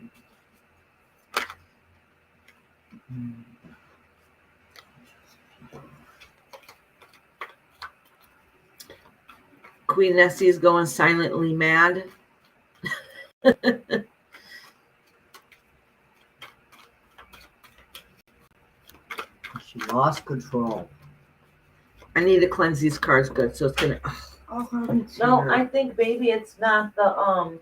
Queen Nessie is going silently mad. She lost control. I need to cleanse these cards good, so it's gonna. Oh, No, I think maybe it's not the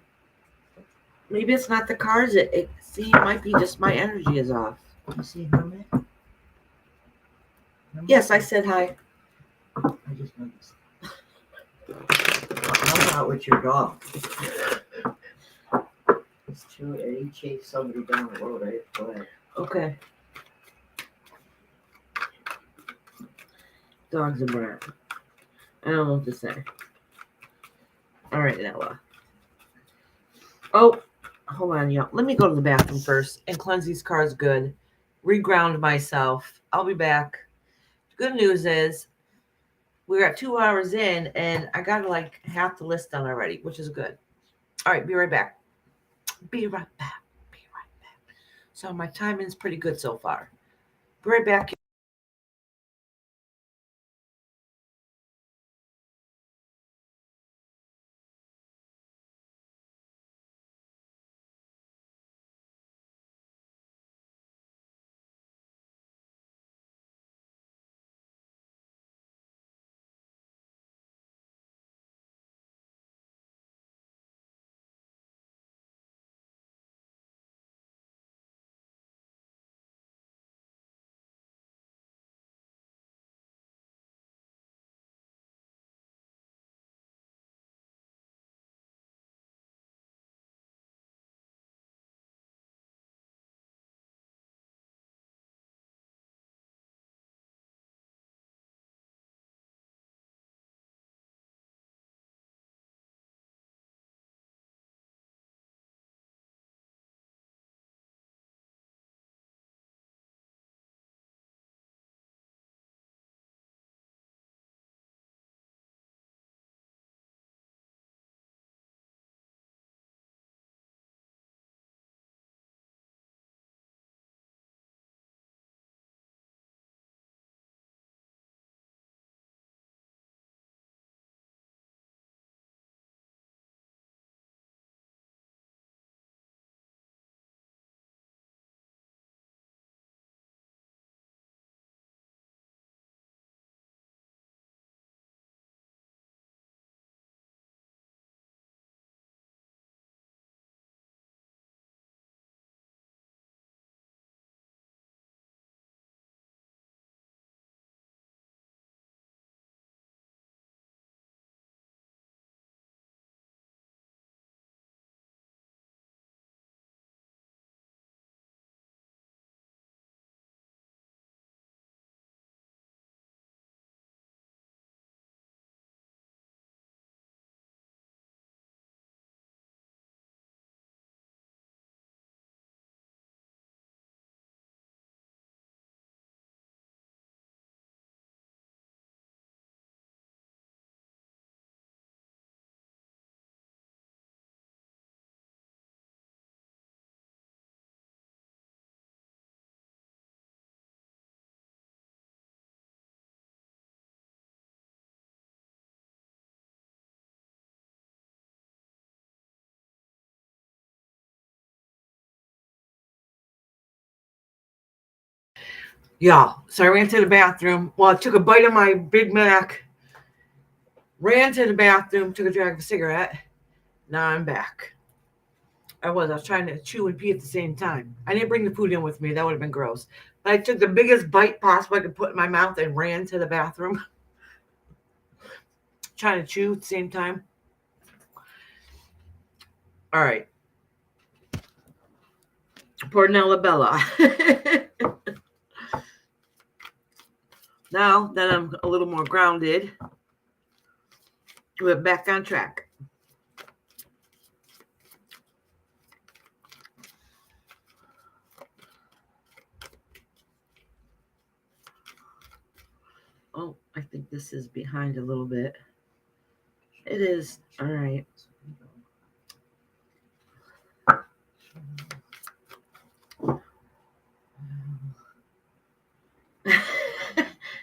Maybe it's not the cards. It might be just my energy is off. You see Hermit? Yes, I said hi. I just noticed. How about with your dog? It's true. He chased somebody down the road. Right? Go ahead. Okay. Dog's a brat. I don't know what to say. All right, Nella. Oh, hold on, y'all. Let me go to the bathroom first and cleanse these cards good. Reground myself. I'll be back. Good news is we're at 2 hours in and I got like half the list done already, which is good. All right, be right back. Be right back. Be right back. So my timing's pretty good so far. Be right back. Y'all, so I ran to the bathroom. Well, I took a bite of my Big Mac, ran to the bathroom, took a drag of a cigarette. Now I'm back. I was trying to chew and pee at the same time. I didn't bring the food in with me. That would have been gross. But I took the biggest bite possible I could put in my mouth and ran to the bathroom. Trying to chew at the same time. All right. Poor Nella Bella. Now that I'm a little more grounded, We're back on track. Oh, I think this is behind a little bit. It is. All right.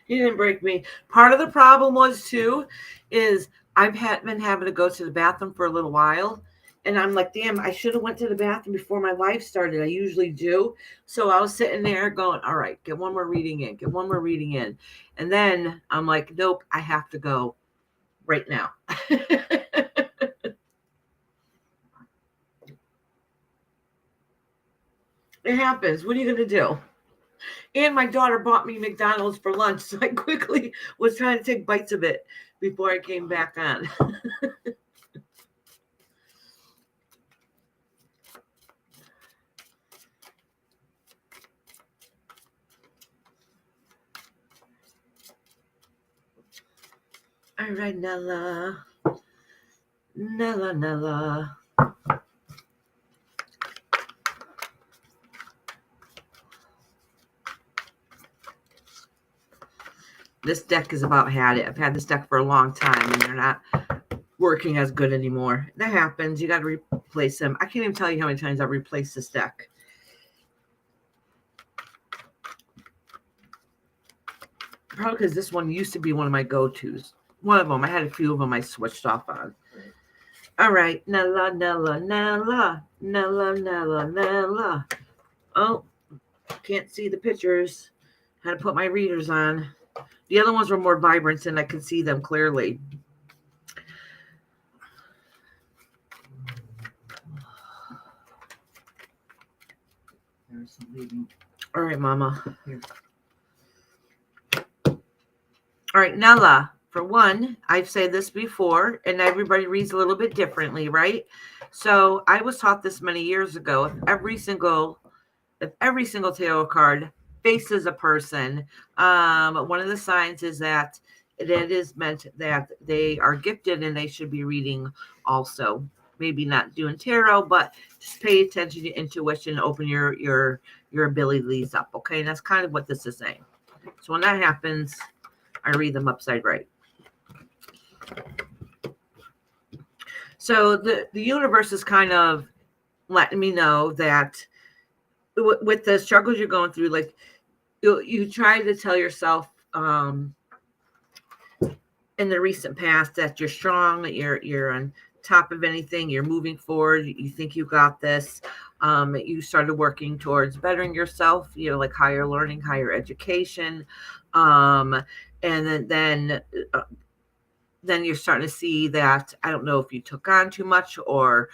You didn't break me. Part of the problem was too, is I've been having to go to the bathroom for a little while, and I'm like, damn, I should have went to the bathroom before my live started. I usually do. So I was sitting there going, all right, get one more reading in, get one more reading in, and then I'm like, nope, I have to go right now. It happens. What are you gonna do? And my daughter bought me McDonald's for lunch, so I quickly was trying to take bites of it before I came back on. All right, Nella. Nella. This deck is about had it. I've had this deck for a long time, and they're not working as good anymore. That happens. You got to replace them. I can't even tell you how many times I've replaced this deck. Probably because this one used to be one of my go-tos. One of them. I had a few of them I switched off on. All right. Nella. Oh, can't see the pictures. Had to put my readers on. The other ones were more vibrant and I could see them clearly. There's some reading. All right, Mama. Here. All right, Nella. For one, I've said this before, and everybody reads a little bit differently, right? So I was taught this many years ago. If every single tarot card faces a person, one of the signs is that it is meant that they are gifted and they should be reading also. Maybe not doing tarot, but just pay attention to intuition, open your abilities up. Okay, and that's kind of what this is saying. So when that happens, I read them upside right. So the universe is kind of letting me know that with the struggles you're going through, like you try to tell yourself in the recent past that you're strong, that you're on top of anything, you're moving forward, you think you got this. You started working towards bettering yourself, like higher learning, higher education, and then you're starting to see that, I don't know if you took on too much or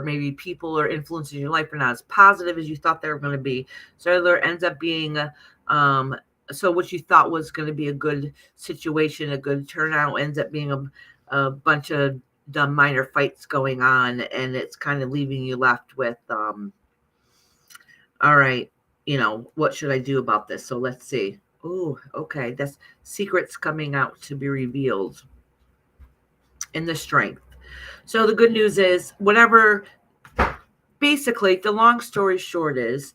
maybe people or influences in your life are not as positive as you thought they were going to be. So there ends up being so what you thought was going to be a good situation, a good turnout, ends up being a bunch of dumb minor fights going on, and it's kind of leaving you left with all right, what should I do about this? So let's see. Oh, okay, that's secrets coming out to be revealed in the strength. So the good news is, whatever, basically the long story short is,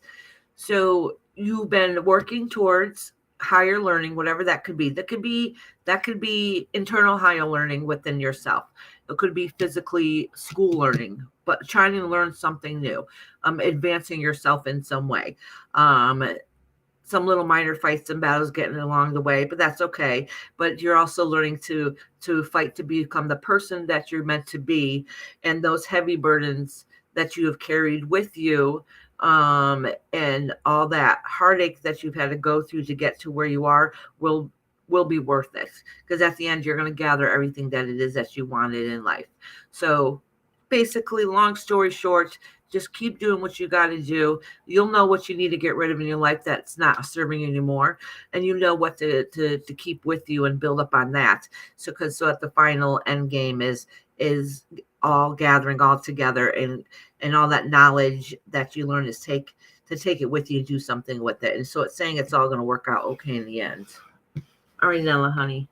so you've been working towards higher learning, whatever that could be. That could be internal higher learning within yourself. It could be physically school learning, but trying to learn something new, advancing yourself in some way. Some little minor fights and battles getting along the way, but that's okay. But you're also learning to fight to become the person that you're meant to be, and those heavy burdens that you have carried with you, and all that heartache that you've had to go through to get to where you are will be worth it, because at the end you're going to gather everything that it is that you wanted in life. So basically, long story short, just keep doing what you got to do. You'll know what you need to get rid of in your life that's not serving you anymore, and you know what to keep with you and build up on that. So at the final end game is all gathering all together, and all that knowledge that you learn is take it with you and do something with it. And so it's saying it's all going to work out okay in the end. All right, Nella, honey.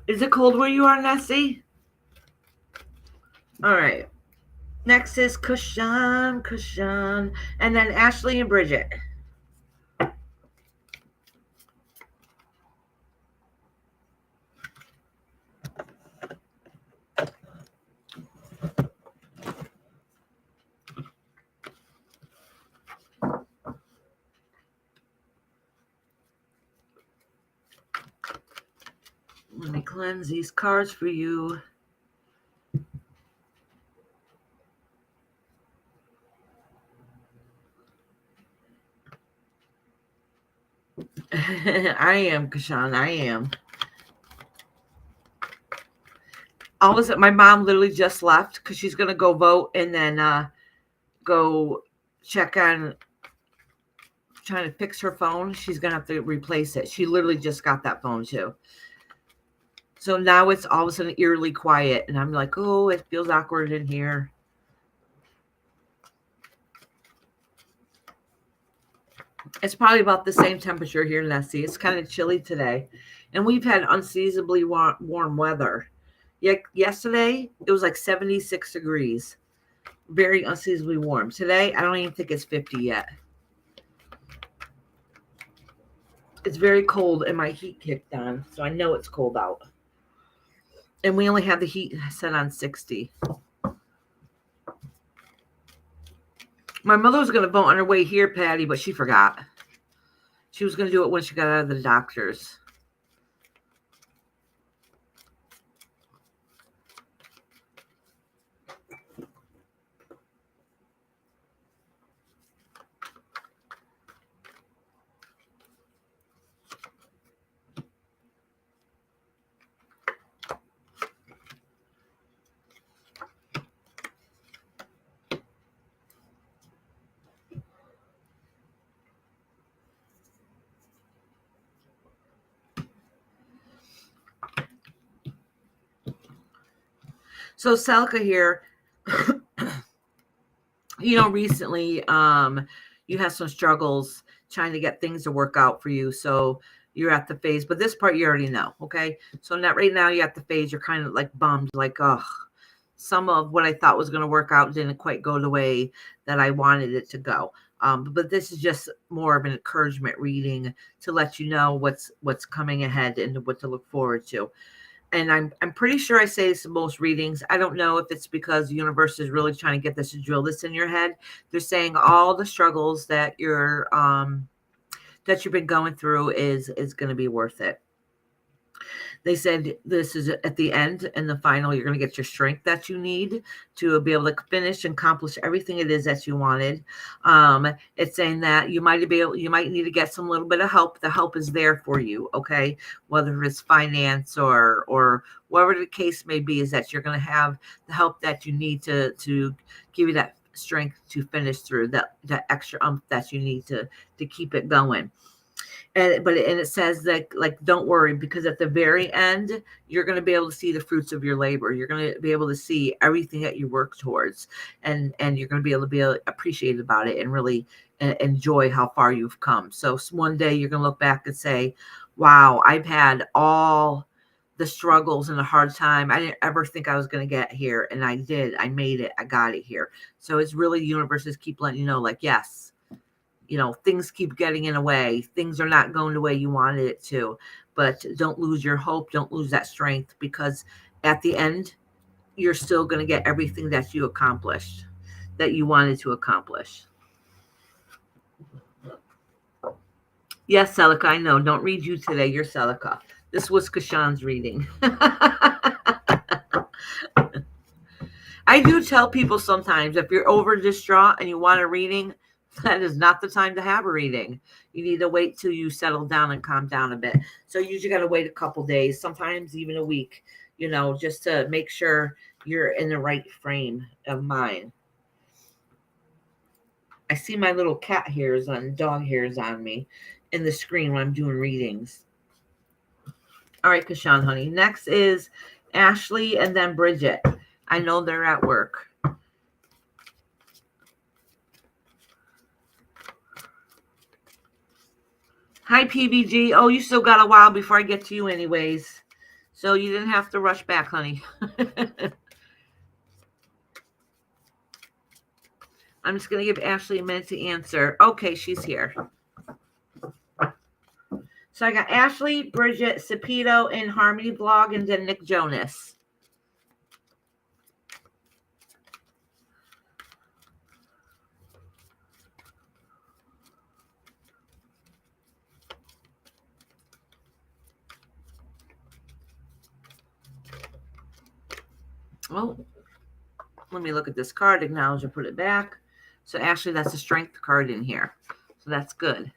Is it cold where you are, Nessie? All right. Next is Kashan, and then Ashley and Bridget. Let me cleanse these cards for you. I am, Kashan. I am. All of a sudden, my mom literally just left because she's going to go vote and then go check on trying to fix her phone. She's going to have to replace it. She literally just got that phone too. So now it's all of a sudden eerily quiet. And I'm like, oh, it feels awkward in here. It's probably about the same temperature here in Nessie. It's kind of chilly today. And we've had unseasonably warm weather. Yesterday, it was like 76 degrees. Very unseasonably warm. Today, I don't even think it's 50 yet. It's very cold and my heat kicked on. So I know it's cold out. And we only have the heat set on 60. My mother was going to vote on her way here, Patty, but she forgot. She was going to do it when she got out of the doctor's. So Selka here, recently you have some struggles trying to get things to work out for you. So you're at the phase, but this part you already know, okay? So not right now you're at the phase, you're kind of like bummed, like, oh, some of what I thought was going to work out didn't quite go the way that I wanted it to go. But this is just more of an encouragement reading to let you know what's coming ahead and what to look forward to. And I'm pretty sure I say this in most readings. I don't know if it's because the universe is really trying to get this to drill this in your head. They're saying all the struggles that you've been going through is going to be worth it. They said this is at the end and the final, you're going to get your strength that you need to be able to finish and accomplish everything it is that you wanted. It's saying that you might need to get some little bit of help. The help is there for you, okay? Whether it's finance or whatever the case may be, is that you're going to have the help that you need to give you that strength to finish through that extra that you need to keep it going. And it says that, like, don't worry, because at the very end, you're going to be able to see the fruits of your labor. You're going to be able to see everything that you work towards, and you're going to be able to appreciate about it and really enjoy how far you've come. So one day you're going to look back and say, wow, I've had all the struggles and the hard time. I didn't ever think I was going to get here. And I did. I made it. I got it here. So it's really, the universes keep letting you know, like, yes, things keep getting in the way. Things are not going the way you wanted it to, but don't lose your hope. Don't lose that strength, because at the end, you're still going to get everything that you accomplished, that you wanted to accomplish. Yes, Celica, I know. Don't read you today. You're Celica. This was Kashan's reading. I do tell people sometimes, if you're over distraught and you want a reading, that is not the time to have a reading. You need to wait till you settle down and calm down a bit. So you usually got to wait a couple days, sometimes even a week, just to make sure you're in the right frame of mind. I see my little cat hairs and dog hairs on me in the screen when I'm doing readings. All right, Kashan, honey. Next is Ashley and then Bridget. I know they're at work. Hi, PVG. Oh, you still got a while before I get to you anyways. So you didn't have to rush back, honey. I'm just going to give Ashley a minute to answer. Okay, she's here. So I got Ashley, Bridget, Capito, and Harmony Vlog, and then Nick Jonas. Oh, let me look at this card, acknowledge and put it back. So Ashley, that's a strength card in here. So that's good.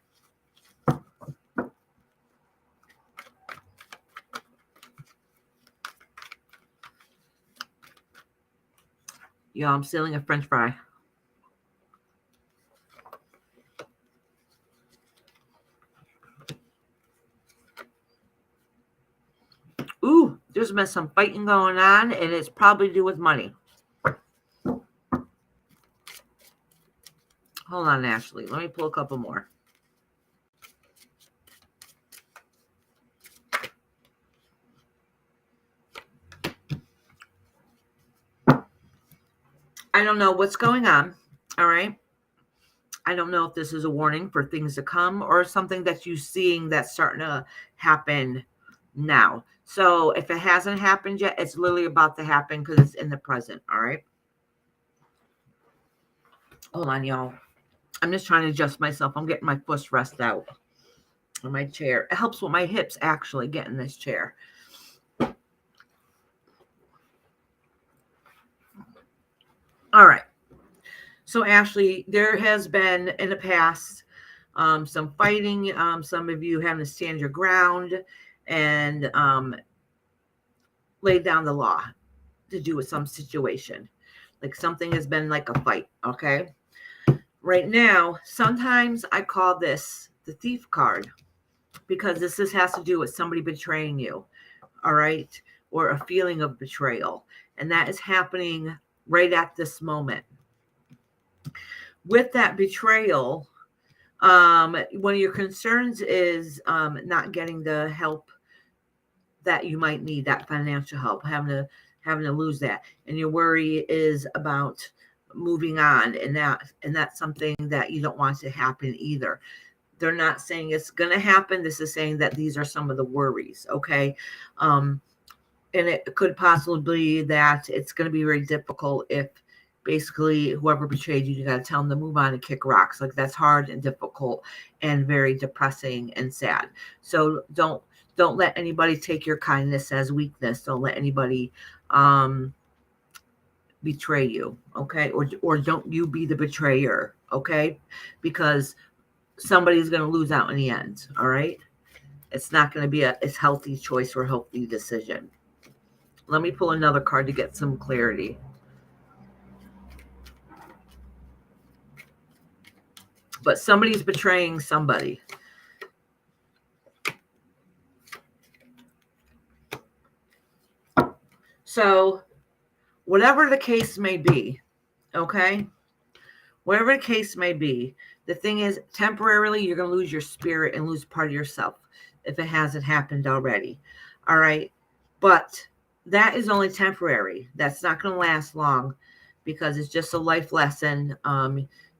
Y'all, I'm stealing a French fry. Ooh, there's been some fighting going on, and it's probably to do with money. Hold on, Ashley. Let me pull a couple more. I don't know what's going on. All right. I don't know if this is a warning for things to come or something that you're seeing that's starting to happen now. So if it hasn't happened yet, it's literally about to happen because it's in the present. All right. Hold on, y'all. I'm just trying to adjust myself. I'm getting my foot rest out on my chair. It helps with my hips actually getting this chair. All right. So Ashley, there has been in the past some fighting, some of you having to stand your ground and lay down the law to do with some situation. Like something has been like a fight, okay? Right now, sometimes I call this the thief card because this has to do with somebody betraying you, all right? Or a feeling of betrayal. And that is happening right at this moment. With that betrayal, one of your concerns is not getting the help that you might need, that financial help, having to lose that, and your worry is about moving on, and that's something that you don't want to happen either. They're not saying it's going to happen. This is saying that these are some of the worries, okay? And it could possibly be that it's going to be very difficult if basically whoever betrayed you, you got to tell them to move on and kick rocks. Like that's hard and difficult and very depressing and sad. So don't let anybody take your kindness as weakness. Don't let anybody betray you, okay? Or don't you be the betrayer, okay? Because somebody's going to lose out in the end, all right? It's not going to be a healthy choice or a healthy decision. Let me pull another card to get some clarity. But somebody's betraying somebody. So, whatever the case may be, okay? Whatever the case may be, the thing is, temporarily, you're going to lose your spirit and lose part of yourself if it hasn't happened already. All right? But that is only temporary. That's not going to last long because it's just a life lesson.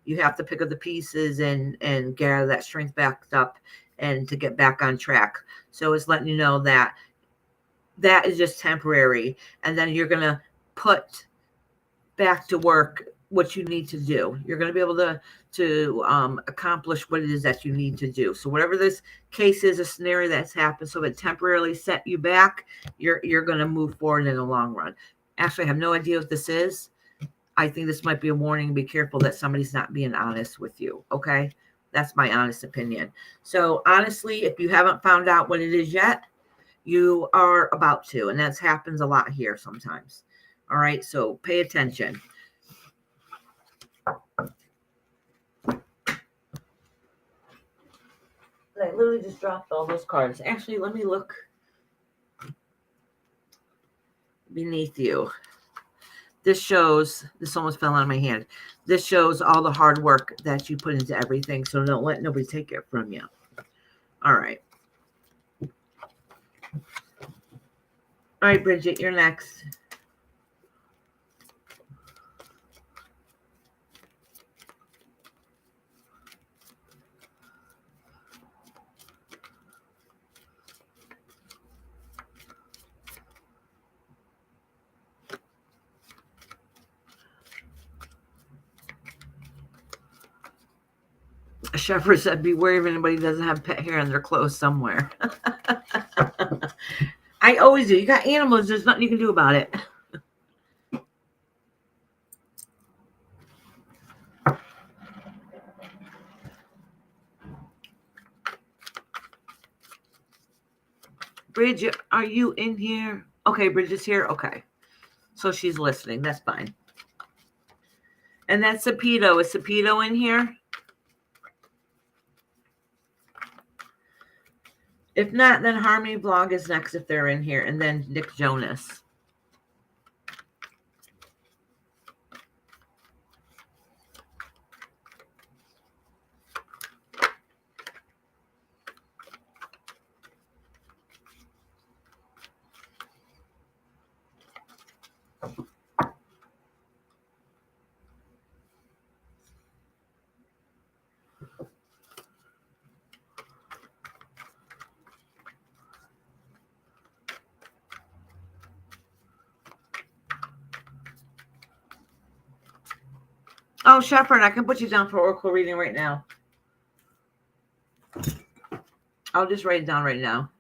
You have to pick up the pieces and gather that strength back up and to get back on track. So it's letting you know that is just temporary. And then you're going to put back to work what you need to do. You're going to be able to accomplish what it is that you need to do. So whatever this case is, a scenario that's happened, so it temporarily set you back, you're going to move forward in the long run. Actually, I have no idea what this is. I think this might be a warning. Be careful that somebody's not being honest with you. Okay. That's my honest opinion. So honestly, if you haven't found out what it is yet, you are about to, and that happens a lot here sometimes. All right. So pay attention. I literally just dropped all those cards. Actually, let me look beneath you. This almost fell out of my hand. This shows all the hard work that you put into everything. So don't let nobody take it from you. All right. All right, Bridget, you're next. Shepherd said, beware if anybody doesn't have pet hair on their clothes somewhere. I always do. You got animals. There's nothing you can do about it. Bridget, are you in here? Okay, Bridget's here. Okay. So she's listening. That's fine. And that's Capito. Is Capito in here? If not, then Harmony Vlog is next if they're in here. And then Nick Jonas. Oh, Shepherd, I can put you down for Oracle reading right now. I'll just write it down right now.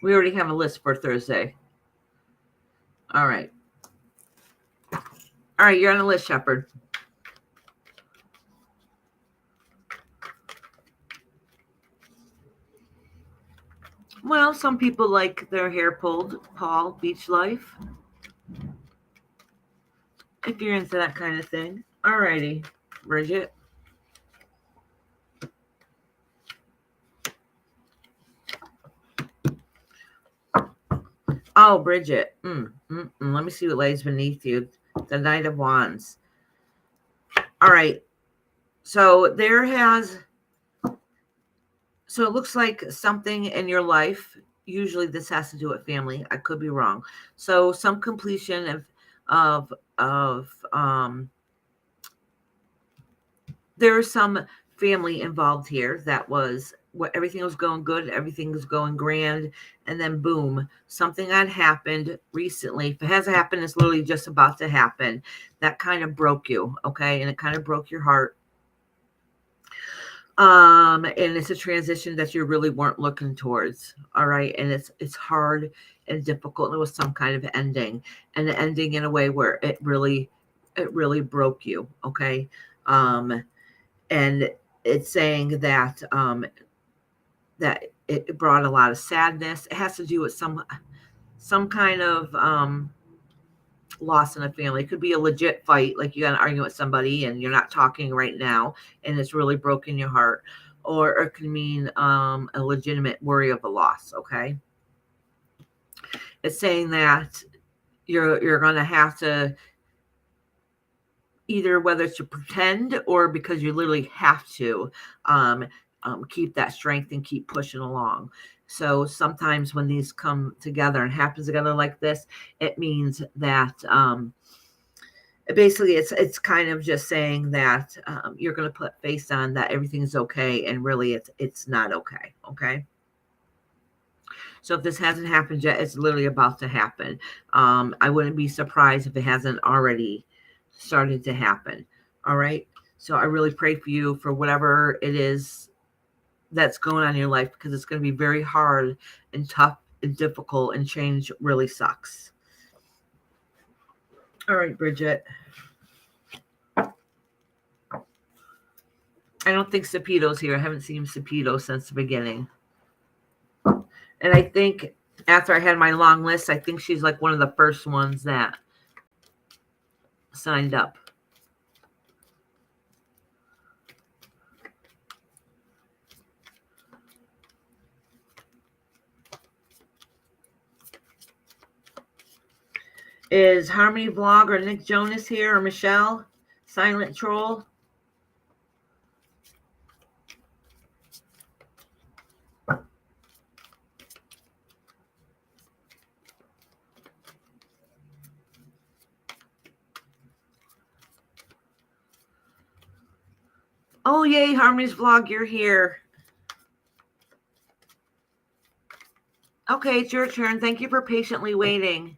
We already have a list for Thursday. All right. All right, you're on the list, Shepherd. Well, some people like their hair pulled. Paul, beach life. If you're into that kind of thing. All righty, Bridget. Oh, Bridget. Let me see what lays beneath you. The Knight of Wands. All right. So it looks like something in your life. Usually this has to do with family. I could be wrong. So some completion of there's some family involved here that was what everything was going good, everything was going grand, and then boom, something had happened recently. If it hasn't happened, it's literally just about to happen. That kind of broke you, okay? And it kind of broke your heart. And it's a transition that you really weren't looking towards. All right. And it's hard and difficult. It was some kind of ending, and the ending in a way where it really broke you. Okay. And it's saying that that it brought a lot of sadness. It has to do with some kind of loss in a family. It could be a legit fight, like you got an argument with somebody and you're not talking right now, and it's really broken your heart, or it could mean a legitimate worry of a loss. Okay, it's saying that you're going to have to either, whether it's to pretend or because you literally have to keep that strength and keep pushing along. So sometimes when these come together and happens together like this, it means that basically it's kind of just saying that you're going to put face on that everything's okay, and really it's not okay. Okay. So if this hasn't happened yet, it's literally about to happen. I wouldn't be surprised if it hasn't already started to happen. All right. So I really pray for you for whatever it is that's going on in your life, because it's going to be very hard and tough and difficult, and change really sucks. All right, Bridget. I don't think Capito's here. I haven't seen Capito since the beginning. And I think after I had my long list, I think she's like one of the first ones that signed up. Is Harmony Vlog or Nick Jonas here, or Michelle? Silent Troll? Oh, yay, Harmony's vlog, you're here. Okay, it's your turn. Thank you for patiently waiting.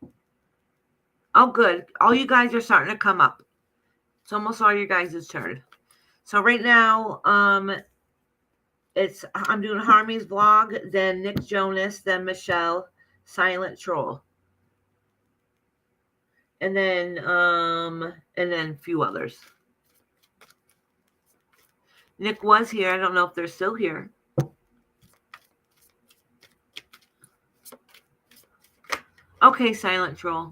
Oh, good. All you guys are starting to come up. It's almost all your guys' turn. So right now, I'm doing Harmony's vlog, then Nick Jonas, then Michelle, Silent Troll. And then a few others. Nick was here. I don't know if they're still here. Okay, Silent Troll.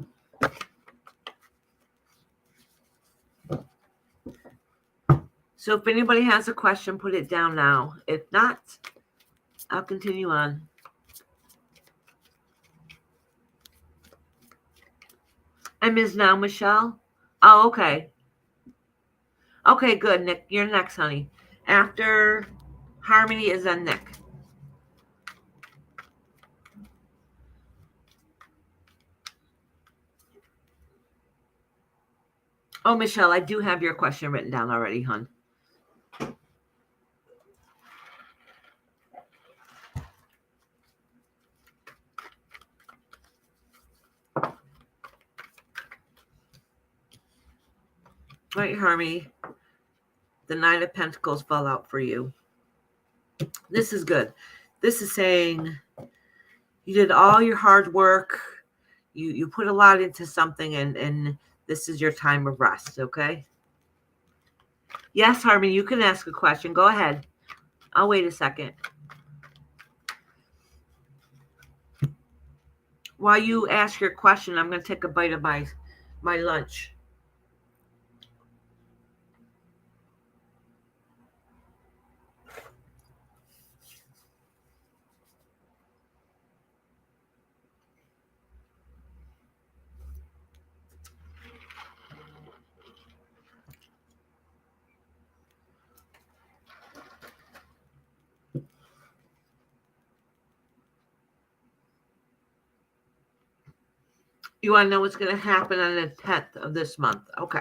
So if anybody has a question, put it down now. If not, I'll continue on. And Ms. Now, Michelle? Oh, okay. Okay, good, Nick. You're next, honey. After Harmony is then Nick. Oh, Michelle, I do have your question written down already, hon. All right, Harmony. The Nine of Pentacles fell out for you. This is good. This is saying you did all your hard work. You put a lot into something, and this is your time of rest, okay? Yes, Harmony, you can ask a question. Go ahead. I'll wait a second. While you ask your question, I'm going to take a bite of my lunch. You want to know what's going to happen on the 10th of this month? Okay.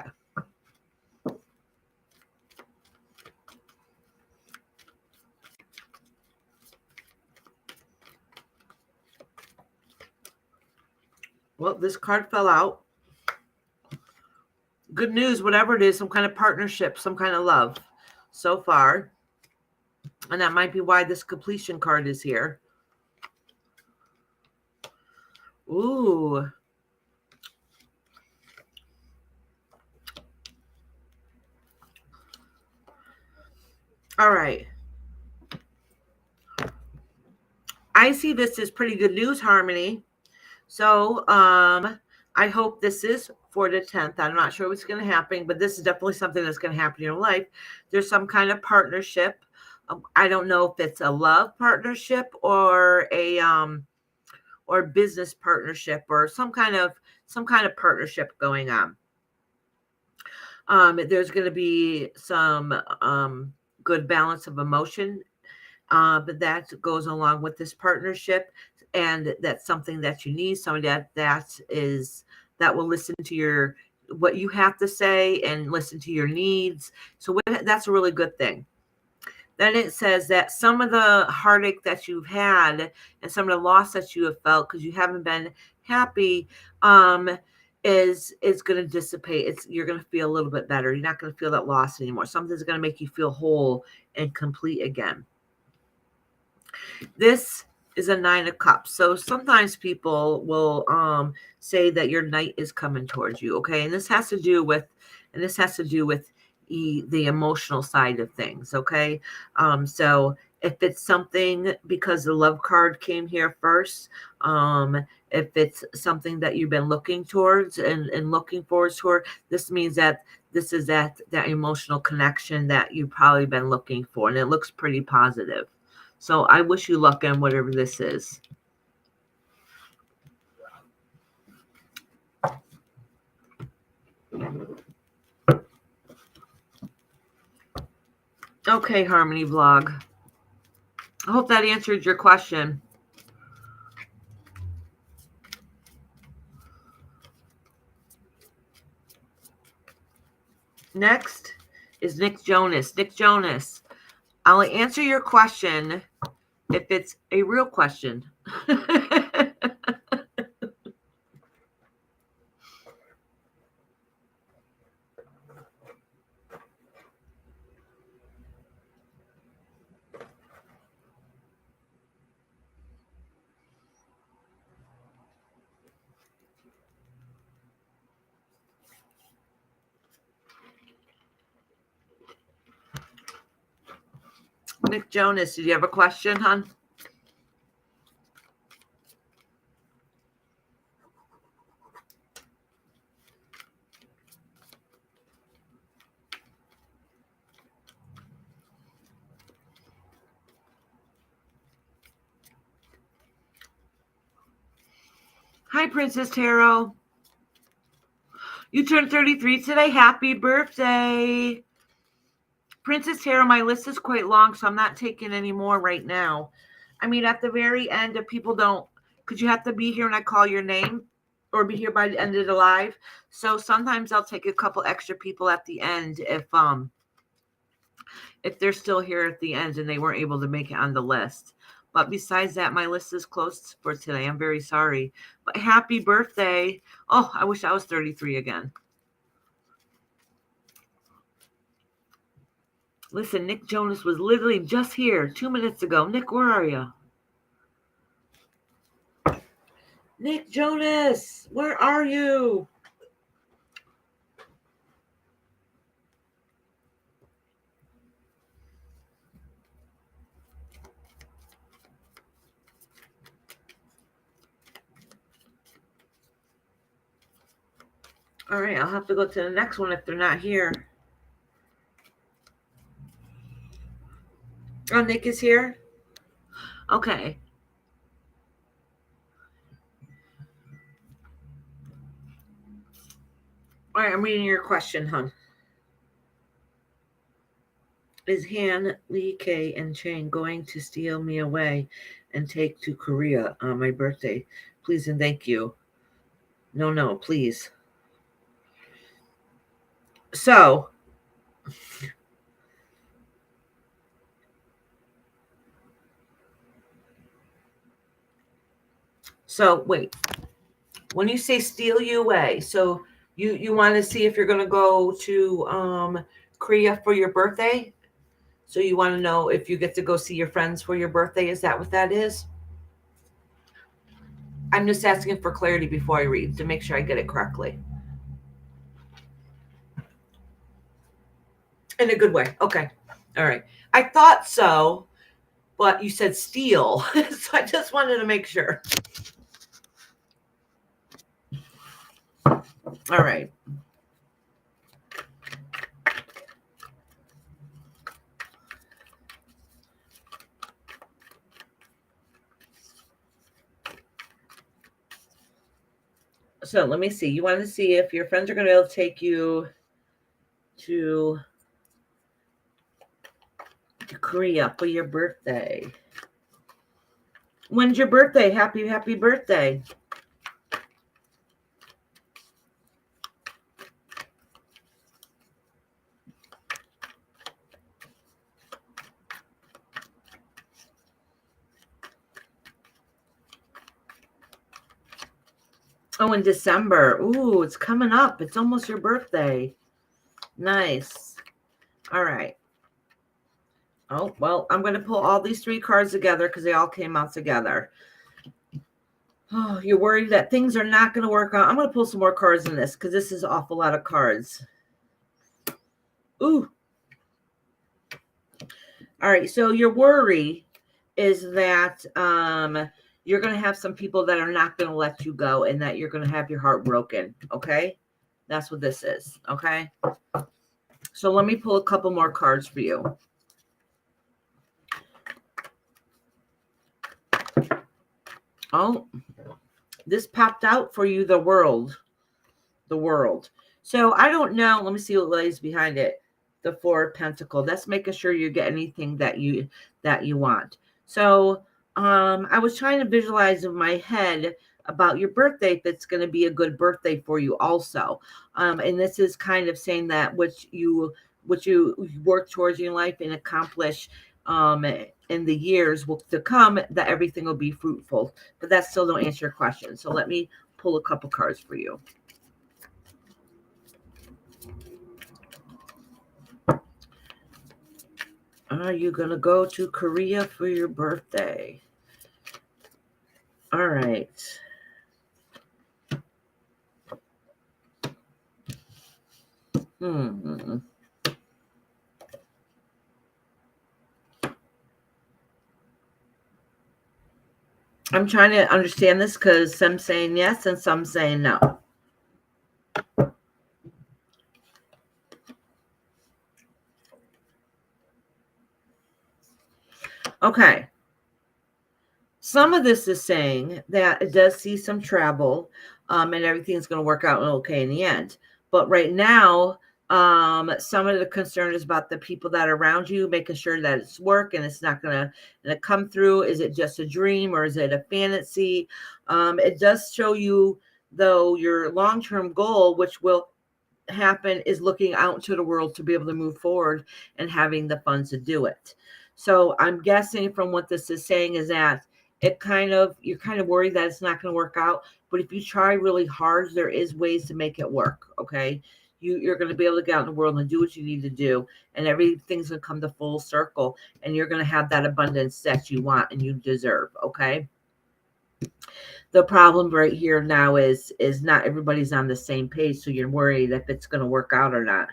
Well, this card fell out. Good news, whatever it is, some kind of partnership, some kind of love so far. And that might be why this completion card is here. Ooh. All right. I see this as pretty good news, Harmony. So I hope this is for the 10th. I'm not sure what's going to happen, but this is definitely something that's going to happen in your life. There's some kind of partnership. I don't know if it's a love partnership or a or business partnership or some kind of partnership going on. There's going to be some good balance of emotion, but that goes along with this partnership, and that's something that you need. Somebody that will listen to what you have to say and listen to your needs. So that's a really good thing. Then it says that some of the heartache that you've had and some of the loss that you have felt because you haven't been happy is going to dissipate. You're going to feel a little bit better. You're not going to feel that loss anymore. Something's going to make you feel whole and complete again. This is a 9 of Cups. So sometimes people will say that your knight is coming towards you. Okay. And this has to do with the emotional side of things. Okay. So if it's something, because the love card came here first, if it's something that you've been looking towards and looking forward toward, this means that this is that emotional connection that you've probably been looking for. And it looks pretty positive. So I wish you luck on whatever this is. Okay, Harmony Vlog. I hope that answered your question. Next is Nick Jonas. Nick Jonas, I'll answer your question if it's a real question. Nick Jonas, did you have a question, hon? Hi, Princess Tarot. You turned 33 today. Happy birthday. Princess Tarot, my list is quite long, so I'm not taking any more right now. I mean, at the very end, if people don't, because you have to be here when I call your name or be here by the end of the live. So sometimes I'll take a couple extra people at the end if they're still here at the end and they weren't able to make it on the list. But besides that, my list is closed for today. I'm very sorry. But happy birthday. Oh, I wish I was 33 again. Listen, Nick Jonas was literally just here 2 minutes ago. Nick, where are you? Nick Jonas, where are you? All right, I'll have to go to the next one if they're not here. Oh, Nick is here? Okay. All right, I'm reading your question, hon. Is Han, Lee, K, and Chang going to steal me away and take to Korea on my birthday? Please and thank you. No, please. So, wait. When you say steal you away, so you want to see if you're going to go to Korea for your birthday? So you want to know if you get to go see your friends for your birthday? Is that what that is? I'm just asking for clarity before I read to make sure I get it correctly. In a good way. Okay. All right. I thought so, but you said steal. So I just wanted to make sure. All right. So let me see. You want to see if your friends are going to be able to take you to Korea for your birthday. When's your birthday? Happy birthday. Oh, in December. Ooh, it's coming up. It's almost your birthday. Nice. All right. Oh, well, I'm going to pull all these 3 cards together because they all came out together. Oh, you're worried that things are not going to work out. I'm going to pull some more cards in this because this is an awful lot of cards. Ooh. All right. So your worry is that you're going to have some people that are not going to let you go and that you're going to have your heart broken. Okay. That's what this is. Okay. So let me pull a couple more cards for you. Oh, this popped out for you. The world. The world. So I don't know. Let me see what lays behind it. The 4 of Pentacles. That's making sure you get anything that you want. So I was trying to visualize in my head about your birthday, if it's going to be a good birthday for you also. And this is kind of saying that which you what you work towards in life and accomplish in the years to come, that everything will be fruitful. But that still don't answer your question. So let me pull a couple cards for you. Are you going to go to Korea for your birthday? All right. I'm trying to understand this because some saying yes and some saying no. Okay. Some of this is saying that it does see some travel and everything's going to work out okay in the end. But right now, some of the concern is about the people that are around you, making sure that it's work and it's not going to come through. Is it just a dream or is it a fantasy? It does show you, though, your long-term goal, which will happen, is looking out to the world to be able to move forward and having the funds to do it. So I'm guessing from what this is saying is that you're kind of worried that it's not going to work out. But if you try really hard, there is ways to make it work. Okay. You're going to be able to get out in the world and do what you need to do. And everything's going to come to full circle. And you're going to have that abundance that you want and you deserve. Okay. The problem right here now is not everybody's on the same page. So you're worried if it's going to work out or not.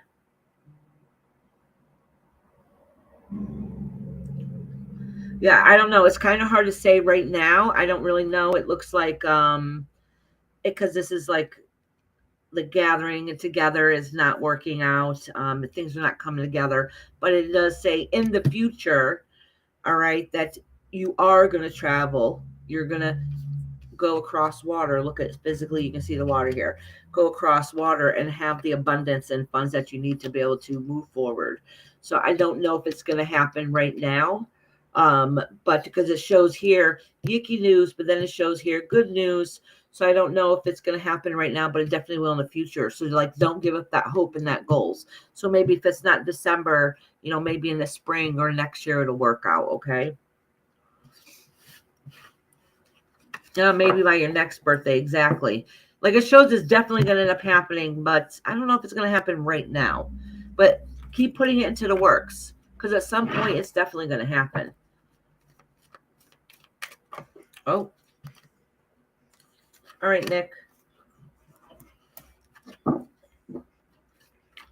Yeah, I don't know. It's kind of hard to say right now. I don't really know. It looks like because this is like the gathering together is not working out. Things are not coming together. But it does say in the future, all right, that you are going to travel. You're going to go across water. Look at physically, you can see the water here. Go across water and have the abundance and funds that you need to be able to move forward. So I don't know if it's going to happen right now. But because it shows here yucky news, but then it shows here good news. So I don't know if it's going to happen right now, but it definitely will in the future. So like, don't give up that hope and that goals. So maybe if it's not December, maybe in the spring or next year, it'll work out. Okay. Maybe by your next birthday. Exactly. Like it shows it's definitely going to end up happening, but I don't know if it's going to happen right now, but keep putting it into the works because at some point it's definitely going to happen. Oh, all right, Nick. All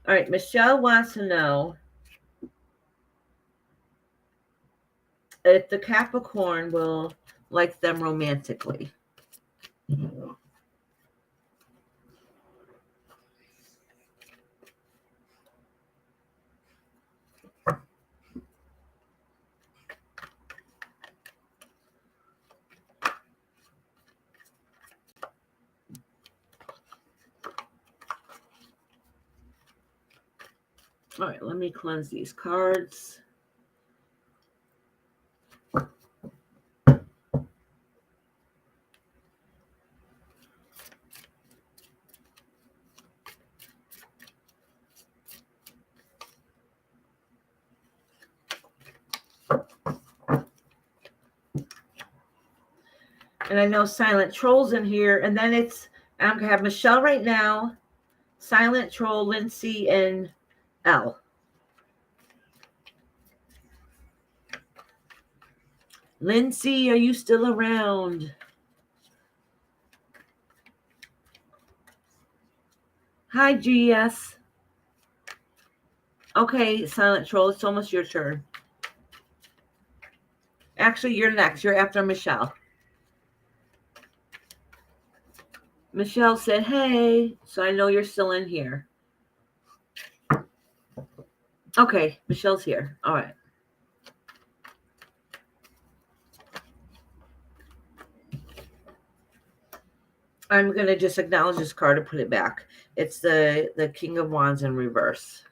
right, Michelle wants to know if the Capricorn will like them romantically. All right, let me cleanse these cards. And I know Silent Troll's in here. And then I'm going to have Michelle right now, Silent Troll, Lindsay, and Elle. Lindsay, are you still around? Hi, GS. Okay, Silent Troll, it's almost your turn. Actually, you're next. You're after Michelle. Michelle said, hey, so I know you're still in here. Okay, Michelle's here. All right. I'm going to just acknowledge this card and put it back. It's the King of Wands in reverse.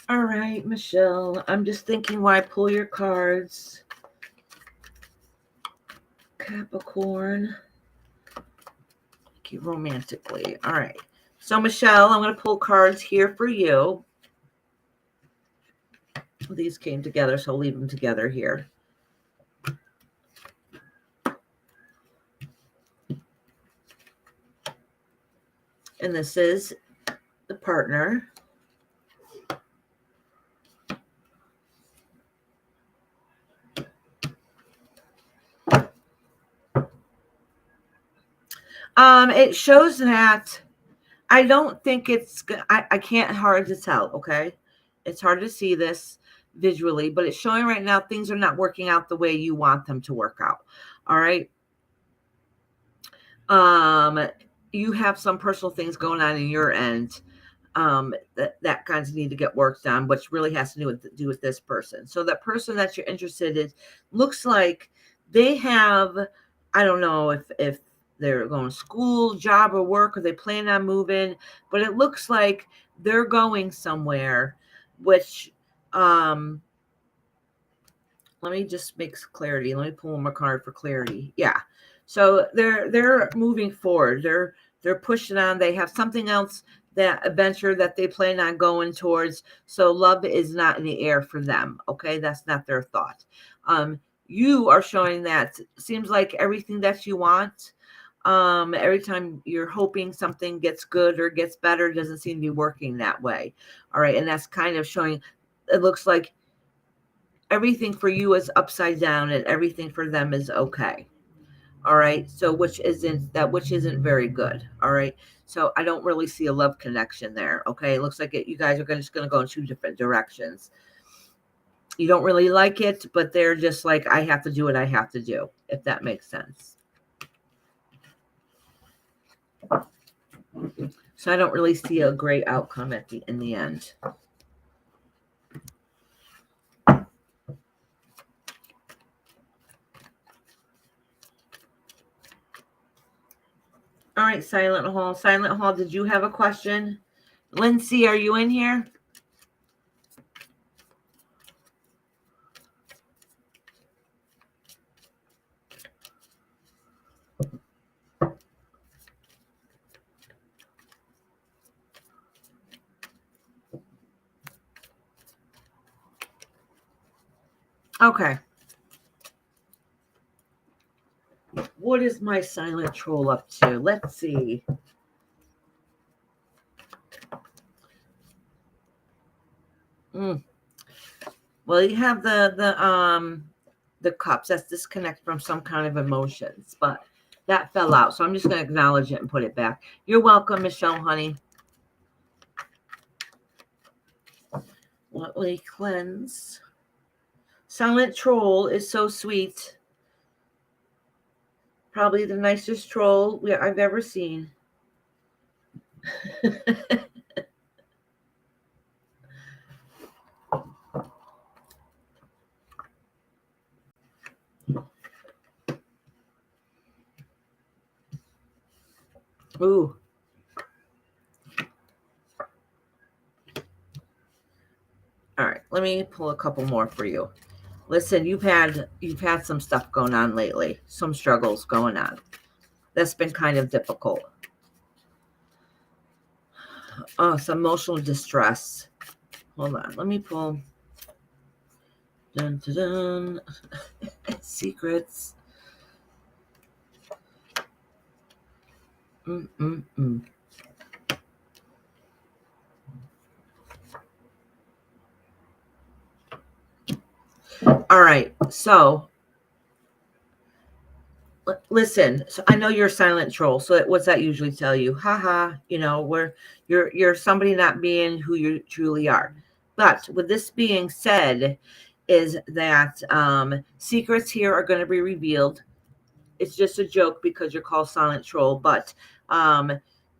All right, Michelle. I'm just thinking why I pull your cards. Capricorn. Keep romantically. All right. So, Michelle, I'm going to pull cards here for you. These came together, so I'll leave them together here. And this is the partner. It shows that I don't think it's, I can't hard to tell, okay? It's hard to see this visually, but it's showing right now things are not working out the way you want them to work out, all right? You have some personal things going on in your end that kinds of need to get worked on, which really has to do with this person. So that person that you're interested in looks like they have, I don't know if they're going to school, job, or work, or they plan on moving, but it looks like they're going somewhere, which let me just make clarity. Let me pull one more card for clarity. Yeah. So they're moving forward. They're pushing on. They have something else, that adventure that they plan on going towards. So love is not in the air for them. Okay. That's not their thought. You are showing that seems like everything that you want. Every time you're hoping something gets good or gets better, doesn't seem to be working that way. All right. And that's kind of showing, it looks like everything for you is upside down and everything for them is okay. All right. So which isn't very good. All right. So I don't really see a love connection there. Okay. It looks like you guys are just going to go in two different directions. You don't really like it, but they're just like, I have to do what I have to do, if that makes sense. So I don't really see a great outcome in the end. All right, Silent Hall. Silent Hall, did you have a question? Lindsay, are you in here? Okay. What is my silent troll up to? Let's see. Well, you have the cups. That's disconnect from some kind of emotions, but that fell out. So I'm just going to acknowledge it and put it back. You're welcome, Michelle, honey. Let me cleanse. Silent troll is so sweet. Probably the nicest troll I've ever seen. Ooh. All right, let me pull a couple more for you. Listen, you've had some stuff going on lately, some struggles going on. That's been kind of difficult. Some emotional distress. Hold on, let me pull. Dun, dun, dun. Secrets. All right, so listen. So I know you're a silent troll. So what's that usually tell you? Haha. You know, you're somebody not being who you truly are. But with this being said, is that secrets here are going to be revealed. It's just a joke because you're called Silent Troll, but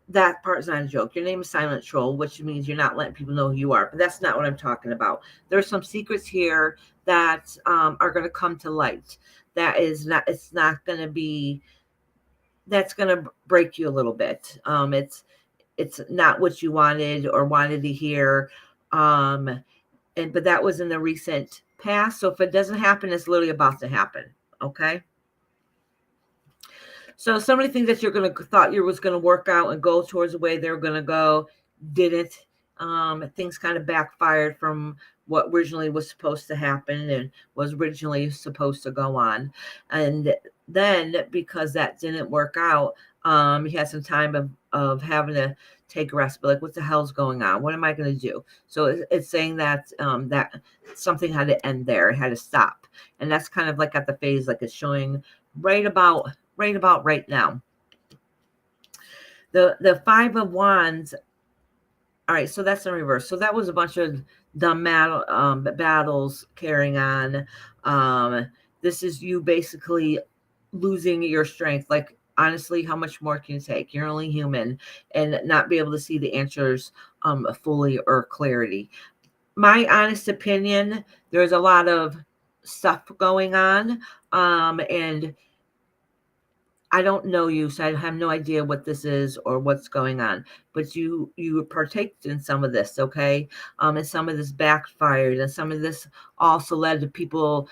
that part's not a joke. Your name is Silent Troll, which means you're not letting people know who you are. But that's not what I'm talking about. There's some secrets here that are going to come to light. That is not. It's not going to be. That's going to break you a little bit. It's not what you wanted or wanted to hear, But that was in the recent past. So if it doesn't happen, it's literally about to happen. Okay. So some of the things that you're thought you was gonna work out and go towards the way they're gonna go, didn't. Things kind of backfired from what originally was supposed to happen and was originally supposed to go on. And then because that didn't work out, you had some time of having to take a rest, but like, what the hell's going on? What am I going to do? So it's saying that that something had to end there, it had to stop. And that's kind of like at the phase, like it's showing right about right now. The Five of Wands. All right, so that's in reverse. So that was a bunch of dumb battles carrying on. This is you basically losing your strength. Like, honestly, how much more can you take? You're only human, and not be able to see the answers fully or clarity. My honest opinion, there's a lot of stuff going on, and I don't know you, so I have no idea what this is or what's going on. But you partaked in some of this, okay? And some of this backfired, and some of this also led to people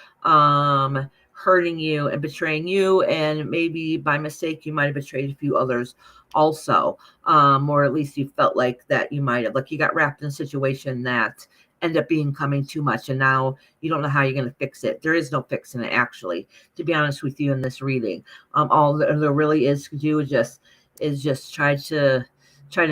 hurting you and betraying you, and maybe by mistake you might have betrayed a few others also, or at least you felt like that you might have. Like you got wrapped in a situation that ended up becoming too much, and now you don't know how you're going to fix it. There is no fixing it, actually, to be honest with you in this reading. All there really is to do is just try to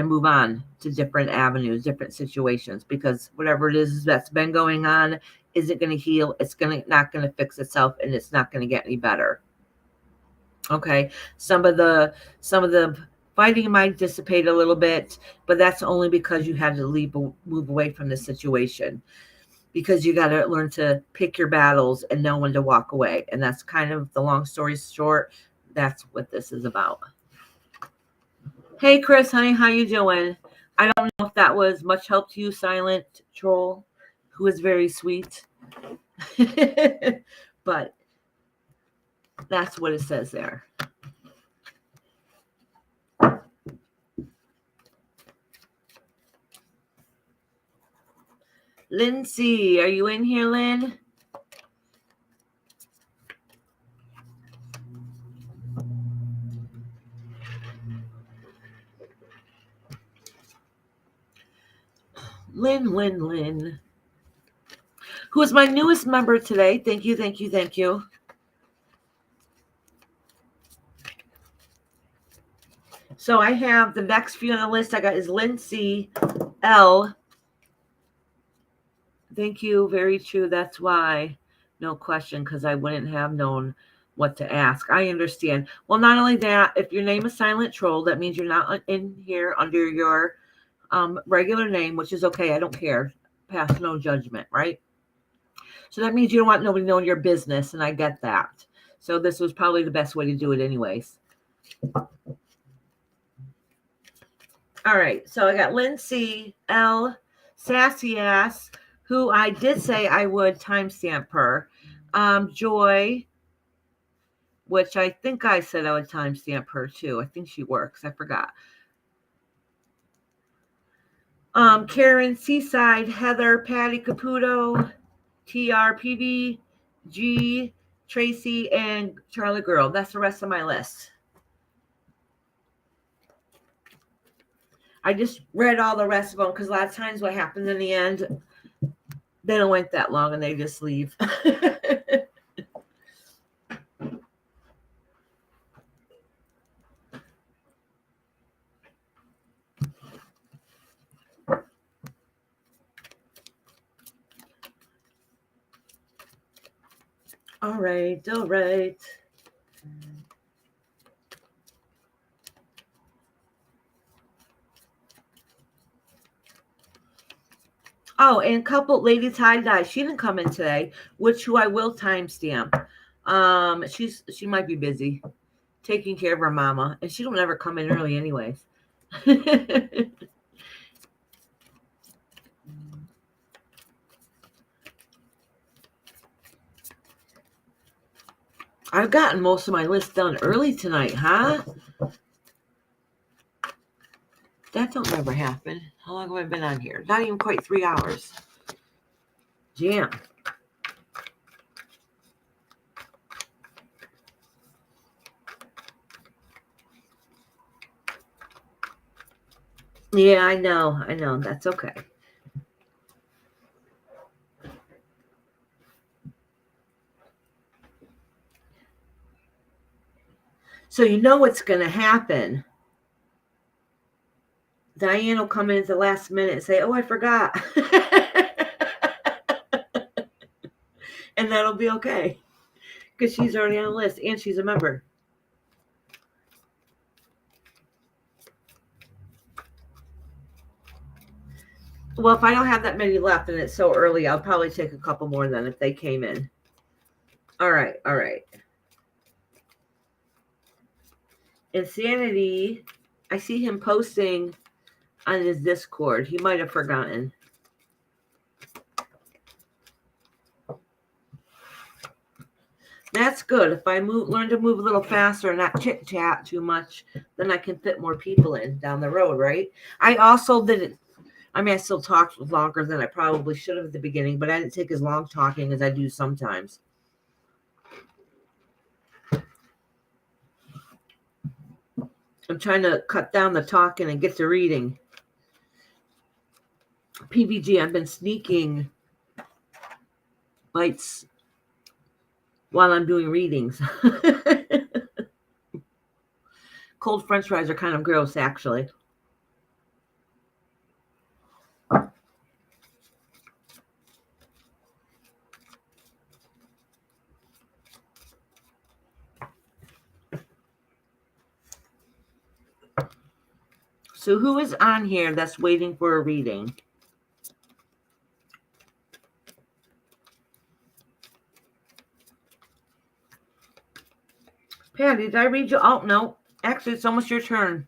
move on to different avenues, different situations, because whatever it is that's been going on isn't going to heal. It's not going to fix itself, and it's not going to get any better. Okay, some of the fighting might dissipate a little bit, but that's only because you had to move away from the situation, because you got to learn to pick your battles and know when to walk away. And that's kind of the long story short. That's what this is about. Hey, Chris, honey, how you doing? I don't know if that was much help to you, Silent Troll, who is very sweet. But that's what it says there. Lindsay, are you in here, Lynn? Lynn, who is my newest member today. Thank you. So I have the next few on the list I got is Lindsay L. Thank you. Very true. That's why. No question, because I wouldn't have known what to ask. I understand. Well, not only that, if your name is Silent Troll, that means you're not in here under your regular name, which is okay. I don't care. Pass no judgment, right? So that means you don't want nobody knowing your business, and I get that. So this was probably the best way to do it anyways. All right, so I got Lindsay L. Sassy Ass, who I did say I would timestamp her. Joy, which I think I said I would timestamp her too. I think she works. I forgot. Karen, Seaside, Heather, Patty, Capito, TRPD, G, Tracy, and Charlie Girl. That's the rest of my list. I just read all the rest of them because a lot of times what happens in the end, they don't wait that long and they just leave. All right. Oh, and couple Lady Tie-Dye. She didn't come in today, who I will timestamp. She might be busy taking care of her mama, and she don't ever come in early anyways. I've gotten most of my list done early tonight, huh? That don't never happen. How long have I been on here? Not even quite 3 hours. Jam. Yeah, I know. That's okay. So you know what's going to happen. Diane will come in at the last minute and say, oh, I forgot. And that'll be okay. Because she's already on the list and she's a member. Well, if I don't have that many left and it's so early, I'll probably take a couple more then if they came in. All right. Insanity. I see him posting on his Discord. He might have forgotten. That's good. If I learn to move a little faster and not chit chat too much, then I can fit more people in down the road, right? I also didn't. I mean, I still talked longer than I probably should have at the beginning, but I didn't take as long talking as I do sometimes. I'm trying to cut down the talking and get to reading. PVG, I've been sneaking bites while I'm doing readings. Cold French fries are kind of gross, actually. So who is on here that's waiting for a reading? Patty, did I read you? Oh, no. Actually, it's almost your turn.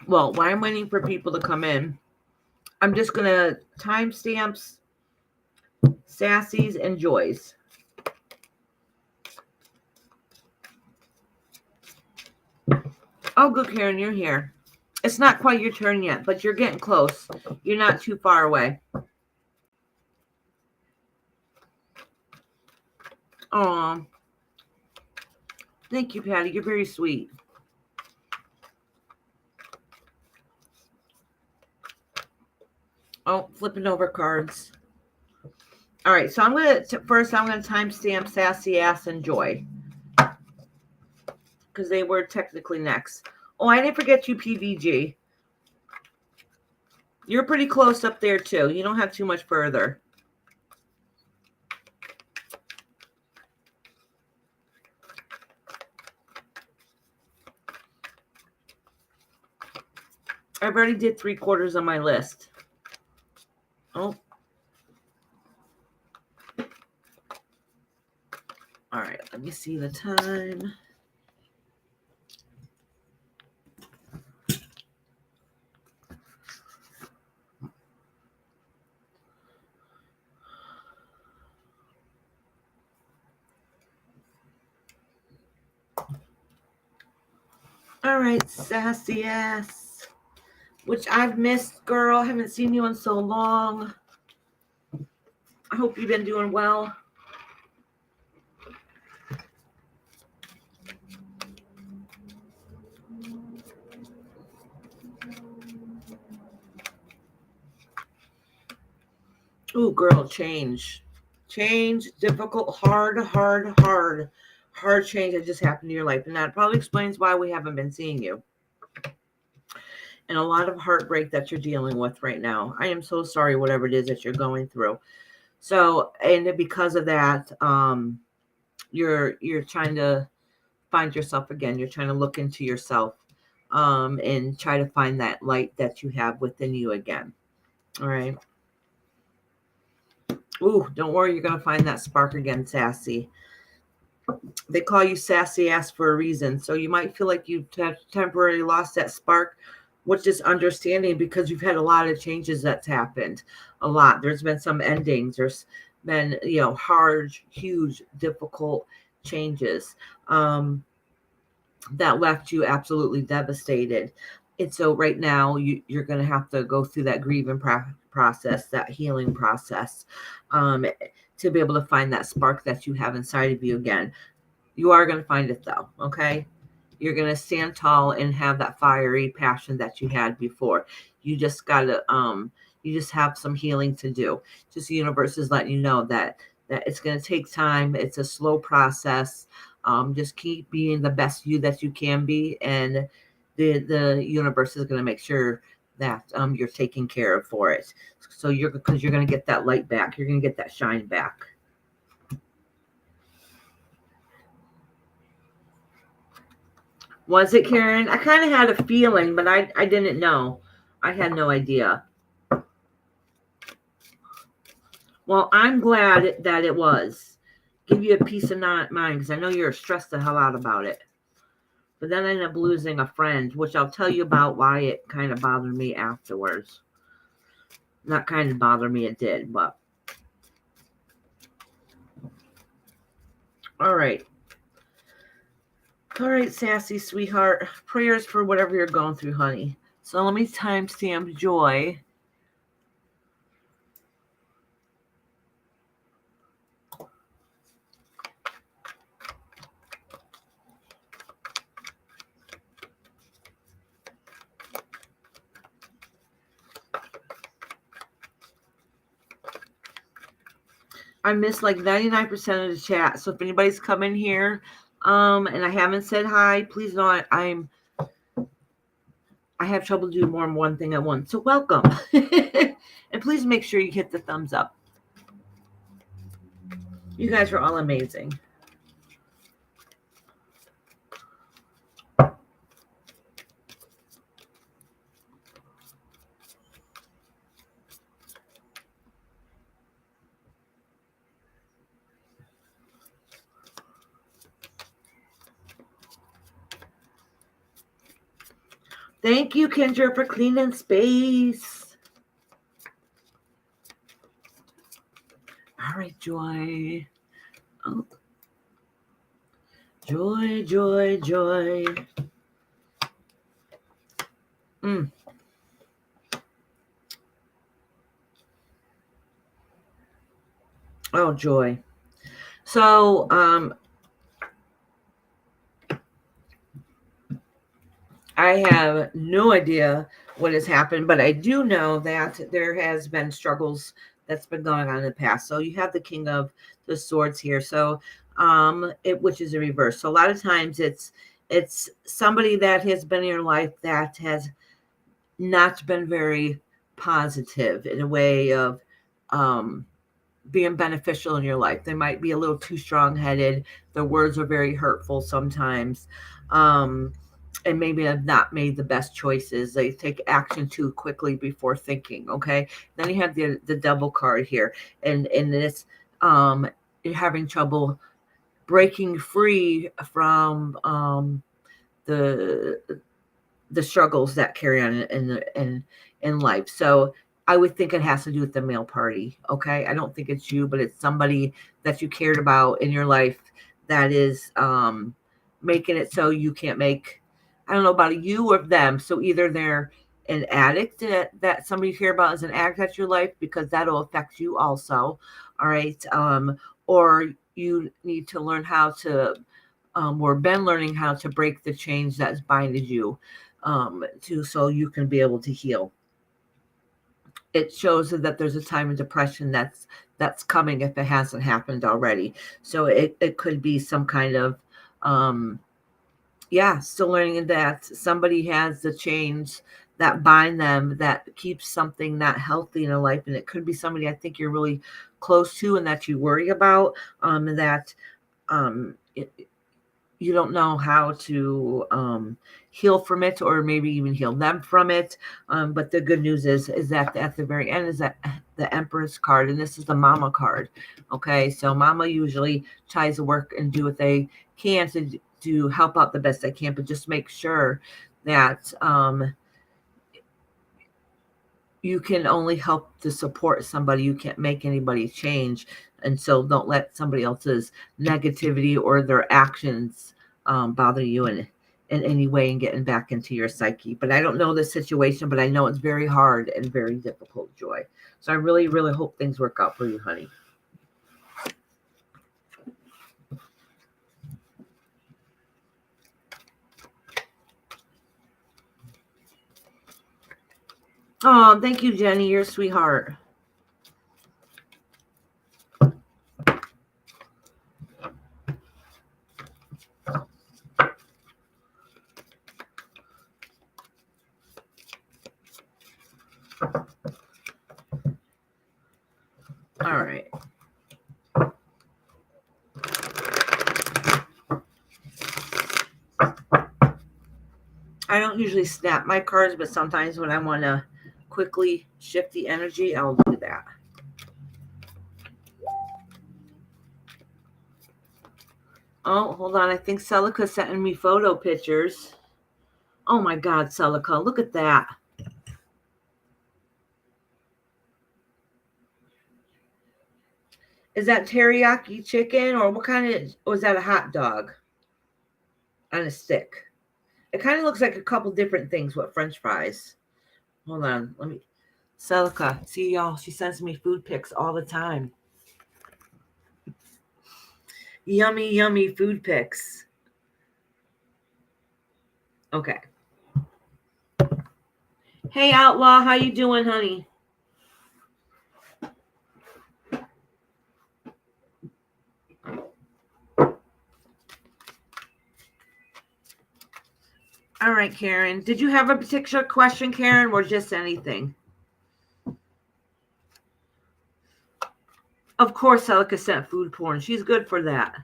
Well, while I'm waiting for people to come in, I'm just going to timestamps Sassy's and Joy's. Oh, good, Karen, you're here. It's not quite your turn yet, but you're getting close. You're not too far away. Aw. Thank you, Patty. You're very sweet. Oh, flipping over cards. All right, so I'm going to timestamp Sassy Ass and Joy. Because they were technically next. Oh, I didn't forget you, PVG. You're pretty close up there, too. You don't have too much further. I've already did 3/4 of my list. Oh. All right, let me see the time. All right, Sassy Ass, which I've missed, girl. I haven't seen you in so long. I hope you've been doing well. Ooh, girl, change. Change, difficult, hard change that just happened in your life. And that probably explains why we haven't been seeing you. And a lot of heartbreak that you're dealing with right now. I am so sorry, whatever it is that you're going through. So, and because of that, you're trying to find yourself again. You're trying to look into yourself and try to find that light that you have within you again. All right. Ooh, don't worry. You're going to find that spark again, Sassy. They call you Sassy Ass for a reason. So you might feel like you've temporarily lost that spark, which is understanding because you've had a lot of changes that's happened. A lot. There's been some endings. There's been, hard, huge, difficult changes that left you absolutely devastated. And so right now you're going to have to go through that grieving process, that healing process, to be able to find that spark that you have inside of you again. You are going to find it though. Okay. You're going to stand tall and have that fiery passion that you had before. You just got to, you just have some healing to do. Just the universe is letting you know that it's going to take time. It's a slow process. Just keep being the best you that you can be. And the universe is going to make sure that you're taken care of for it. So because you're going to get that light back. You're going to get that shine back. Was it, Karen? I kind of had a feeling, but I didn't know. I had no idea. Well, I'm glad that it was. Give you a peace of mind, because I know you're stressed the hell out about it. But then I ended up losing a friend, which I'll tell you about why it kind of bothered me afterwards. Not kind of bothered me, it did, but. All right. All right, Sassy sweetheart. Prayers for whatever you're going through, honey. So let me timestamp joy. I missed like 99% of the chat. So if anybody's coming here, and I haven't said hi, please know I have trouble doing more than one thing at once. So welcome. And please make sure you hit the thumbs up. You guys are all amazing. Thank you, Kendra, for cleaning space. All right, Joy. Oh. Joy, joy, joy. Oh, joy. So, I have no idea what has happened, but I do know that there has been struggles that's been going on in the past. So you have the King of the Swords here. So, which is a reverse. So a lot of times it's somebody that has been in your life that has not been very positive in a way of, being beneficial in your life. They might be a little too strong-headed. Their words are very hurtful sometimes. And maybe have not made the best choices. They take action too quickly before thinking. Okay. Then you have the Devil card here, and this, you're having trouble breaking free from the struggles that carry on in life. So I would think it has to do with the male party. Okay. I don't think it's you, but it's somebody that you cared about in your life that is making it so you can't make, I don't know about you or them. So either they're an addict that somebody you care about is an addict at your life, because that'll affect you also. All right. Or you need to learn how to, or been learning how to break the chains that's binded you, so you can be able to heal. It shows that there's a time of depression that's coming if it hasn't happened already. So it could be some kind of, still learning that somebody has the chains that bind them, that keeps something not healthy in a life. And it could be somebody I think you're really close to and that you worry about, you don't know how to heal from it, or maybe even heal them from it. But the good news is that at the very end is that the Empress card, and this is the Mama card. Okay, so Mama usually tries to work and do what they can to help out the best they can, but just make sure that you can only help to support somebody. You can't make anybody change. And so don't let somebody else's negativity or their actions bother you in any way and getting back into your psyche. But I don't know the situation, but I know it's very hard and very difficult, Joy. So I really, really hope things work out for you, honey. Oh, thank you, Jenny. You're a sweetheart. All right. I don't usually snap my cards, but sometimes when I want to quickly shift the energy, I'll do that. Oh, hold on. I think Celica's sending me photo pictures. Oh my God, Celica, look at that. Is that teriyaki chicken or what kind of, or is that a hot dog on a stick? It kind of looks like a couple different things with French fries. Hold on, let me, Celica, see y'all, she sends me food pics all the time. Yummy, yummy food pics. Okay. Hey, Outlaw, how you doing, honey? All right, Karen. Did you have a particular question, Karen, or just anything? Of course, Celica sent food porn. She's good for that.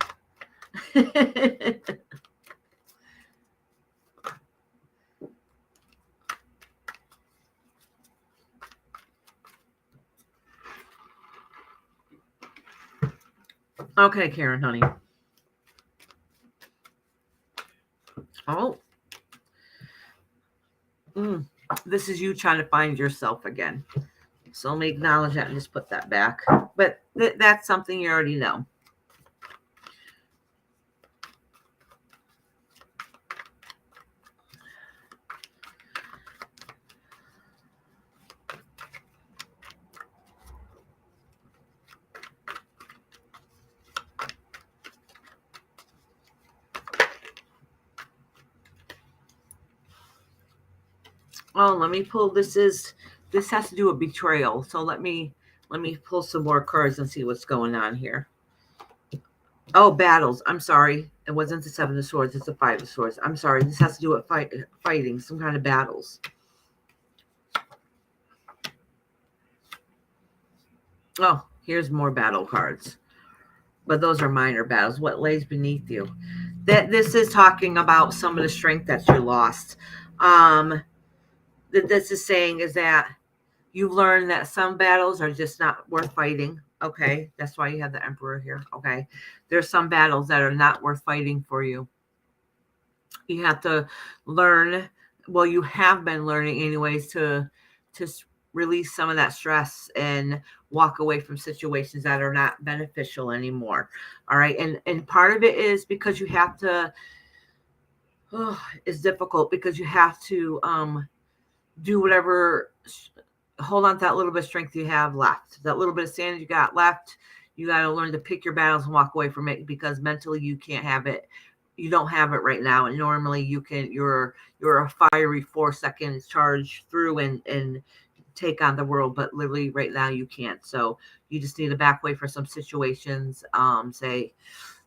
Okay, Karen, honey. Oh. This is you trying to find yourself again. So let me acknowledge that and just put that back. But that's something you already know. Oh, let me pull. This has to do with betrayal. So let me pull some more cards and see what's going on here. Oh, battles. I'm sorry. It wasn't the Seven of Swords. It's the Five of Swords. I'm sorry. This has to do with fighting, some kind of battles. Oh, here's more battle cards. But those are minor battles. What lays beneath you? This is talking about some of the strength that you lost. This is saying is that you've learned that some battles are just not worth fighting. Okay. That's why you have the Emperor here. Okay. There's some battles that are not worth fighting for you. You have to learn. Well, you have been learning anyways to release some of that stress and walk away from situations that are not beneficial anymore. All right. And part of it is because you have to, it's difficult because you have to do whatever, hold on to that little bit of strength you have left, that little bit of sanity you got left. You got to learn to pick your battles and walk away from it because mentally you can't have it. You don't have it right now. And normally you can, you're a fiery 4 seconds charge through and take on the world, but literally right now you can't. So you just need to back away for some situations. Say,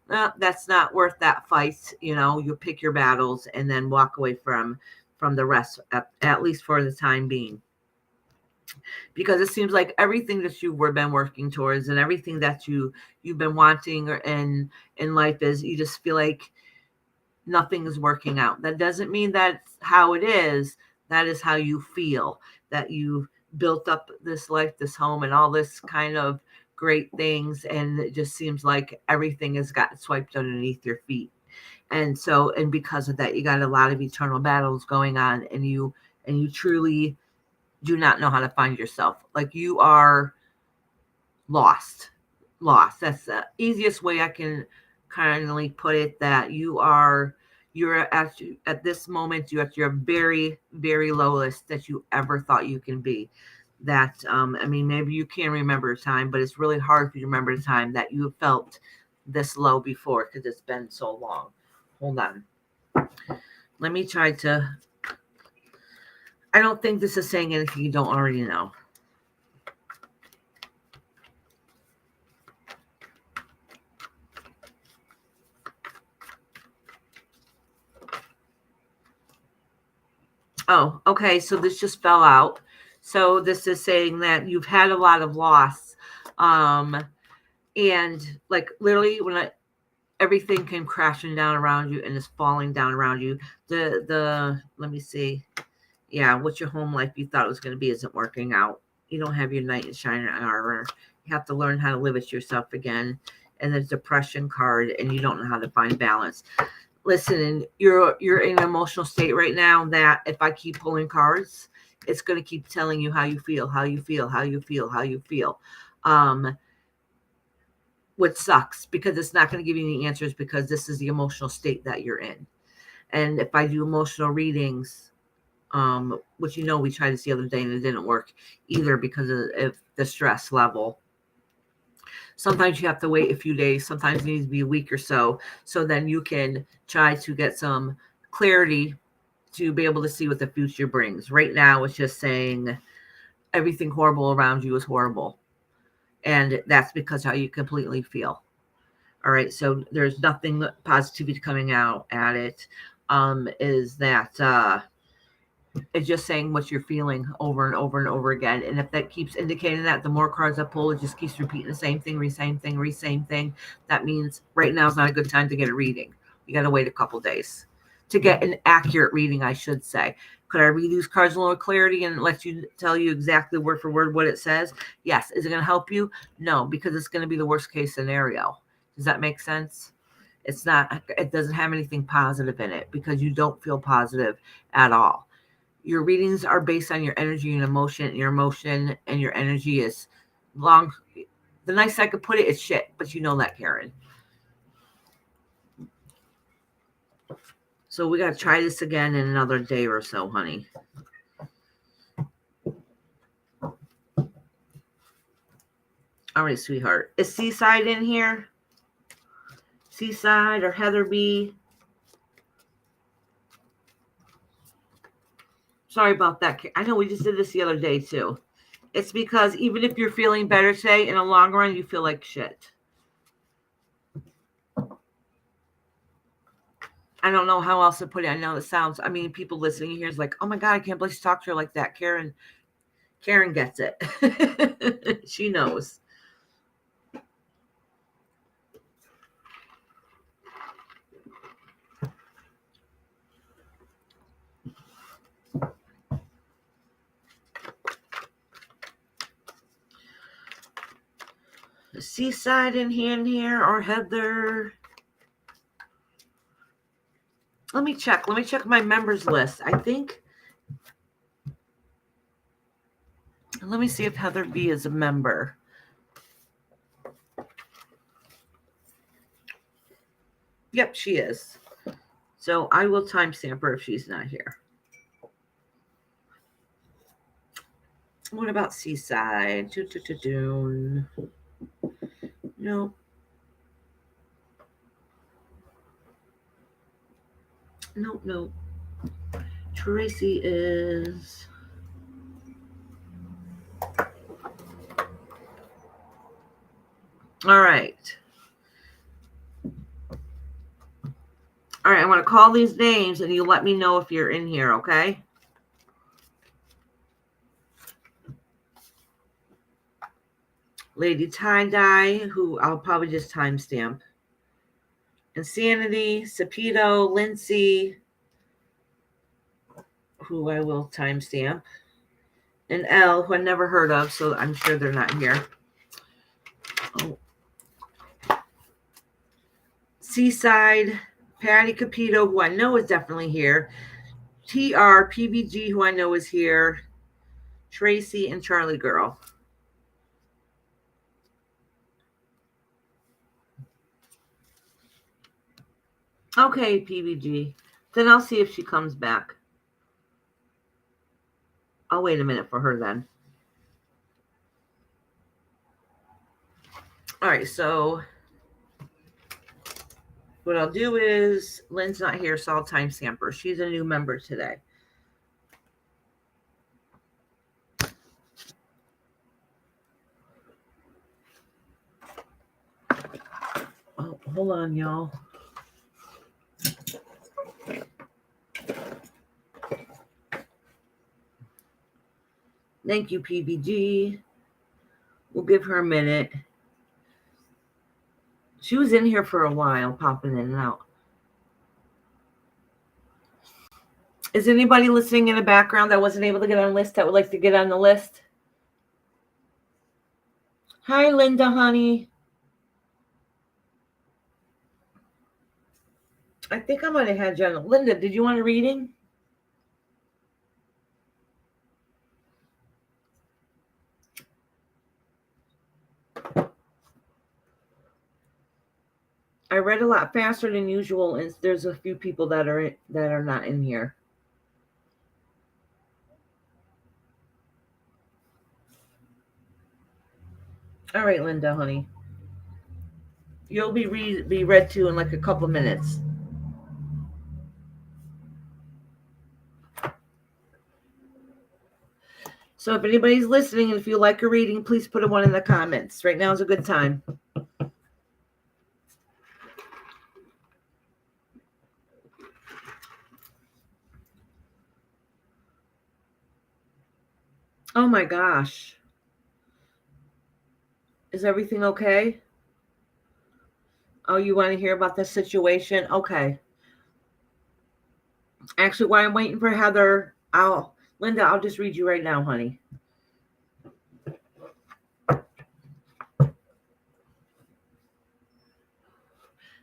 that's not worth that fight. You know, you pick your battles and then walk away from the rest, at least for the time being. Because it seems like everything that you've been working towards and everything that you've been wanting in life is, you just feel like nothing is working out. That doesn't mean that's how it is. That is how you feel, that you built up this life, this home, and all this kind of great things. And it just seems like everything has got swiped underneath your feet. And so, and because of that, you got a lot of eternal battles going on, and you truly do not know how to find yourself. Like you are lost. That's the easiest way I can kindly put it, that you're at this moment, you're at your very, very lowest that you ever thought you can be. That, I mean, maybe you can't remember a time, but it's really hard for you to remember a time that you felt this low before because it's been so long. Hold on. Let me try to, I don't think this is saying anything you don't already know. Oh, okay. So this just fell out. So this is saying that you've had a lot of loss. And like literally when everything came crashing down around you and is falling down around you, let me see. Yeah, what your home life you thought it was going to be isn't working out. You don't have your knight in shining armor. You have to learn how to live it yourself again. And there's depression card, and you don't know how to find balance. Listen, you're in an emotional state right now that if I keep pulling cards, it's going to keep telling you how you feel, which sucks because it's not going to give you any answers because this is the emotional state that you're in. And if I do emotional readings, which we tried this the other day and it didn't work either because of the stress level. Sometimes you have to wait a few days. Sometimes it needs to be a week or so. So then you can try to get some clarity to be able to see what the future brings. Right now, it's just saying everything horrible around you is horrible. And that's because how you completely feel. All right. So there's nothing positivity coming out at it. Is that it's just saying what you're feeling over and over and over again. And if that keeps indicating that, the more cards I pull, it just keeps repeating the same thing. That means right now is not a good time to get a reading. You got to wait a couple days to get an accurate reading, I should say. Could I read these cards a little clarity and tell you exactly word for word what it says? Yes. Is it going to help you? No, because it's going to be the worst case scenario. Does that make sense? It doesn't have anything positive in it because you don't feel positive at all. Your readings are based on your energy and emotion. Your emotion and your energy is long. The nice I could put it is shit, but you know that, Karen. So we got to try this again in another day or so, honey. All right, sweetheart. Is Seaside in here? Seaside or Heather B? Sorry about that. I know we just did this the other day too. It's because even if you're feeling better today, in the long run, you feel like shit. I don't know how else to put it. I know it sounds, people listening here is like, oh my God, I can't believe she talked to her like that. Karen gets it. She knows. Seaside in here or Heather? Let me check my members list. I think. Let me see if Heather B is a member. Yep, she is. So I will timestamp her if she's not here. What about Seaside? No. No. Tracy is. All right. All right, I want to call these names and you let me know if you're in here, okay? Lady Tie-Dye, who I'll probably just timestamp. Insanity, Capito, Lindsay, who I will timestamp. And L, who I never heard of, so I'm sure they're not here. Oh. Seaside, Patty Capito, who I know is definitely here. TR, PVG, who I know is here. Tracy and Charlie girl. Okay, PVG. Then I'll see if she comes back. I'll wait a minute for her then. All right, so what I'll do is, Lynn's not here, so I'll timestamp her. She's a new member today. Oh, hold on, y'all. Thank you, PVG. We'll give her a minute. She was in here for a while, popping in and out. Is anybody listening in the background that wasn't able to get on the list that would like to get on the list? Hi, Linda, honey. I think I might have had you on. Linda, did you want a reading? I read a lot faster than usual, and there's a few people that are not in here. All right, Linda, honey. You'll be read to in like a couple minutes. So if anybody's listening, and if you like a reading, please put a 1 in the comments. Right now is a good time. Oh my gosh. Is everything okay? Oh, you want to hear about this situation? Okay. Actually, while I'm waiting for Heather, Linda, I'll just read you right now, honey.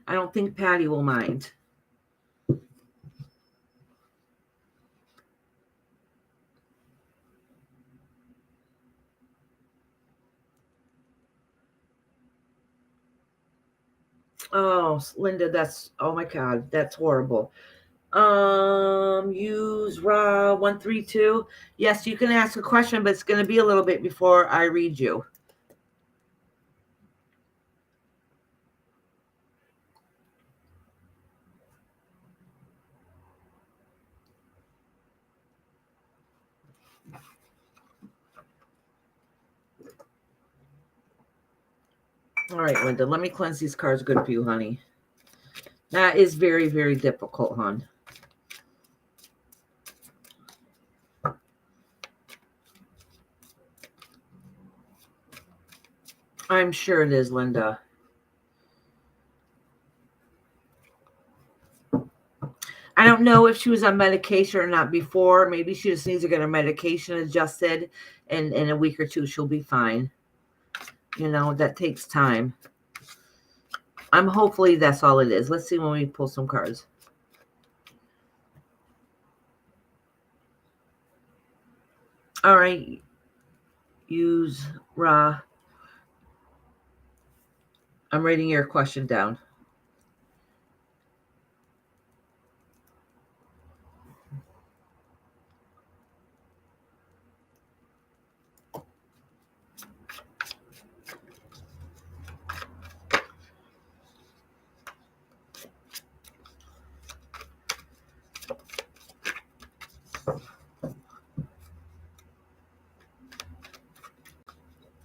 I don't think Patty will mind. Oh, Linda, oh my God, that's horrible. Use Ra 132. Yes, you can ask a question, but it's going to be a little bit before I read you. All right, Linda, let me cleanse these cards good for you, honey. That is very, very difficult, hon. I'm sure it is, Linda. I don't know if she was on medication or not before. Maybe she just needs to get her medication adjusted, and in a week or two, she'll be fine. You know, that takes time. Hopefully that's all it is. Let's see when we pull some cards. All right. Use Ra. I'm writing your question down.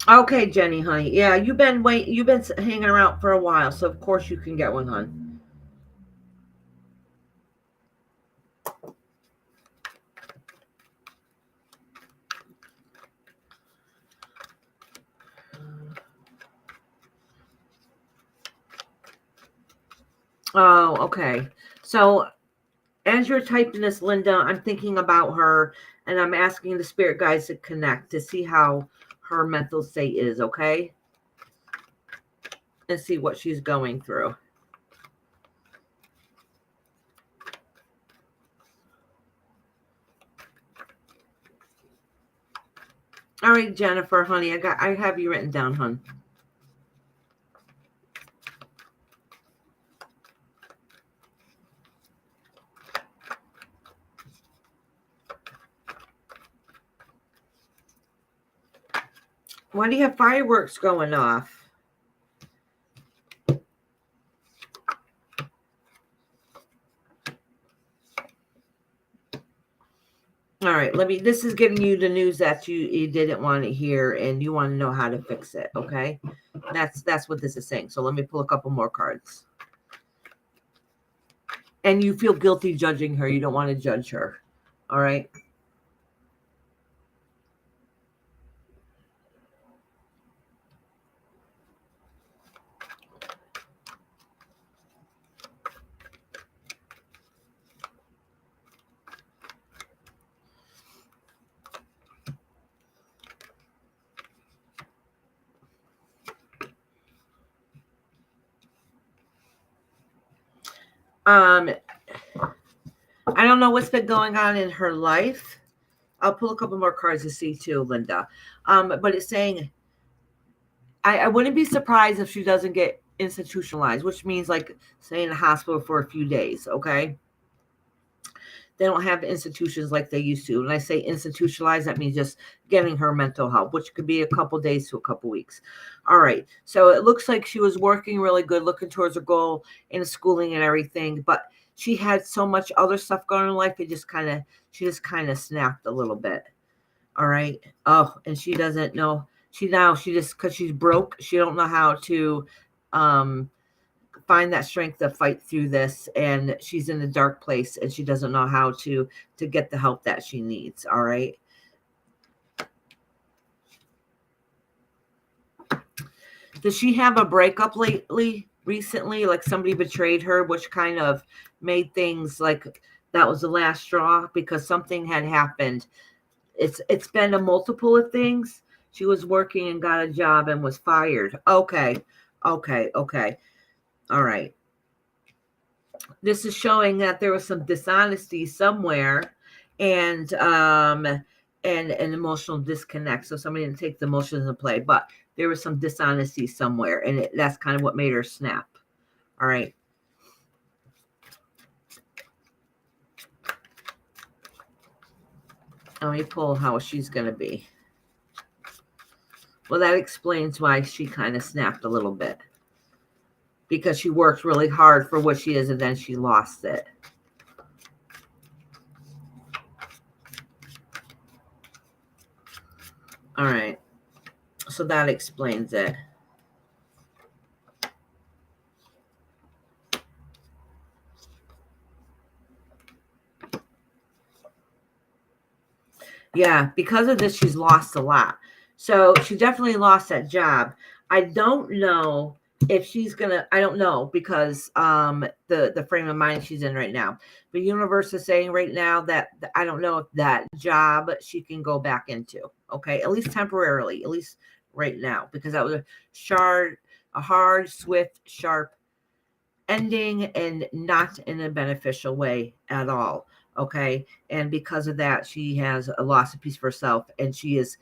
Okay, Jenny, honey. Yeah, you've been hanging around for a while, so of course you can get one, hon. Oh, okay. So as you're typing this, Linda, I'm thinking about her, and I'm asking the spirit guides to connect to see how her mental state is, okay? And see what she's going through. All right, Jennifer, honey, I have you written down, hon. Why do you have fireworks going off? All right, this is giving you the news that you didn't want to hear and you want to know how to fix it, okay? That's what this is saying. So let me pull a couple more cards. And you feel guilty judging her. You don't want to judge her. All right? I don't know what's been going on in her life. I'll pull a couple more cards to see too, Linda. But it's saying I wouldn't be surprised if she doesn't get institutionalized, which means like stay in the hospital for a few days, okay? They don't have institutions like they used to. When I say institutionalized, that means just getting her mental help, which could be a couple days to a couple weeks. All right. So it looks like she was working really good, looking towards her goal in schooling and everything, but she had so much other stuff going on in life. She just kind of snapped a little bit. All right. Oh, and she doesn't know. Because she's broke, she don't know how to find that strength to fight through this, and she's in a dark place and she doesn't know how to get the help that she needs. All right. Does she have a breakup recently, like somebody betrayed her, which kind of made things like that was the last straw because something had happened? It's been a multiple of things. She was working and got a job and was fired. Okay. All right. This is showing that there was some dishonesty somewhere and an emotional disconnect. So somebody didn't take the emotions in play, but there was some dishonesty somewhere, and that's kind of what made her snap. All right. Let me pull how she's going to be. Well, that explains why she kind of snapped a little bit. Because she worked really hard for what she is, and then she lost it. All right. So that explains it. Yeah, because of this, she's lost a lot. So she definitely lost that job. I don't know if she's gonna, I don't know, because the frame of mind she's in right now. The universe is saying right now that I don't know if that job she can go back into. Okay, at least temporarily, at least right now, because that was a hard, swift, sharp ending, and not in a beneficial way at all. Okay, and because of that, she has a loss of peace for herself, and she is.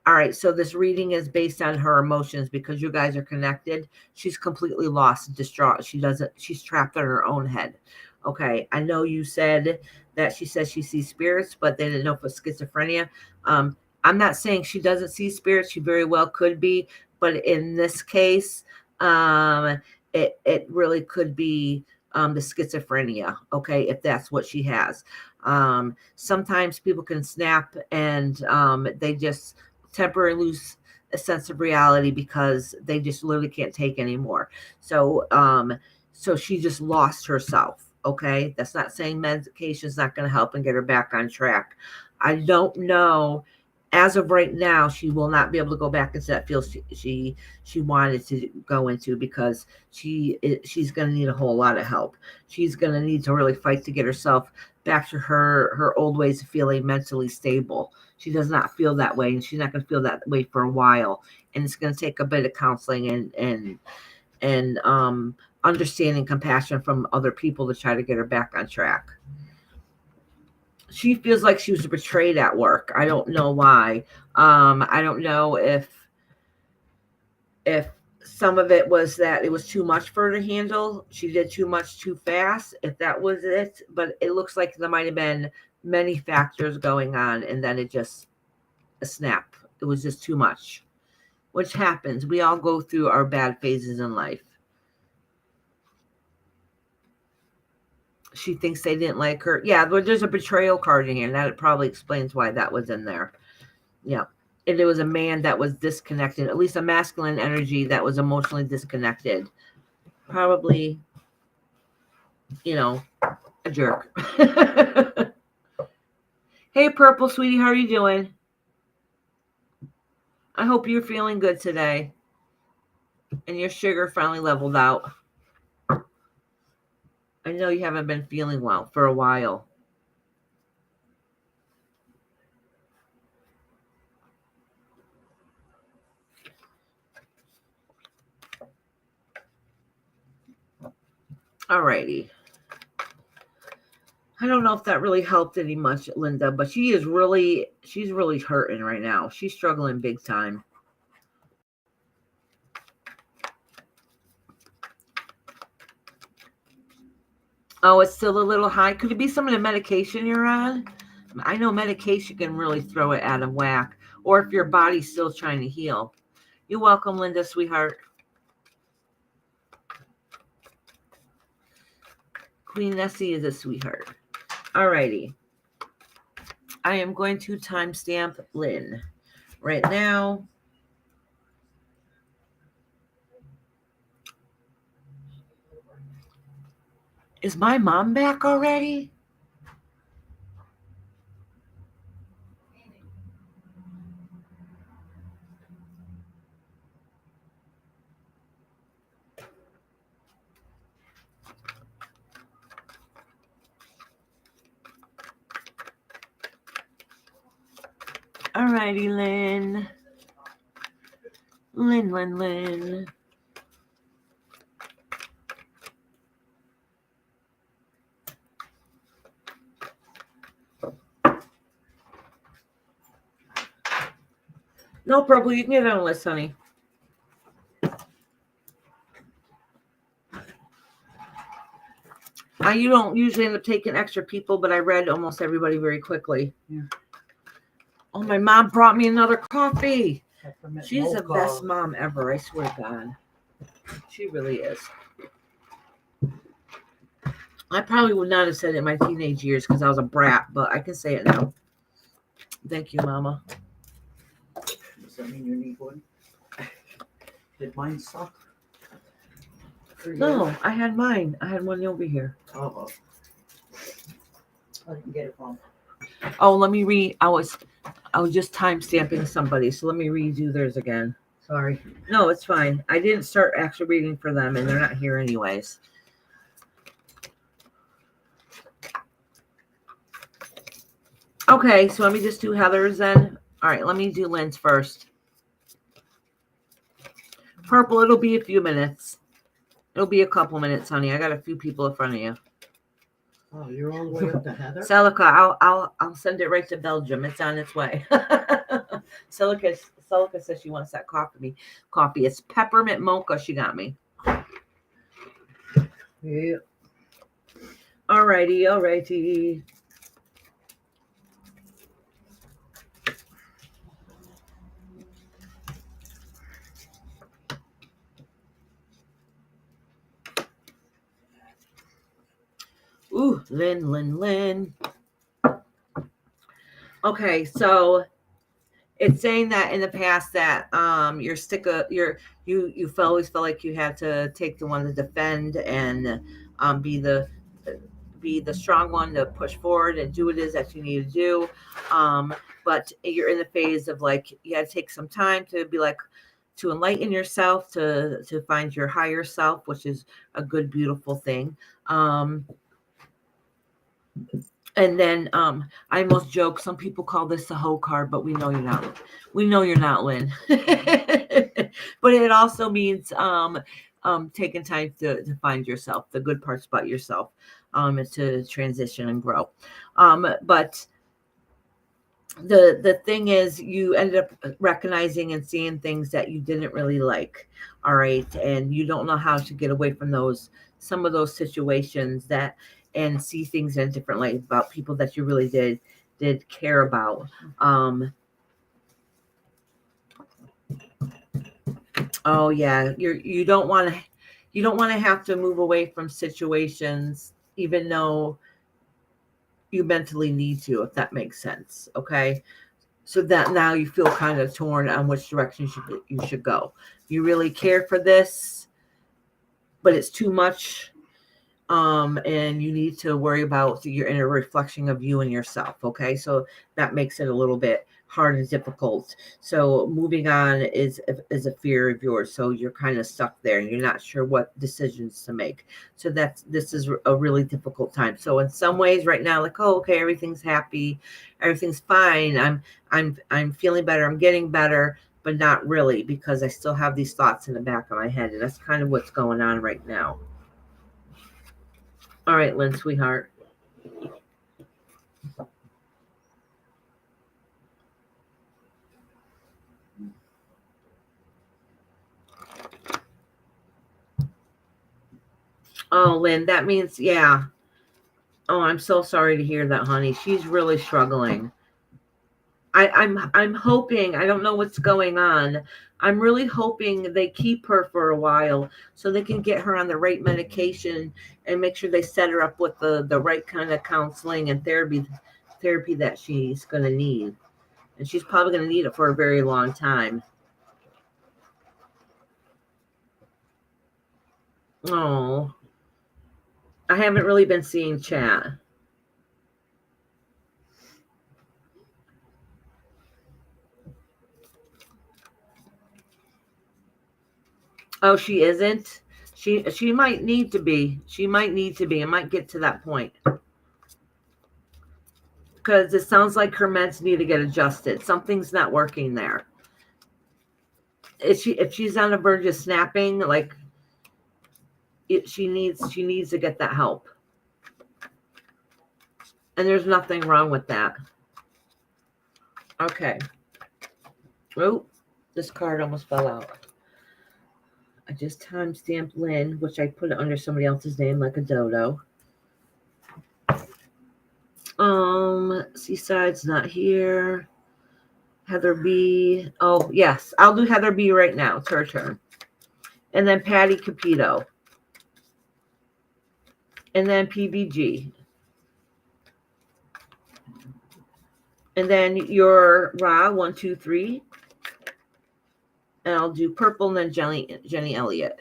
All right, so this reading is based on her emotions because you guys are connected. She's completely lost and distraught. She's trapped in her own head. Okay, I know you said that she says she sees spirits, but they didn't know if it was schizophrenia. I'm not saying she doesn't see spirits. She very well could be, but in this case, it really could be the schizophrenia. Okay, if that's what she has. Sometimes people can snap and they just temporarily lose a sense of reality because they just literally can't take anymore. So she just lost herself. Okay, that's not saying medication is not going to help and get her back on track. I don't know. As of right now, she will not be able to go back into that field she wanted to go into because she's going to need a whole lot of help. She's going to need to really fight to get herself back to her old ways of feeling mentally stable. She does not feel that way, and she's not going to feel that way for a while. And it's going to take a bit of counseling and understanding, compassion from other people to try to get her back on track. She feels like she was betrayed at work. I don't know why. I don't know if some of it was that it was too much for her to handle. She did too much too fast, if that was it. But it looks like there might have been many factors going on, and then it just a snap. It was just too much, which happens. We all go through our bad phases in life. She thinks they didn't like her. Yeah, but there's a betrayal card in here, and that probably explains why that was in there. Yeah. And it was a man that was disconnected, at least a masculine energy that was emotionally disconnected. Probably, a jerk. Hey, Purple Sweetie, how are you doing? I hope you're feeling good today. And your sugar finally leveled out. I know you haven't been feeling well for a while. Alrighty. I don't know if that really helped any much, Linda, but she's really hurting right now. She's struggling big time. Oh, it's still a little high. Could it be some of the medication you're on? I know medication can really throw it out of whack, or if your body's still trying to heal. You're welcome, Linda, sweetheart. Queen Nessie is a sweetheart. Alrighty. I am going to timestamp Lynn right now. Is my mom back already? Alrighty, Lynn. Lynn. No problem. You can get on the list, honey. You don't usually end up taking extra people, but I read almost everybody very quickly. Yeah. Oh, my mom brought me another coffee. She's the mocha. best mom ever, I swear to God. She really is. I probably would not have said it in my teenage years because I was a brat, but I can say it now. Thank you, Mama. Does that mean you need one? Did mine suck? No, I had mine. I had one over here. Oh, I didn't get it wrong. Oh, let me read. I was just time stamping somebody, so let me redo theirs again. Sorry. No, it's fine. I didn't start actually reading for them, and they're not here anyways. Okay, so let me just do Heather's then. All right, let me do Lynn's first. Purple, it'll be a few minutes. It'll be a couple minutes, honey. I got a few people in front of you. Oh, you're all the way up to Heather? Celica, I'll send it right to Belgium. It's on its way. Celica says she wants that coffee. It's peppermint mocha she got me. Yeah. Alrighty. Ooh, Lynn. Okay, so it's saying that in the past that you always felt like you had to take the one to defend and be the strong one to push forward and do what it is that you need to do. But you're in the phase of like you had to take some time to be like to enlighten yourself, to find your higher self, which is a good, beautiful thing. And then I almost joke. Some people call this the hoe card, but we know you're not. We know you're not, Lynn. But it also means taking time to find yourself, the good parts about yourself, and to transition and grow. But the thing is, you ended up recognizing and seeing things that you didn't really like. All right. And you don't know how to get away from some of those situations that, and see things in a different light about people that you really did care about. Oh yeah, you don't want to have to move away from situations, even though you mentally need to, if that makes sense. Okay. So that now you feel kind of torn on which direction you should go. You really care for this, but it's too much. And you need to worry about your inner reflection of you and yourself. Okay. So that makes it a little bit hard and difficult. So moving on is a fear of yours. So you're kind of stuck there and you're not sure what decisions to make. So this is a really difficult time. So in some ways right now, like, oh, okay, everything's happy, everything's fine. I'm feeling better. I'm getting better, but not really, because I still have these thoughts in the back of my head. And that's kind of what's going on right now. All right, Lynn, sweetheart. Oh, Lynn, that means, yeah. Oh, I'm so sorry to hear that, honey. She's really struggling. I'm hoping, I don't know what's going on. I'm really hoping they keep her for a while so they can get her on the right medication and make sure they set her up with the right kind of counseling and therapy that she's going to need. And she's probably going to need it for a very long time. Oh, I haven't really been seeing chat. Oh, she isn't? She might need to be. She might need to be. It might get to that point. Because it sounds like her meds need to get adjusted. Something's not working there. If she's on the verge of snapping, like she needs to get that help. And there's nothing wrong with that. Okay. Oh, this card almost fell out. I just timestamped Lynn, which I put it under somebody else's name, like a dodo. Seaside's not here. Heather B. Oh, yes. I'll do Heather B right now. It's her turn. And then Patty Capito. And then PBG. And then your Ra, 1, 2, 3. And I'll do purple and then Jenny Elliott.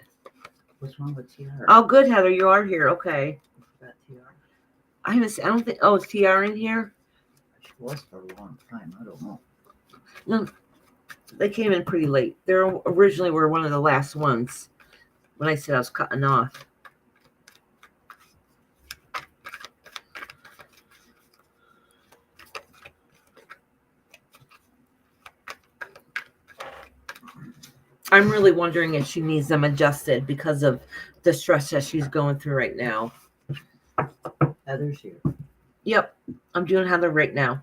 What's wrong with TR? Oh, good, Heather. You are here. Okay. That TR? I don't think. Oh, is TR in here? She was for a long time. I don't know. No, they came in pretty late. They originally were one of the last ones when I said I was cutting off. I'm really wondering if she needs them adjusted because of the stress that she's going through right now. Heather's here. Yep, I'm doing Heather right now.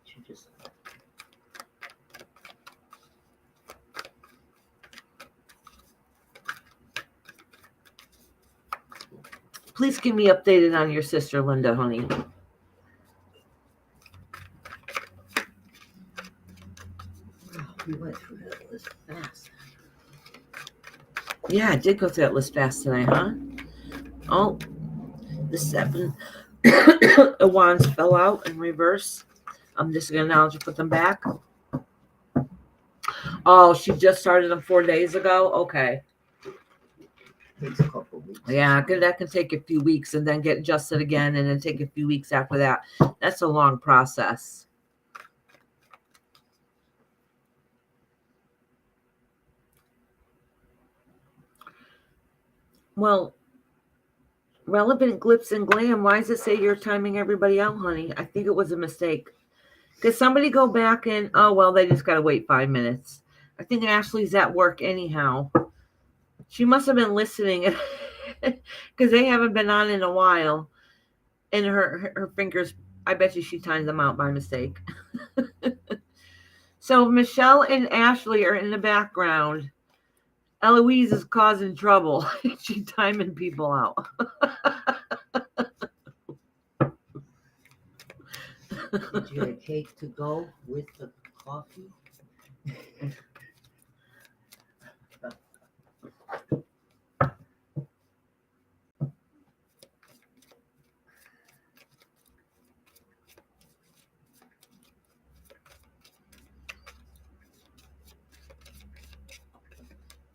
She just. Please keep me updated on your sister, Linda, honey. We went through that list fast. Yeah, I did go through that list fast tonight, huh? Oh, the 7 of Wands fell out in reverse. I'm just going to now put them back. Oh, she just started them 4 days ago? Okay. Takes a couple weeks. Yeah, that can take a few weeks and then get adjusted again and then take a few weeks after that. That's a long process. Well, relevant glitz and glam. Why does it say you're timing everybody out, honey? I think it was a mistake. Could somebody go back and, oh, well, they just got to wait 5 minutes. I think Ashley's at work anyhow. She must have been listening because they haven't been on in a while. And her fingers, I bet you she timed them out by mistake. So Michelle and Ashley are in the background. Eloise is causing trouble. She's timing people out. Did you get a cake to go with the coffee?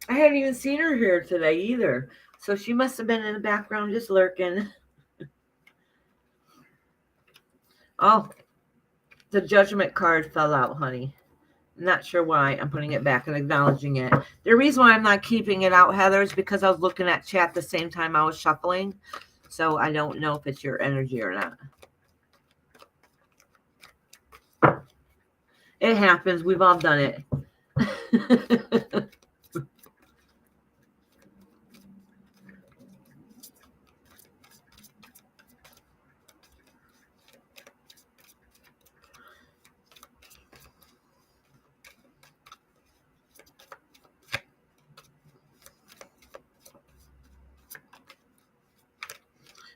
I hadn't even seen her here today either. So she must have been in the background just lurking. Oh, the judgment card fell out, honey. Not sure why. I'm putting it back and acknowledging it. The reason why I'm not keeping it out, Heather, is because I was looking at chat the same time I was shuffling. So I don't know if it's your energy or not. It happens. We've all done it.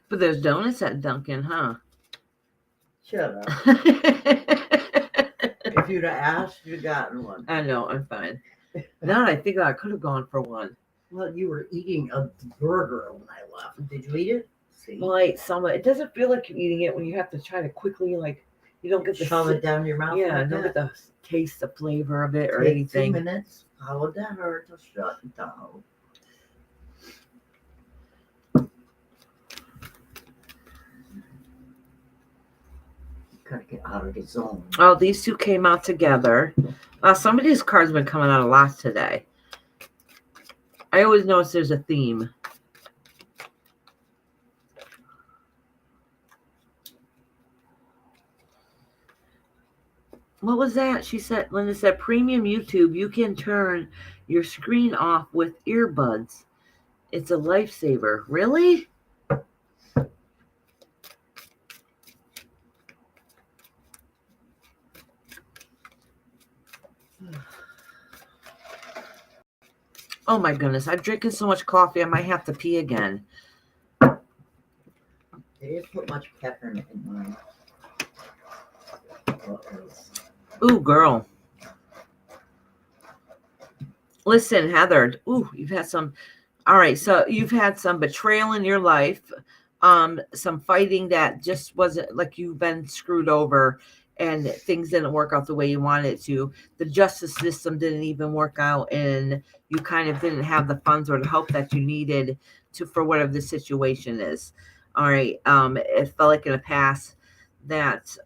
But there's donuts at Dunkin', huh? Shut up. If you'd have asked, you'd have gotten one. I know, I'm fine. Now that I think I could have gone for one. Well, you were eating a burger when I left. Did you eat it? See? Well, I ate some of it. It doesn't feel like you're eating it when you have to try to quickly, like, you don't get the shove it down your mouth. Yeah, like don't that. get the taste, the flavor of it or Take anything. 2 minutes. How would that hurt to shut it down? Gotta get out of the zone. Oh, these two came out together. Some of these cards have been coming out a lot today. I always notice there's a theme. What was that? She said, Linda said, premium YouTube, you can turn your screen off with earbuds. It's a lifesaver. Really? Oh my goodness, I'm drinking so much coffee, I might have to pee again. They didn't put much peppermint in mine. Ooh, girl. Listen, Heather. Ooh, you've had some. All right, so you've had some betrayal in your life, some fighting that just wasn't like you've been screwed over and things didn't work out the way you wanted it to. The justice system didn't even work out, and you kind of didn't have the funds or the help that you needed for whatever the situation is. All right, it felt like in the past that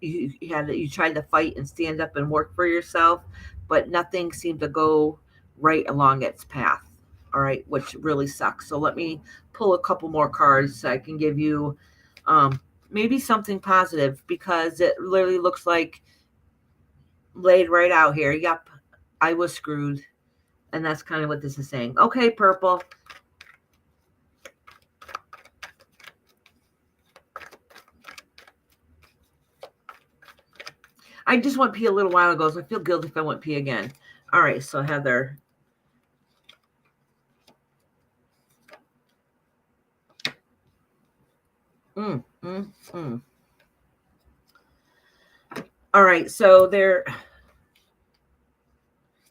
you tried to fight and stand up and work for yourself, but nothing seemed to go right along its path. All right, which really sucks. So let me pull a couple more cards so I can give you maybe something positive, because it literally looks like laid right out here. Yep, I was screwed. And that's kind of what this is saying. Okay, purple. I just went pee a little while ago, so I feel guilty if I went pee again. All right, so Heather. All right, so there.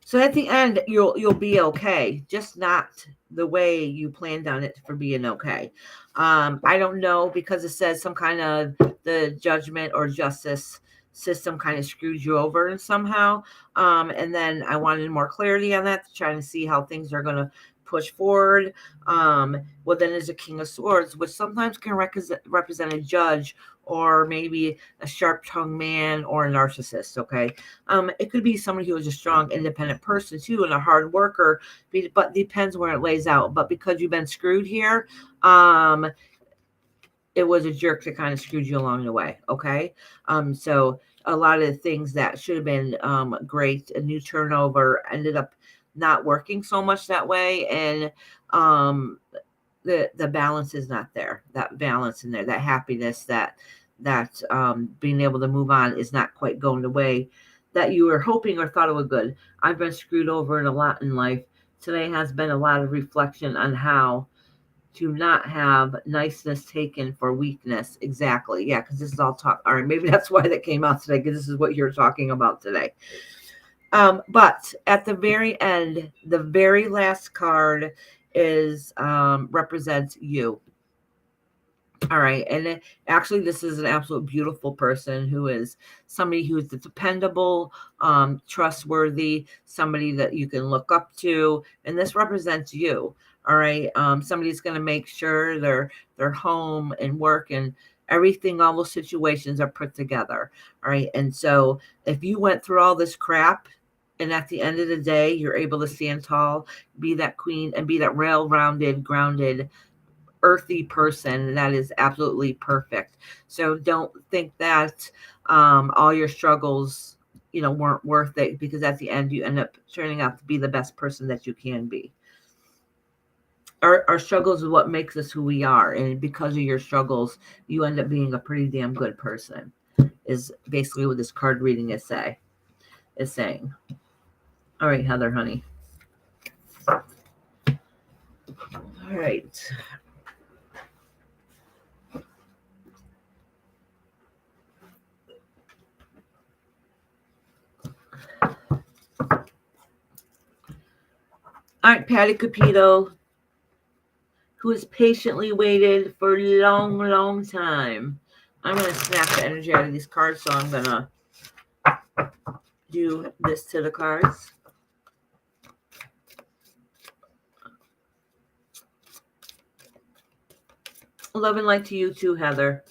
So at the end, you'll be okay, just not the way you planned on it for being okay. I don't know, because it says some kind of the judgment or justice system kind of screwed you over and somehow. And then I wanted more clarity on that, trying to see how things are going to push forward. Well, then there's a King of Swords, which sometimes can represent a judge, or maybe a sharp-tongued man, or a narcissist. Okay, it could be somebody who is a strong, independent person too, and a hard worker, but depends where it lays out. But because you've been screwed here, it was a jerk that kind of screwed you along the way. Okay, so a lot of the things that should have been great, a new turnover, ended up not working so much that way, and the balance is not there. That balance in there, that happiness, that being able to move on is not quite going the way that you were hoping or thought it would good. I've been screwed over in a lot in life. Today has been a lot of reflection on how to not have niceness taken for weakness. Exactly. Yeah, because this is all talk. All right, maybe that's why that came out today, because this is what you're talking about today. But at the very end, the very last card is represents you. All right. And actually, this is an absolute beautiful person who is somebody who is dependable, trustworthy, somebody that you can look up to. And this represents you. All right. Somebody's going to make sure their home and work and everything, all those situations are put together. All right. And so if you went through all this crap, and at the end of the day, you're able to stand tall, be that queen, and be that rail-rounded, grounded, earthy person, that is absolutely perfect. So don't think that all your struggles, weren't worth it, because at the end you end up turning out to be the best person that you can be. Our struggles is what makes us who we are, and because of your struggles, you end up being a pretty damn good person. Is basically what this card reading is saying. All right, Heather, honey. All right. All right, Patty Capito, who has patiently waited for a long, long time. I'm going to snap the energy out of these cards, so I'm going to do this to the cards. Love and light to you too, Heather.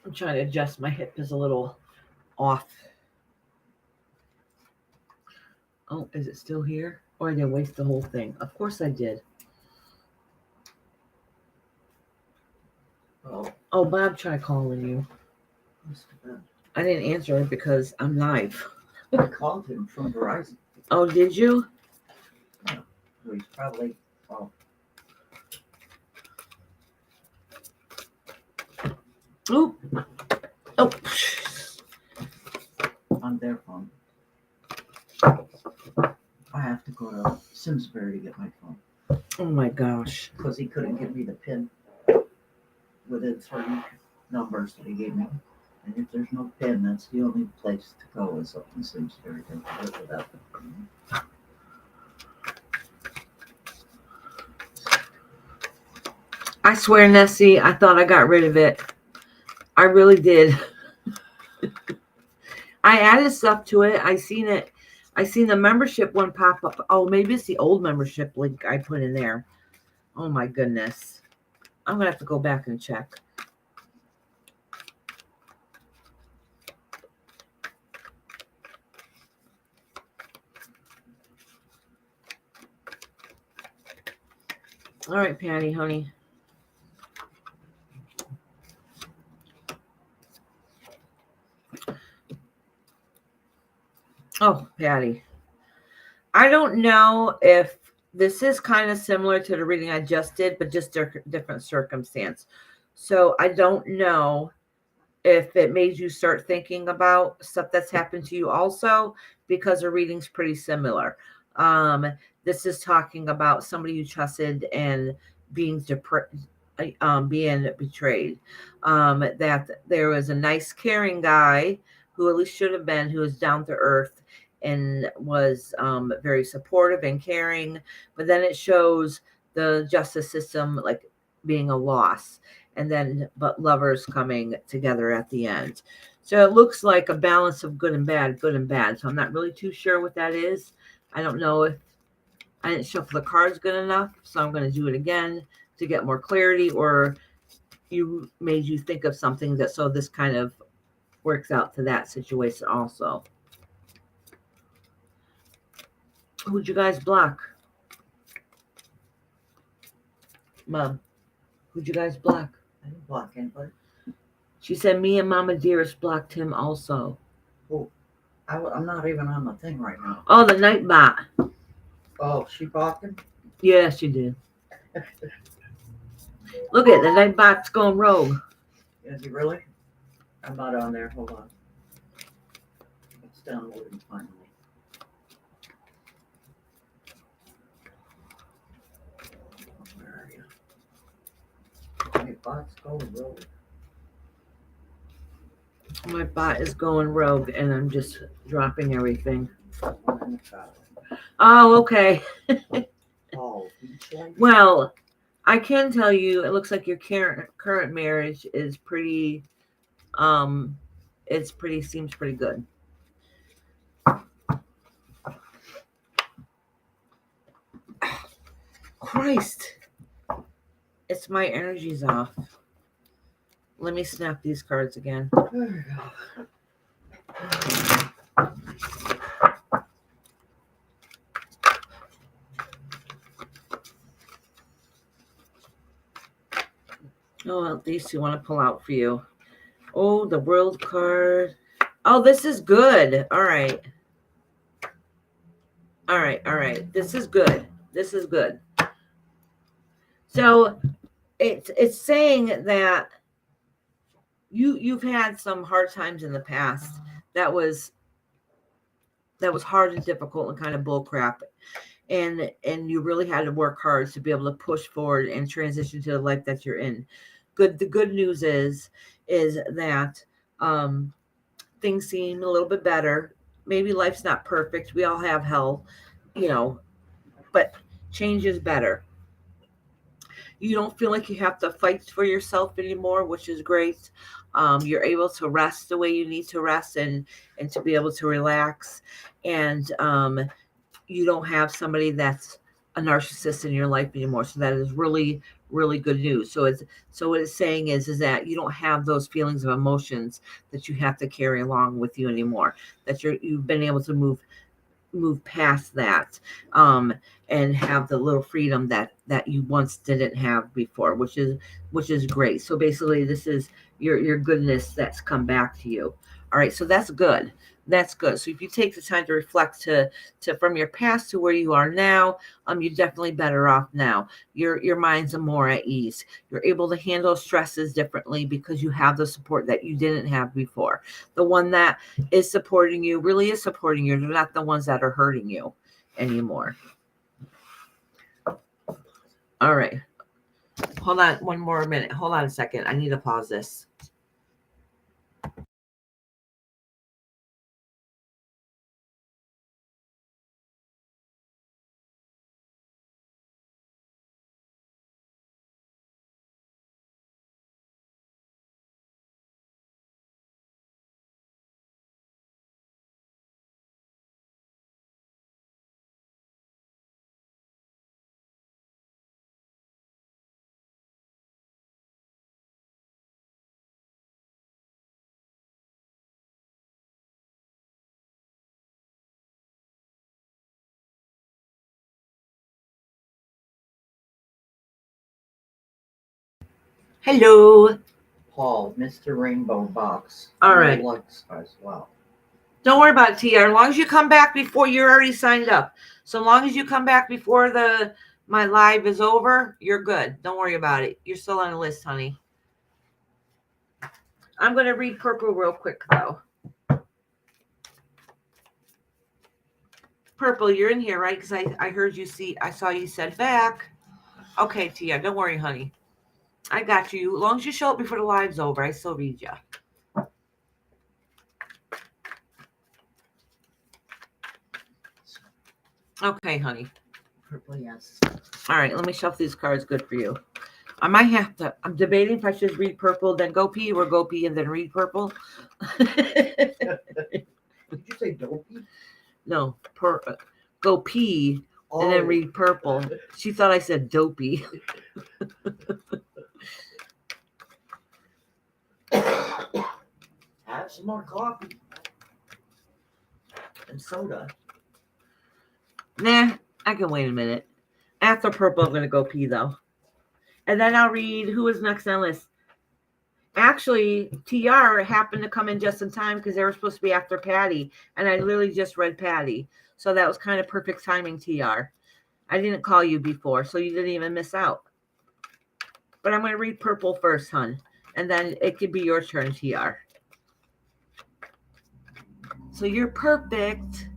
I'm trying to adjust. My hip is a little off. Oh, is it still here? Or I didn't waste the whole thing. Of course I did. Oh, Bob tried calling you. I didn't answer because I'm live. I called him from Verizon. Oh, did you? Yeah. He's probably Oop. Oh. on their phone. I have to go to Simsbury to get my phone. Oh my gosh. Because he couldn't give me the PIN within 3 numbers that he gave me. And if there's no PIN, that's the only place to go is up in Simsbury to look it up. I swear, Nessie, I thought I got rid of it. I really did. I added stuff to it. I seen the membership one pop up. Oh, maybe it's the old membership link I put in there. Oh my goodness. I'm going to have to go back and check. All right, Patty, honey. Oh, Patty. I don't know if this is kind of similar to the reading I just did, but just different circumstance. So I don't know if it made you start thinking about stuff that's happened to you also, because the reading's pretty similar. This is talking about somebody you trusted and being being betrayed. That there was a nice, caring guy who at least should have been, who was down to earth and was very supportive and caring. But then it shows the justice system like being a loss, and then but lovers coming together at the end. So it looks like a balance of good and bad, good and bad. So I'm not really too sure what that is. I don't know if I didn't shuffle the cards good enough, so I'm going to do it again to get more clarity, or you made you think of something that, so this kind of works out to that situation also. Who'd you guys block? Mom, who'd you guys block? I didn't block anybody. She said, me and Mama Dearest blocked him also. I'm not even on the thing right now. Oh, the night bot. Oh, she blocked him? Yeah, she did. Look at the night bot's going rogue. Is he really? I'm not on there. Hold on. It's downloading finally. Where are you? My bot's going rogue. My bot is going rogue, and I'm just dropping everything. Oh, okay. Oh, beach life? Well, I can tell you, it looks like your current marriage is pretty, seems pretty good. Christ. It's my energy's off. Let me snap these cards again. There we go. Oh, well, these two want to pull out for you. Oh, the world card. Oh, this is good. All right. All right. All right. This is good. This is good. So it's saying that you've had some hard times in the past that was hard and difficult and kind of bull crap. And you really had to work hard to be able to push forward and transition to the life that you're in. The good news is that things seem a little bit better. Maybe life's not perfect. We all have hell, but change is better. You don't feel like you have to fight for yourself anymore, which is great. You're able to rest the way you need to rest and to be able to relax. And you don't have somebody that's a narcissist in your life anymore. So that is really, really good news. So what it's saying is that you don't have those feelings of emotions that you have to carry along with you anymore. That you've been able to move past that, and have the little freedom that you once didn't have before, which is great. So basically, this is your goodness that's come back to you. All right, so that's good. That's good. So if you take the time to reflect to from your past to where you are now, you're definitely better off now. Your mind's more at ease. You're able to handle stresses differently because you have the support that you didn't have before. The one that is supporting you really is supporting you. They're not the ones that are hurting you anymore. All right. Hold on one more minute. Hold on a second. I need to pause this. Hello. Paul, Mr. Rainbow Box. All right. Likes as well. Don't worry about it, TR. As long as you come back before you're already signed up. So long as you come back before my live is over, you're good. Don't worry about it. You're still on the list, honey. I'm going to read purple real quick, though. Purple, you're in here, right? Because I heard you I saw you said back. Okay, Tia, don't worry, honey. I got you. As long as you show up before the live's over, I still read you. Okay, honey. Purple, yes. All right, let me shuffle these cards good for you. I might have to. I'm debating if I should read purple, then go pee, or go pee and then read purple. Did you say dopey? No, go pee and then read purple. She thought I said dopey. Have some more coffee and soda. Nah, I can wait a minute. After purple, I'm going to go pee, though. And then I'll read who is next on the list. Actually, TR happened to come in just in time because they were supposed to be after Patty, and I literally just read Patty. So that was kind of perfect timing, TR. I didn't call you before, so you didn't even miss out. But I'm going to read purple first, hon, and then it could be your turn, TR. So you're perfect.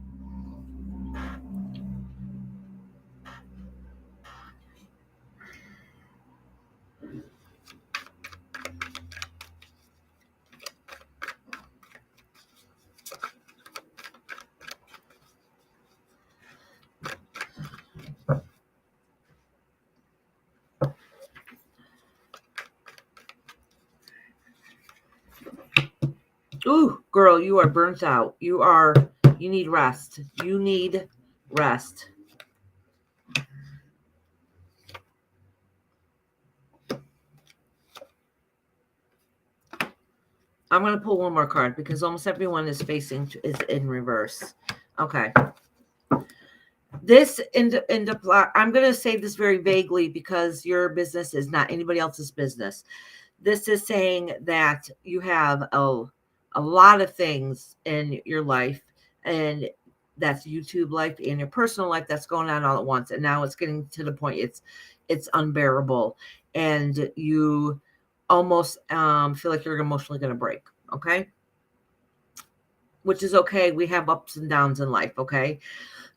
Ooh, girl, you are burnt out. You need rest. You need rest. I'm going to pull one more card because almost everyone is in reverse. Okay. This I'm going to say this very vaguely because your business is not anybody else's business. This is saying that you have a lot of things in your life, and that's YouTube life and your personal life that's going on all at once. And now it's getting to the point it's unbearable, and you almost feel like you're emotionally going to break. Okay. Which is okay. We have ups and downs in life. Okay.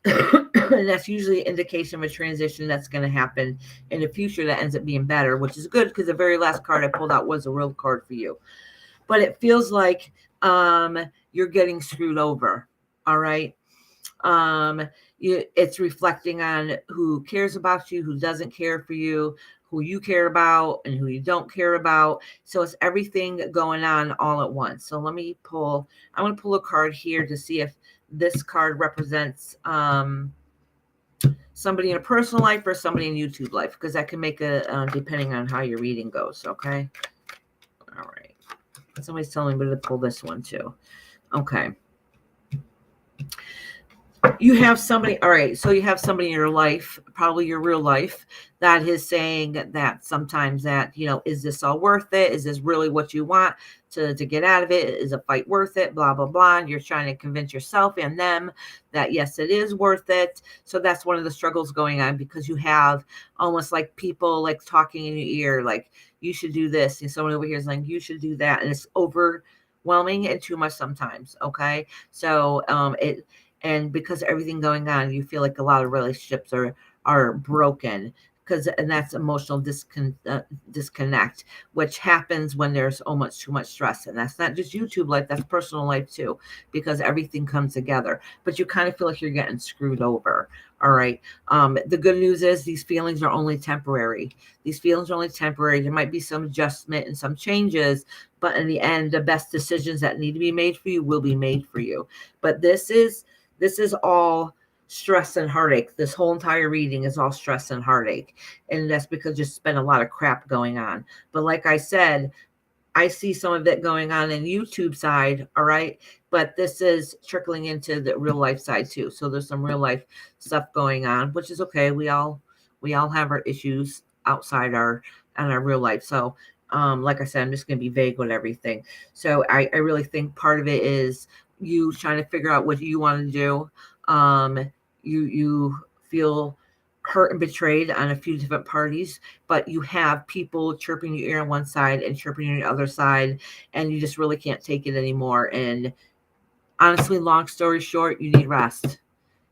And that's usually an indication of a transition that's going to happen in the future that ends up being better, which is good because the very last card I pulled out was a real card for you. But it feels like you're getting screwed over. All right. It's reflecting on who cares about you, who doesn't care for you, who you care about, and who you don't care about. So it's everything going on all at once. So let me pull. I'm going to pull a card here to see if this card represents somebody in a personal life or somebody in YouTube life, because that can make a depending on how your reading goes. Okay. All right. Somebody's telling me to pull this one too. Okay. You have somebody, all right, so you have somebody in your life, probably your real life, that is saying that sometimes that, is this all worth it? Is this really what you want to get out of it? Is a fight worth it? Blah, blah, blah. And you're trying to convince yourself and them that, yes, it is worth it. So that's one of the struggles going on, because you have almost like people like talking in your ear, like, you should do this. And someone over here is like, you should do that. And it's overwhelming and too much sometimes. Okay. So and because everything going on, you feel like a lot of relationships are broken, and that's emotional disconnect, which happens when there's almost too much stress. And that's not just YouTube life, that's personal life too, because everything comes together. But you kind of feel like you're getting screwed over. All right. The good news is these feelings are only temporary. These feelings are only temporary. There might be some adjustment and some changes, but in the end, the best decisions that need to be made for you will be made for you. But this is all stress and heartache. This whole entire reading is all stress and heartache. And that's because there's been a lot of crap going on. But like I said, I see some of it going on in YouTube side. All right. But this is trickling into the real life side too. So there's some real life stuff going on, which is okay. We all have our issues outside our real life. So like I said, I'm just going to be vague with everything. So I really think part of it is you trying to figure out what you want to do. You feel hurt and betrayed on a few different parties, but you have people chirping your ear on one side and chirping on the other side, and you just really can't take it anymore. And honestly, long story short, you need rest.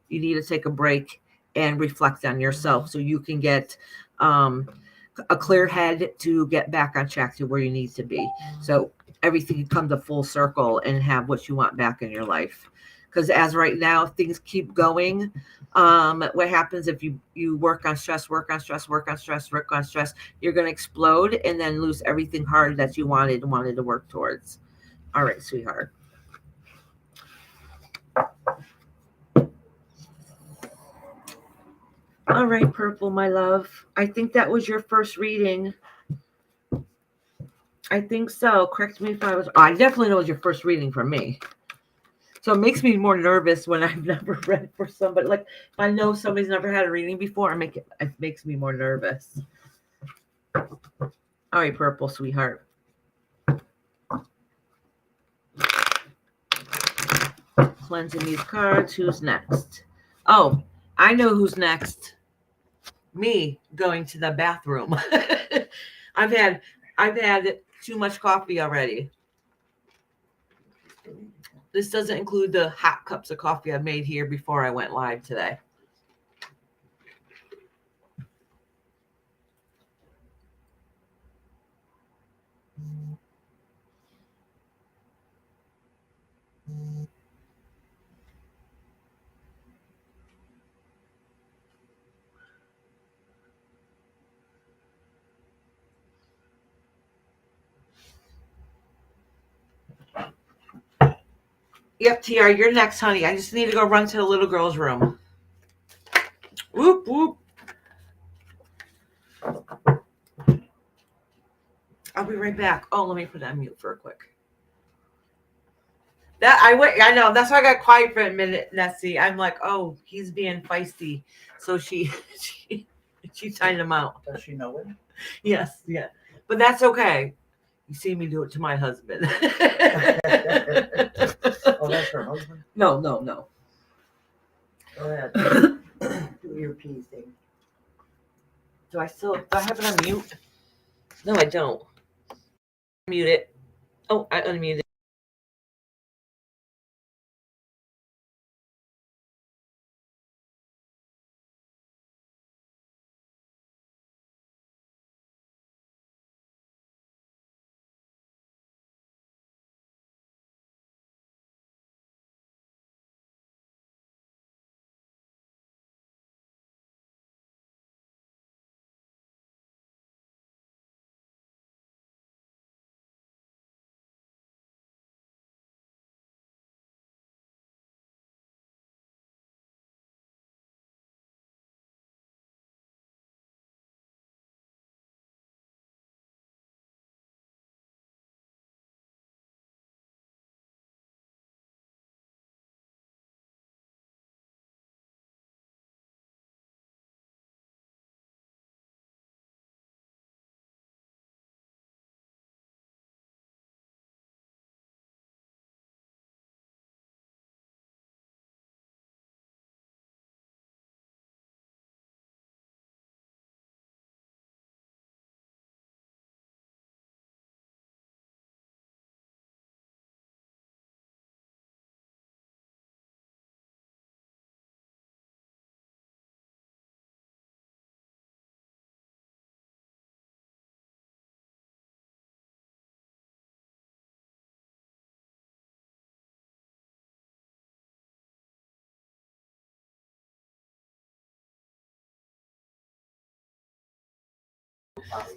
You need to take a break and reflect on yourself so you can get a clear head to get back on track to where you need to be. So everything can come to full circle and have what you want back in your life. Because as right now, things keep going. What happens if you work on stress, you're going to explode and then lose everything hard that you wanted to work towards. All right, sweetheart. All right, Purple, my love. I think that was your first reading. I think so. Correct me if I was. I definitely know it was your first reading for me. So it makes me more nervous when I've never read for somebody. Like, if I know somebody's never had a reading before, it makes me more nervous. All right, Purple, sweetheart. cleansing these cards. Who's next? Oh, I know who's next. Me going to the bathroom. I've had too much coffee already. This doesn't include the hot cups of coffee I made here before I went live today. Yep, TR, you're next, honey. I just need to go run to the little girl's room. Whoop, whoop. I'll be right back. Oh, let me put it on mute for a quick. I know. That's why I got quiet for a minute, Nessie. I'm like, oh, he's being feisty. So she timed him out. Does she know it? Yes, yeah. But that's okay. You see me do it to my husband. Oh, that's her husband? No. Go ahead. Do your pee thing. Do I have it on mute? No, I don't. Mute it. Oh, I unmuted it.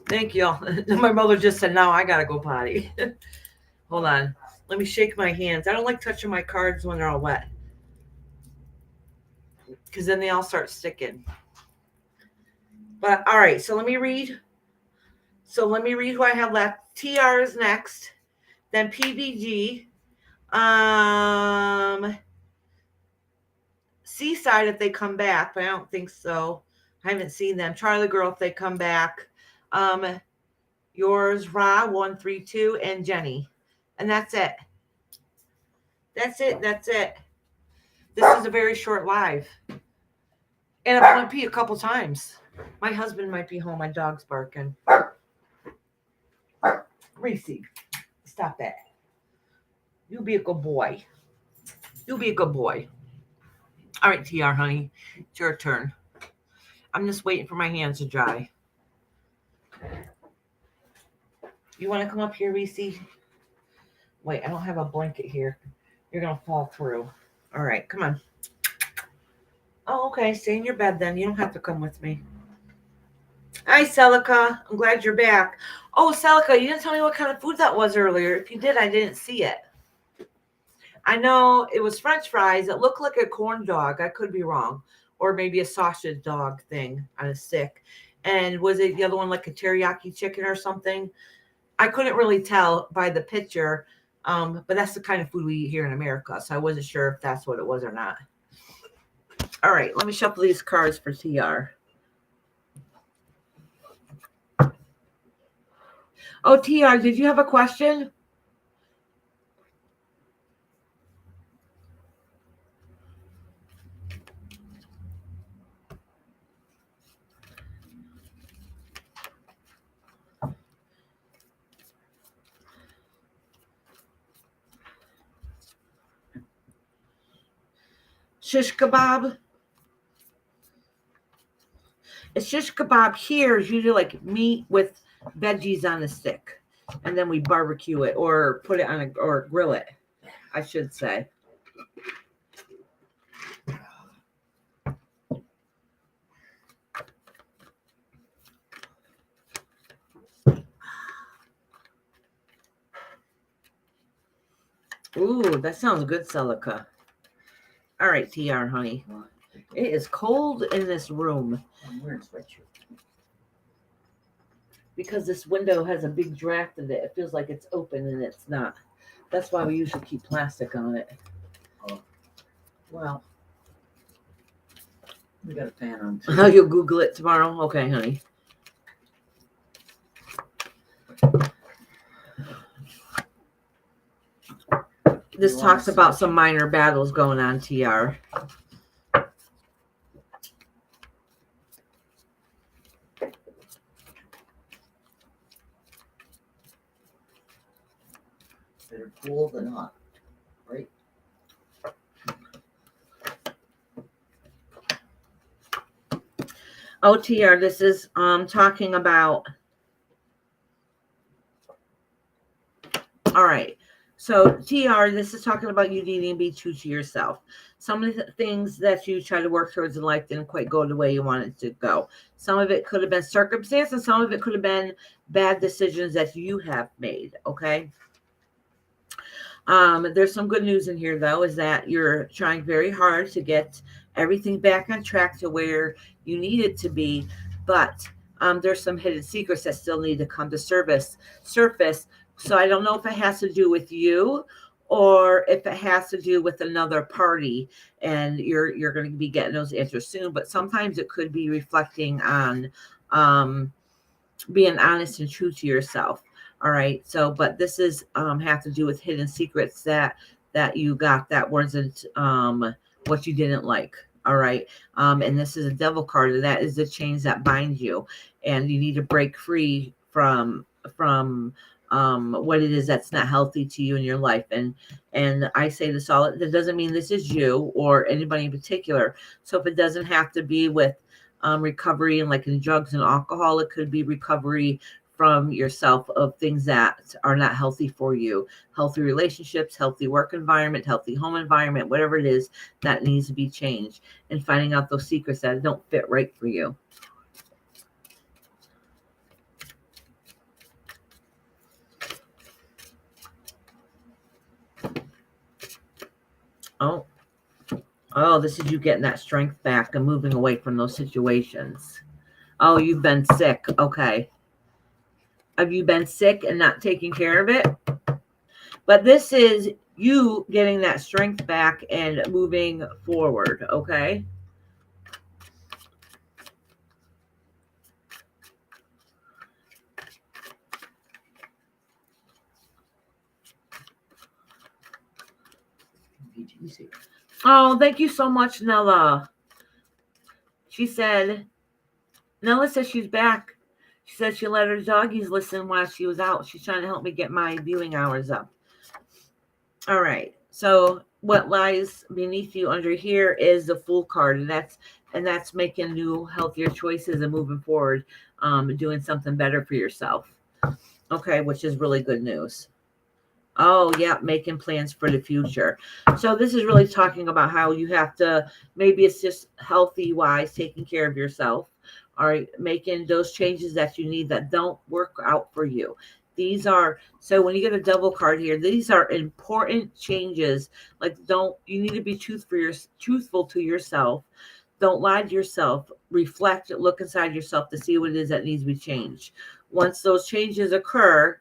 Thank you all. My mother just said, now I gotta go potty. Hold on. Let me shake my hands. I don't like touching my cards when they're all wet, because then they all start sticking. But all right, so let me read. Who I have left. TR is next. Then PVG. Seaside if they come back, but I don't think so. I haven't seen them. Charlie Girl if they come back. Yours, Ra, 132, and Jenny. And that's it. That's it. This is a very short live. And I'm going to pee a couple times. My husband might be home. My dog's barking. Reese, stop that. You be a good boy. All right, TR, honey. It's your turn. I'm just waiting for my hands to dry. You want to come up here, Reese? Wait, I don't have a blanket here. You're going to fall through. All right, come on. Oh, okay. Stay in your bed then. You don't have to come with me. Hi, Celica. I'm glad you're back. Oh, Celica, you didn't tell me what kind of food that was earlier. If you did, I didn't see it. I know it was French fries. It looked like a corn dog. I could be wrong. Or maybe a sausage dog thing on a stick. And was it the other one like a teriyaki chicken or something? I couldn't really tell by the picture. But that's the kind of food we eat here in America. So I wasn't sure if that's what it was or not. All right, let me shuffle these cards for TR. Oh, TR, did you have a question? shish kebab. A shish kebab here is usually like meat with veggies on a stick, and then we barbecue it or put it on a or grill it, I should say. Ooh, that sounds good, Celica. All right, TR, honey. It is cold in this room. I'm wearing sweatshirt. Because this window has a big draft in it. It feels like it's open and it's not. That's why we usually keep plastic on it. Oh. Well, we got a fan on too. Oh, you'll Google it tomorrow? Okay, honey. This talks about some minor battles going on, TR. Better cool than hot, right? OTR, this is talking about. All right. So TR, this is talking about you needing to be true to yourself. Some of the things that you try to work towards in life didn't quite go the way you wanted to go. Some of it could have been circumstance, and some of it could have been bad decisions that you have made. Okay. There's some good news in here, though, is that you're trying very hard to get everything back on track to where you need it to be. But there's some hidden secrets that still need to come to surface. So I don't know if it has to do with you or if it has to do with another party, and you're going to be getting those answers soon. But sometimes it could be reflecting on being honest and true to yourself. All right. So, but this is have to do with hidden secrets that you got that wasn't what you didn't like. All right. And this is a devil card, and that is the chains that bind you, and you need to break free from what it is that's not healthy to you in your life. And I say this all, that doesn't mean this is you or anybody in particular. So if it doesn't have to be with recovery and like in drugs and alcohol, it could be recovery from yourself of things that are not healthy for you. Healthy relationships, healthy work environment, healthy home environment, whatever it is that needs to be changed, and finding out those secrets that don't fit right for you. Oh, this is you getting that strength back and moving away from those situations. Oh, you've been sick. Okay. Have you been sick and not taking care of it? But this is you getting that strength back and moving forward. Okay. Oh, thank you so much, Nella. She said, Nella says she's back. She said she let her doggies listen while she was out. She's trying to help me get my viewing hours up. All right. So what lies beneath you under here is the Fool card, and that's making new, healthier choices and moving forward, doing something better for yourself. Okay, which is really good news. Oh, yeah, making plans for the future. So this is really talking about how you have to, maybe it's just healthy-wise, taking care of yourself. All right, making those changes that you need that don't work out for you. These are, so when you get a double card here, these are important changes. Like, you need to be truthful to yourself. Don't lie to yourself. Reflect, look inside yourself to see what it is that needs to be changed. Once those changes occur,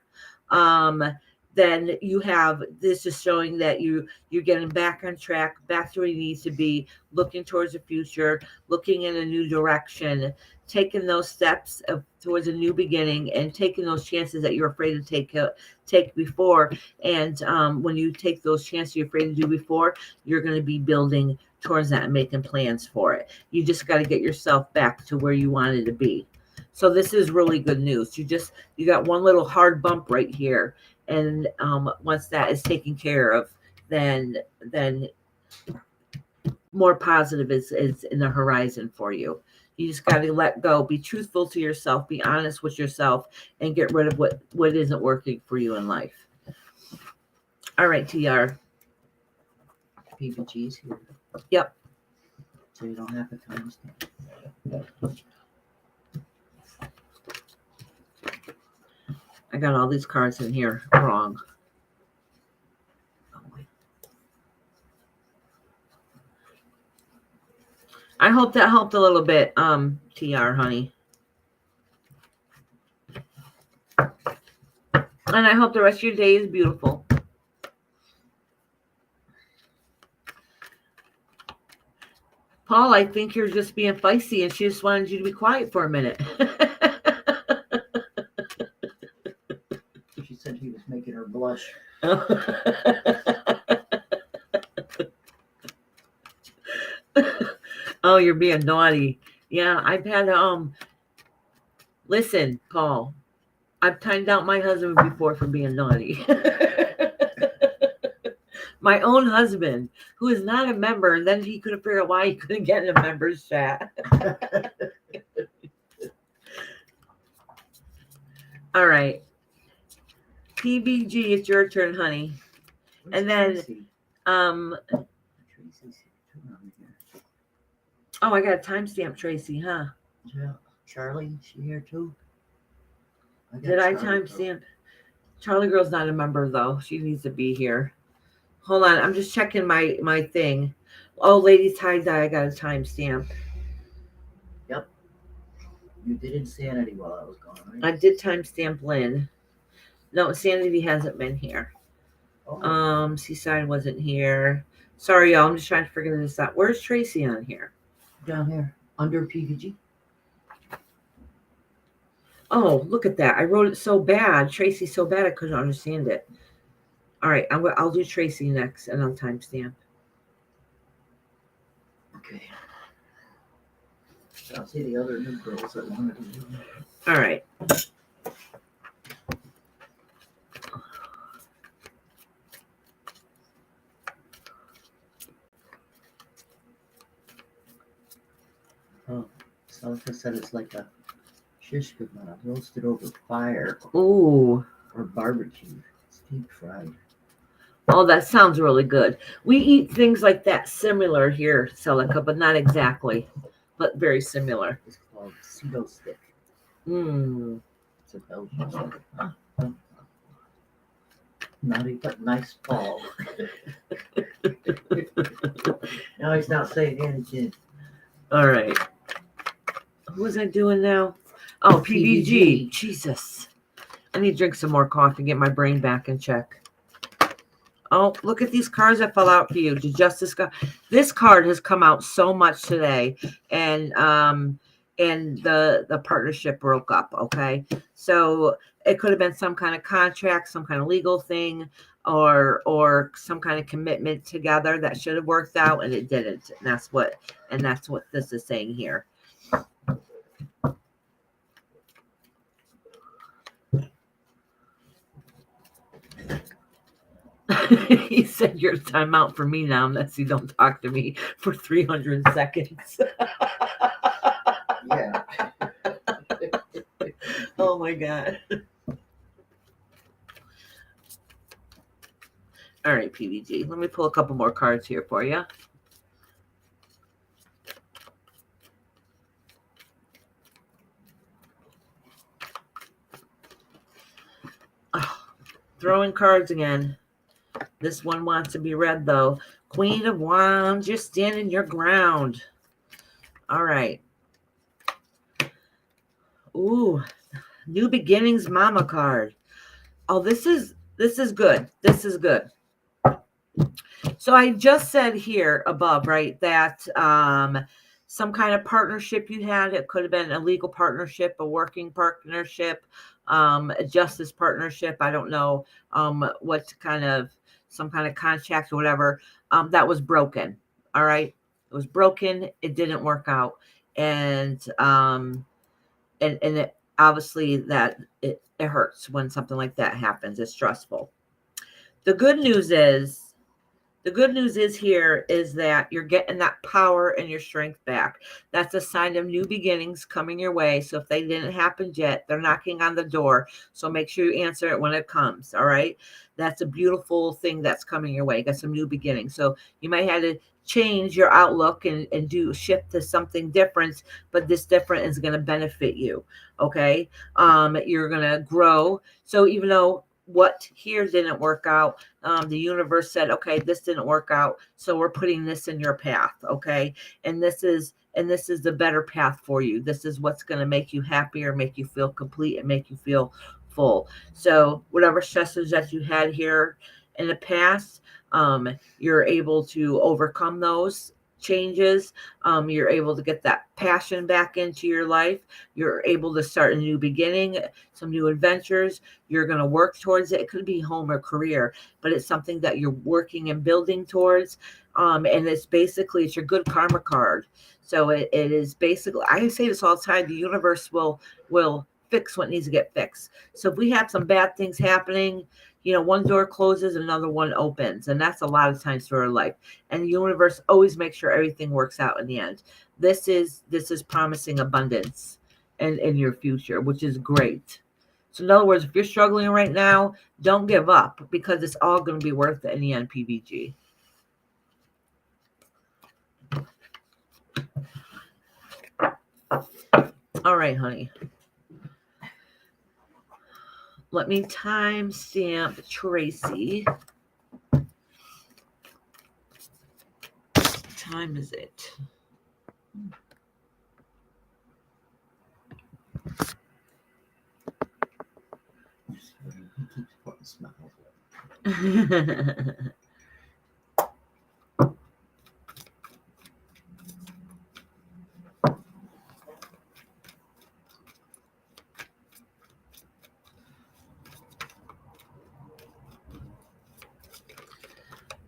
then you have, this is showing that you're getting back on track, back to where you need to be, looking towards the future, looking in a new direction, taking those steps towards a new beginning, and taking those chances that you're afraid to take before. And when you take those chances you're afraid to do before, you're going to be building towards that and making plans for it. You just got to get yourself back to where you wanted to be. So this is really good news. You got one little hard bump right here. And once that is taken care of, then more positive is in the horizon for you. You just got to let go, be truthful to yourself, be honest with yourself, and get rid of what isn't working for you in life. All right, TR. PPG's here. Yep. So you don't have a timestamp. I got all these cards in here wrong. Oh, wait. I hope that helped a little bit, TR, honey. And I hope the rest of your day is beautiful. Paul, I think you're just being feisty and she just wanted you to be quiet for a minute. She said he was making her blush. Oh, you're being naughty. Yeah, I've had listen, Paul, I've timed out my husband before for being naughty. My own husband, who is not a member, and then he couldn't figure out why he couldn't get in a member's chat. All right. PBG, it's your turn, honey. And then Tracy's here. Oh, I got a timestamp Tracy, huh? Yeah. Charlie, she here too? Did I timestamp? Charlie Girl's not a member though. She needs to be here. Hold on, I'm just checking my thing. Oh, Ladies Tie-Dye, I got a timestamp. Yep. You did Insanity while I was gone, right? I did timestamp Lynn. No, Insanity hasn't been here. Oh. Seaside wasn't here. Sorry, y'all. I'm just trying to figure this out. Where's Tracy on here? Down here, under PVG. Oh, look at that. I wrote it so bad. Tracy so bad I couldn't understand it. All right, I'll do Tracy next, and I'll timestamp. Okay. I'll see the other new girls that wanted to do it. All right. Oh, Salka said it's like a shish kebab roasted over fire. Ooh. Or barbecue. It's deep fried. Oh, that sounds really good. We eat things like that similar here, Celica, but not exactly, but very similar. It's called pseudo stick. Mmm. It's a Belgian stick. Naughty but nice Paul. No, he's not saying anything. All right. Who was I doing now? Oh, PBG. Jesus. I need to drink some more coffee, get my brain back in check. Oh, look at these cards that fell out for you. The Justice card. This card has come out so much today, and the partnership broke up. Okay, so it could have been some kind of contract, some kind of legal thing, or some kind of commitment together that should have worked out, and it didn't. And that's what this is saying here. He said, "Your time out for me now, unless you don't talk to me for 300 seconds." Yeah. Oh my God. All right, PVG. Let me pull a couple more cards here for you. Oh, throwing cards again. This one wants to be read, though. Queen of Wands, you're standing your ground. All right. Ooh, New Beginnings Mama card. Oh, this is good. This is good. So I just said here above, right, that some kind of partnership you had. It could have been a legal partnership, a working partnership, a justice partnership. I don't know what kind of, some kind of contract or whatever, that was broken. All right. It was broken. It didn't work out. And it obviously that it hurts when something like that happens. It's stressful. The good news is The good news is here is that you're getting that power and your strength back. That's a sign of new beginnings coming your way. So if they didn't happen yet, they're knocking on the door. So make sure you answer it when it comes. All right. That's a beautiful thing that's coming your way. You got some new beginnings. So you might have to change your outlook and do shift to something different, but this different is going to benefit you. Okay. You're going to grow. So even though what here didn't work out, the universe said, okay, this didn't work out, so we're putting this in your path. Okay. And this is the better path for you. This is what's going to make you happier, make you feel complete, and make you feel full. So whatever stresses that you had here in the past, you're able to overcome those changes. You're able to get that passion back into your life. You're able to start a new beginning, some new adventures. You're going to work towards it. It could be home or career, but it's something that you're working and building towards. And it's basically, it's your good karma card. So it is basically, I say this all the time, the universe will fix what needs to get fixed. So if we have some bad things happening, one door closes, another one opens. And that's a lot of times through our life. And the universe always makes sure everything works out in the end. This is promising abundance in your future, which is great. So in other words, if you're struggling right now, don't give up, because it's all going to be worth it in the end, PVG. All right, honey. Let me timestamp Tracy. What time is it? He keeps putting smiles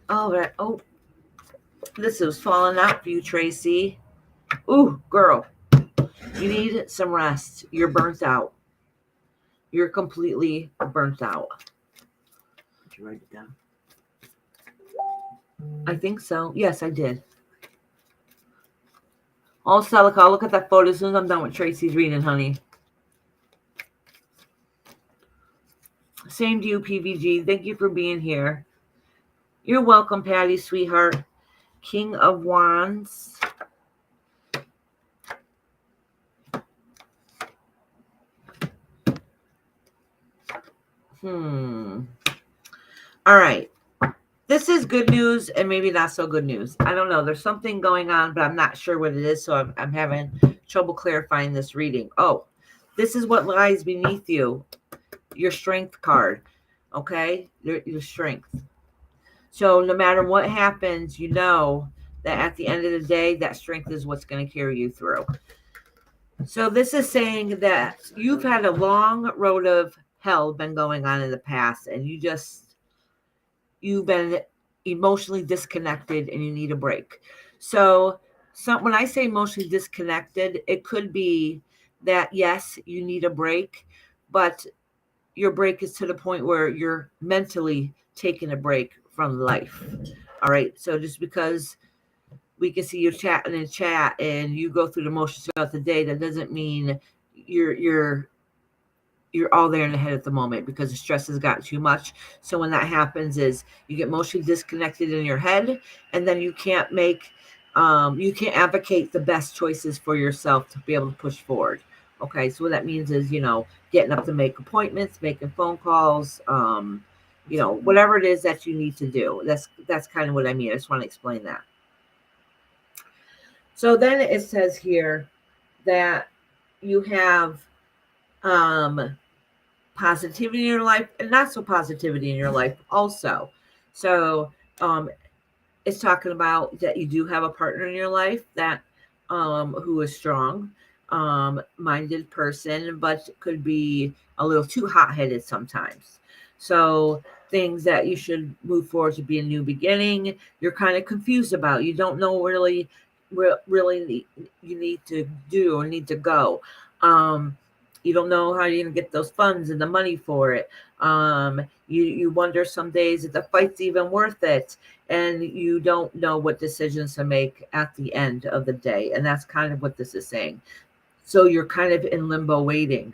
All right. Oh, this is falling out for you, Tracy. Ooh, girl, you need some rest. You're burnt out. You're completely burnt out. Did you write it down? I think so. Yes, I did. Oh, Celica, I'll look at that photo as soon as I'm done with Tracy's reading, honey. Same to you, PVG. Thank you for being here. You're welcome, Patty, sweetheart. King of Wands. All right. This is good news and maybe not so good news. I don't know. There's something going on, but I'm not sure what it is. So I'm having trouble clarifying this reading. Oh, this is what lies beneath you. Your strength card. Okay? Your strength. So no matter what happens, you know that at the end of the day, that strength is what's going to carry you through. So this is saying that you've had a long road of hell been going on in the past, and you've been emotionally disconnected and you need a break. So when I say emotionally disconnected, it could be that, yes, you need a break, but your break is to the point where you're mentally taking a break from life. All right. So just because we can see you chatting in chat and you go through the motions throughout the day, that doesn't mean you're all there in the head at the moment, because the stress has gotten too much. So when that happens is you get emotionally disconnected in your head, and then you can't advocate the best choices for yourself to be able to push forward. Okay. So what that means is, getting up to make appointments, making phone calls, whatever it is that you need to do. That's kind of what I mean. I just want to explain that. So then it says here that you have positivity in your life and not so positivity in your life also. So it's talking about that you do have a partner in your life that who is strong minded person, but could be a little too hot-headed sometimes. So things that you should move forward to be a new beginning, you're kind of confused about. You don't know really you need to do or need to go. You don't know how you're going to get those funds and the money for it. You wonder some days if the fight's even worth it, and you don't know what decisions to make at the end of the day. And that's kind of what this is saying. So you're kind of in limbo waiting.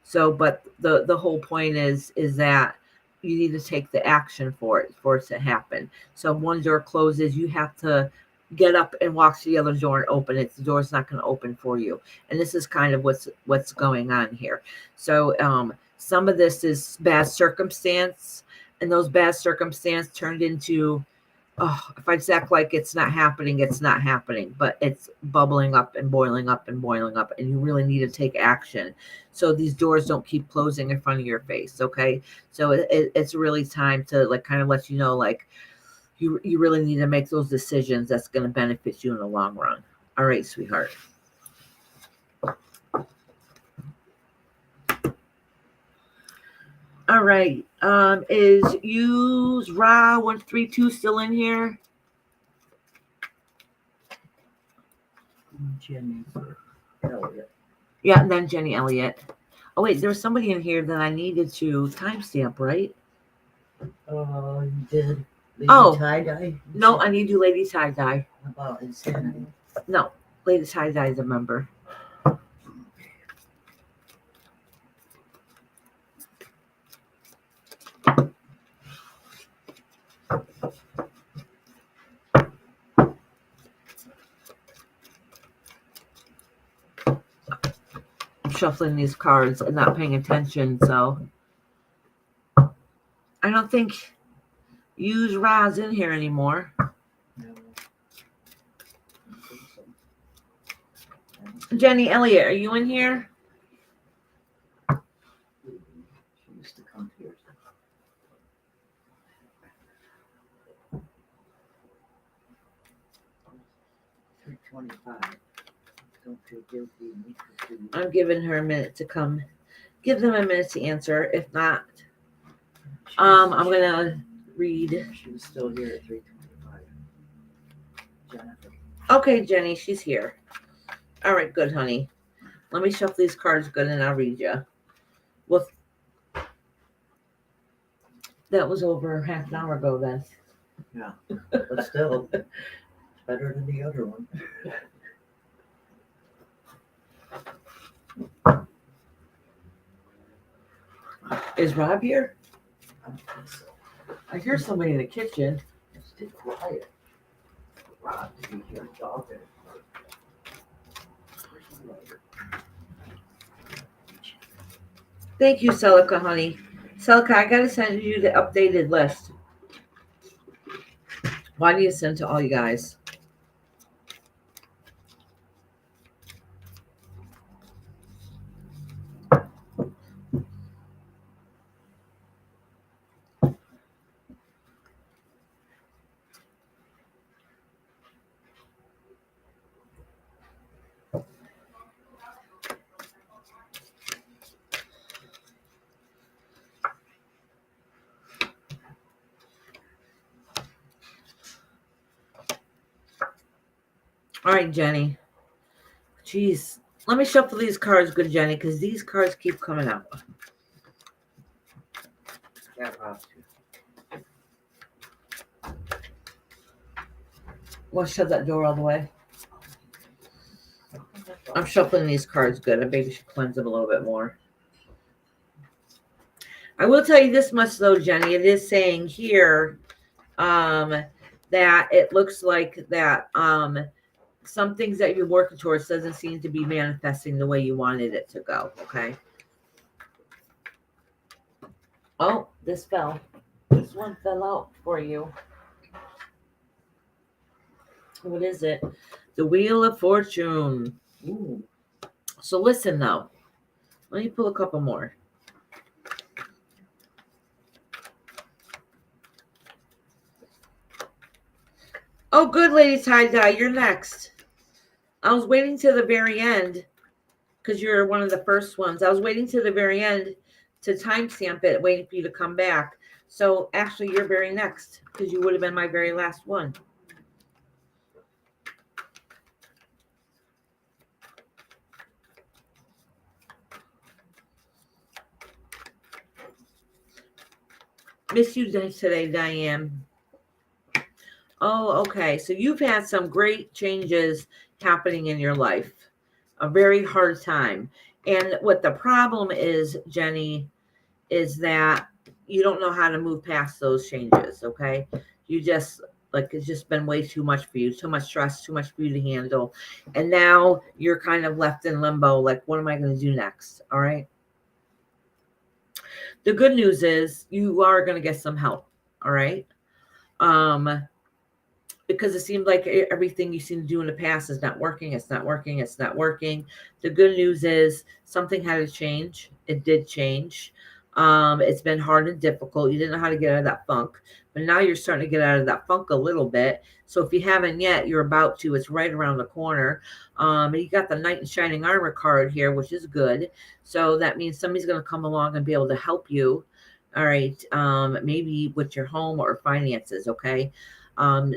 So, but the whole point is that you need to take the action for it to happen. So if one door closes, you have to get up and walk to the other door and open it. The door's not going to open for you. And this is kind of what's going on here. So some of this is bad circumstance, and those bad circumstance turned into, oh, if I just act like it's not happening, it's not happening, but it's bubbling up and boiling up and boiling up, and you really need to take action so these doors don't keep closing in front of your face. Okay, so it's really time to like kind of let you know, like you really need to make those decisions that's going to benefit you in the long run. All right, sweetheart. All right. Is use Ra 132 still in here? Jenny Elliott. Yeah, and then Jenny Elliott. Oh wait, there was somebody in here that I needed to timestamp, right? You did. Lady Oh. Tie-Dye? No, I need to do Lady Tie Dye. About insanity. No, Lady Tie Dye is a member. I'm shuffling these cards and not paying attention, so I don't think use Ra's in here anymore. No. I don't think so. Jenny Elliott, are you in here? She used to come here. 325. Don't feel guilty. Need to see. I'm giving her a minute to come. Give them a minute to answer. If not, I'm gonna read. She was still here at 325. Jennifer. Okay, Jenny, she's here. All right, good, honey. Let me shuffle these cards good, and I'll read you. Well, that was over half an hour ago, then. Yeah, but still, it's better than the other one. Is Rob here? I don't think so. I hear somebody in the kitchen. It's too quiet. Rob to be here talking. Thank you, Celica, honey. Celica, I gotta send you the updated list. Why do you send to all you guys? All right, Jenny. Jeez. Let me shuffle these cards, good Jenny, because these cards keep coming out. Yeah, Rob too. Want to shut that door all the way? I'm shuffling these cards good. I maybe should cleanse them a little bit more. I will tell you this much, though, Jenny. It is saying here that it looks like that some things that you're working towards doesn't seem to be manifesting the way you wanted it to go, okay? Oh, this fell. This one fell out for you. What is it? The Wheel of Fortune. Ooh. So listen, though. Let me pull a couple more. Oh, good, Lady Tie-Dye. You're next. I was waiting to the very end because you're one of the first ones. I was waiting to the very end to timestamp it, waiting for you to come back. So actually, you're very next because you would have been my very last one. Miss you today, Diane. Oh, okay. So you've had some great changes happening in your life. A very hard time. And what the problem is, Jenny, is that you don't know how to move past those changes, okay? You just, like, it's just been way too much for you, too much stress, too much for you to handle. And now you're kind of left in limbo, like, what am I going to do next? All right. The good news is you are going to get some help. All right. Because it seemed like everything you seem to do in the past is not working. It's not working. It's not working. The good news is something had to change. It did change. It's been hard and difficult. You didn't know how to get out of that funk, but now you're starting to get out of that funk a little bit. So if you haven't yet, you're about to. It's right around the corner. You got the Knight in Shining Armor card here, which is good. So that means somebody's going to come along and be able to help you. All right. Maybe with your home or finances. Okay.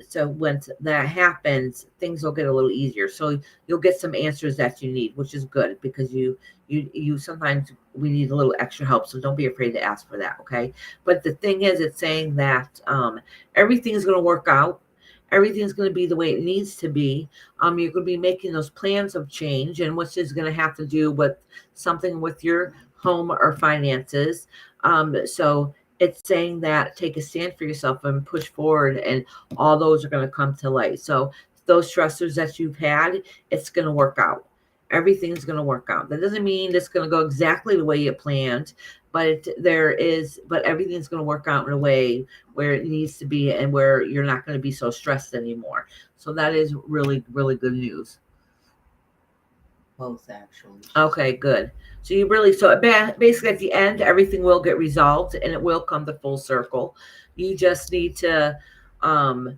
So when that happens, things will get a little easier. So you'll get some answers that you need, which is good because you sometimes we need a little extra help. So don't be afraid to ask for that. Okay. But the thing is, it's saying that everything's going to work out. Everything's going to be the way it needs to be. You're going to be making those plans of change, and which is going to have to do with something with your home or finances. So it's saying that take a stand for yourself and push forward, and all those are going to come to light. So those stressors that you've had, it's going to work out. Everything's going to work out. That doesn't mean it's going to go exactly the way you planned, but everything's going to work out in a way where it needs to be and where you're not going to be so stressed anymore. So that is really, really good news. Both, actually. Okay, good. So basically at the end, everything will get resolved and it will come to full circle. You just need to find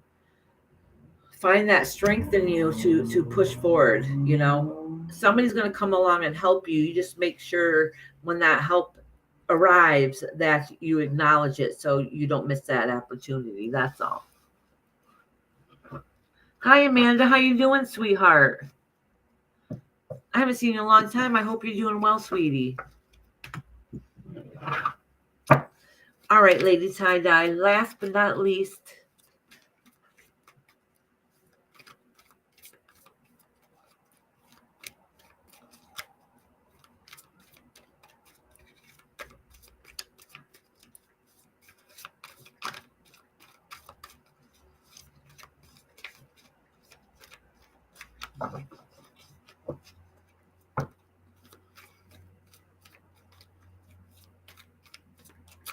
that strength in you to push forward. You know, somebody's going to come along and help you. You just make sure when that help arrives that you acknowledge it so you don't miss that opportunity. That's all. Hi, Amanda. How you doing, sweetheart? I haven't seen you in a long time. I hope you're doing well, sweetie. All right, Lady Tie-Dye. Last but not least,